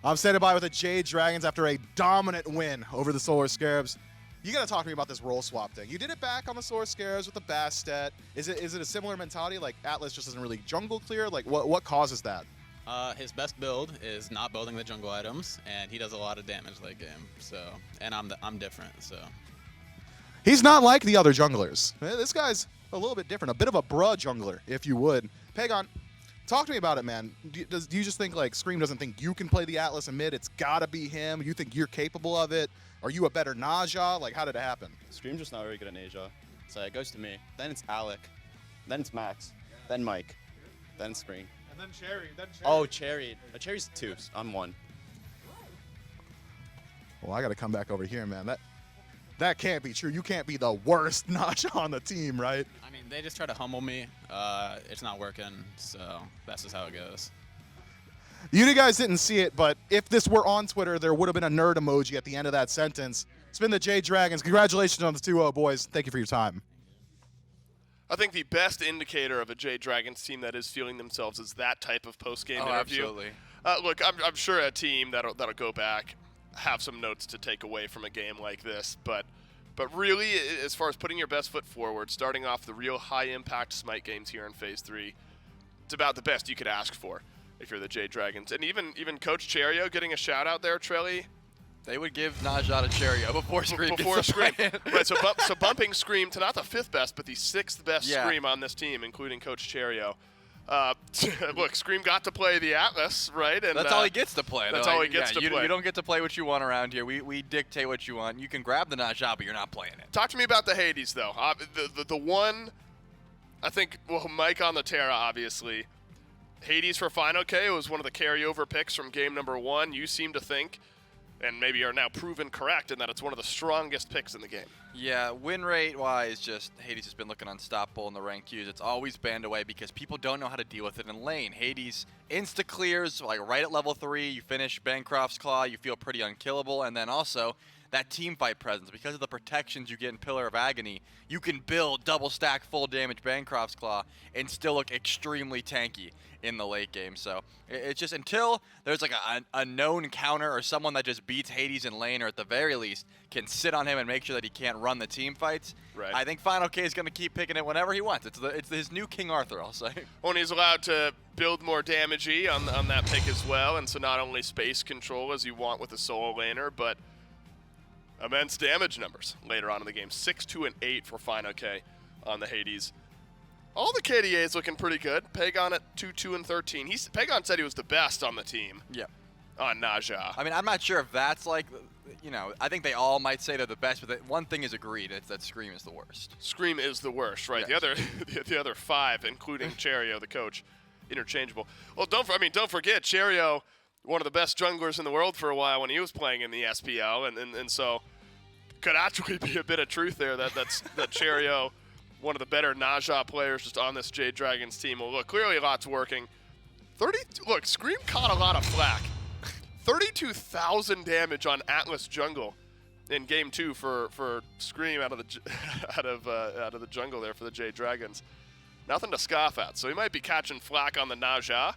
[SPEAKER 9] I'm standing by with the Jade Dragons after a dominant win over the Solar Scarabs. You got to talk to me about this role swap thing. You did it back on the Solar Scarabs with the Bastet. Is it a similar mentality? Like Atlas just doesn't really jungle clear? Like what causes that?
[SPEAKER 11] His best build is not building the jungle items, and he does a lot of damage late game. So, and I'm different. So,
[SPEAKER 12] He's not like the other junglers. This guy's a little bit different, a bit of a bruh jungler, if you would. Pagon, talk to me about it, man. Do you just think like Scream doesn't think you can play the Atlas in mid? It's gotta be him. You think you're capable of it? Are you a better Naja? Like, how did it happen?
[SPEAKER 13] Scream's just not very good at Naja. So it goes to me. Then it's Alec. Then it's Max. Then Mike. Then Scream.
[SPEAKER 14] And then Cherry.
[SPEAKER 13] Oh, Cherry. Cherry's 2. I'm 1.
[SPEAKER 12] Well, I gotta come back over here, man. That can't be true. You can't be the worst Naja on the team, right?
[SPEAKER 11] I mean, they just try to humble me. It's not working, so that's just how it goes.
[SPEAKER 12] You guys didn't see it, but if this were on Twitter, there would have been a nerd emoji at the end of that sentence. It's been the Jade Dragons. Congratulations on the 2-0, boys. Thank you for your time.
[SPEAKER 4] I think the best indicator of a Jade Dragons team that is feeling themselves is that type of post-game interview.
[SPEAKER 5] Absolutely.
[SPEAKER 4] Look, I'm sure a team that'll go back, have some notes to take away from a game like this, but really, as far as putting your best foot forward, starting off the real high-impact Smite games here in Phase 3, it's about the best you could ask for if you're the Jade Dragons. And even Coach Cherio getting a shout-out there, Trelly.
[SPEAKER 5] They would give Naja to Cherio before Scream
[SPEAKER 4] Before
[SPEAKER 5] gets
[SPEAKER 4] Scream.
[SPEAKER 5] the plan.
[SPEAKER 4] Right, so bumping Scream to not the 5th best, but the 6th best Scream on this team, including Coach Cherio. Look, Scream got to play the Atlas, right? And
[SPEAKER 5] that's all he gets to play.
[SPEAKER 4] That's all he gets to play.
[SPEAKER 5] You don't get to play what you want around here. We dictate what you want. You can grab the Naja, but you're not playing it.
[SPEAKER 4] Talk to me about the Hades, though. The one, I think, well, Mike on the Terra, obviously. Hades for Final K was one of the carryover picks from game number 1. You seem to think, and maybe are now proven correct, in that it's one of the strongest picks in the game.
[SPEAKER 5] Yeah, win rate-wise, just Hades has been looking unstoppable in the rank queues. It's always banned away because people don't know how to deal with it in lane. Hades insta-clears, like right at level 3, you finish Bancroft's Claw, you feel pretty unkillable, and then also that team fight presence. Because of the protections you get in Pillar of Agony, you can build double stack full damage Bancroft's Claw and still look extremely tanky in the late game. So it's just until there's like a known counter or someone that just beats Hades in lane, or at the very least can sit on him and make sure that he can't run the team fights.
[SPEAKER 4] Right.
[SPEAKER 5] I think Final K is going to keep picking it whenever he wants. It's his new King Arthur, I'll say.
[SPEAKER 4] When he's allowed to build more damage-y on that pick as well, and so not only space control as you want with a solo laner, but immense damage numbers later on in the game. 6, 2, and 8 for Final K on the Hades. All the KDAs looking pretty good. Pagon at 2, 2, and 13. Pagon said he was the best on the team.
[SPEAKER 5] Yeah.
[SPEAKER 4] On Naja.
[SPEAKER 5] I mean, I'm not sure if that's like, I think they all might say they're the best, but one thing is agreed, it's that Scream is the worst.
[SPEAKER 4] Scream is the worst, right?
[SPEAKER 5] Yes.
[SPEAKER 4] The other 5, including Cherio, the coach, interchangeable. Well, don't forget, Cherio, one of the best junglers in the world for a while when he was playing in the SPL, and so could actually be a bit of truth there that Cherio, one of the better Naja players just on this Jade Dragons team. Well, look, clearly a lot's working. Look, Scream caught a lot of flack. 32,000 damage on Atlas jungle in game 2 for Scream out of the jungle there for the Jade Dragons. Nothing to scoff at. So he might be catching flack on the Naja.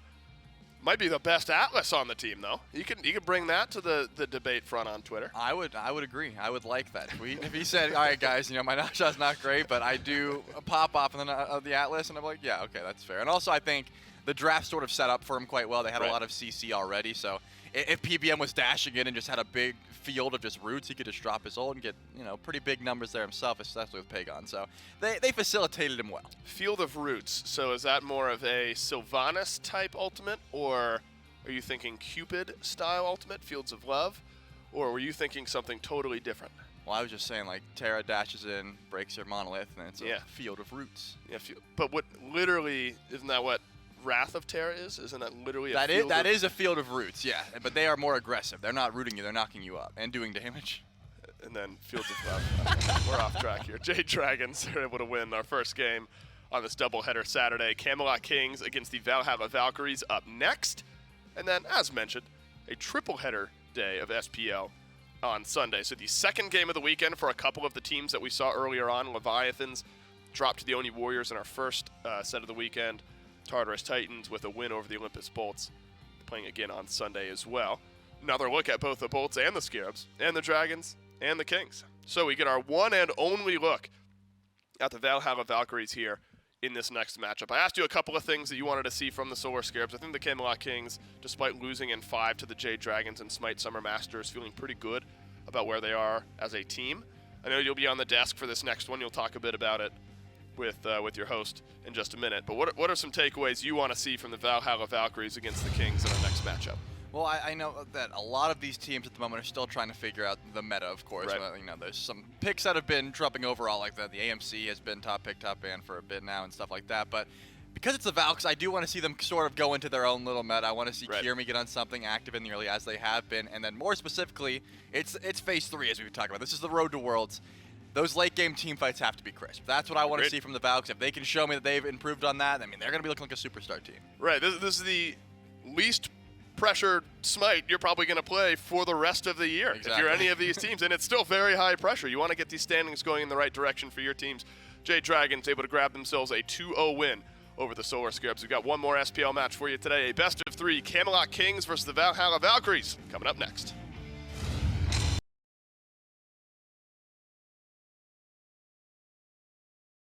[SPEAKER 4] Might be the best Atlas on the team, though. You could bring that to the debate front on Twitter.
[SPEAKER 5] I would agree. I would like that. If he said, all right, guys, my Naja's not great, but I do a pop-off of the Atlas, and I'm like, yeah, okay, that's fair. And also, I think the draft sort of set up for him quite well. They had a lot of CC already, so if PBM was dashing in and just had a big field of just roots, he could just drop his ult and get, pretty big numbers there himself, especially with Pagon. So they facilitated him well.
[SPEAKER 4] Field of Roots. So is that more of a Sylvanas type ultimate, or are you thinking Cupid style ultimate, Fields of Love, or were you thinking something totally different?
[SPEAKER 5] Well, I was just saying, like, Terra dashes in, breaks your monolith, and it's a Field of Roots.
[SPEAKER 4] Yeah, but what literally, isn't that what Wrath of Terra is? Isn't that literally
[SPEAKER 5] that is a Field of Roots, yeah. But they are more aggressive. They're not rooting you. They're knocking you up and doing damage.
[SPEAKER 4] And then Fields of Love. We're off track here. Jade Dragons are able to win our first game on this doubleheader Saturday. Camelot Kings against the Valhalla Valkyries up next. And then, as mentioned, a triple header day of SPL on Sunday. So the second game of the weekend for a couple of the teams that we saw earlier on. Leviathans dropped to the Oni Warriors in our first set of the weekend. Tartarus Titans with a win over the Olympus Bolts, playing again on Sunday as well. Another look at both the Bolts and the Scarabs, and the Dragons, and the Kings. So we get our one and only look at the Valhalla Valkyries here in this next matchup. I asked you a couple of things that you wanted to see from the Solar Scarabs. I think the Camelot Kings, despite losing in 5 to the Jade Dragons and SMITE Summer Masters, feeling pretty good about where they are as a team. I know you'll be on the desk for this next one. You'll talk a bit about it with your host in just a minute. But what are some takeaways you want to see from the Valhalla Valkyries against the Kings in our next matchup?
[SPEAKER 5] Well, I know that a lot of these teams at the moment are still trying to figure out the meta, of course.
[SPEAKER 4] Right.
[SPEAKER 5] You know, there's some picks that have been dropping overall like that. The AMC has been top pick, top ban for a bit now and stuff like that. But because it's the Valks, I do want to see them sort of go into their own little meta. I want to see Kiermi get on something active in the early as they have been. And then more specifically, it's Phase 3 as we've talked about. This is the Road to Worlds. Those late game team fights have to be crisp. That's what I want to see from the Valks. If they can show me that they've improved on that, I mean, they're going to be looking like a superstar team.
[SPEAKER 4] Right. This is the least pressure SMITE you're probably going to play for the rest of the year if you're any of these teams, and it's still very high pressure. You want to get these standings going in the right direction for your teams. Jade Dragons able to grab themselves a 2-0 win over the Solar Scarabs. We've got one more SPL match for you today, a best of 3 Camelot Kings versus the Valhalla Valkyries coming up next.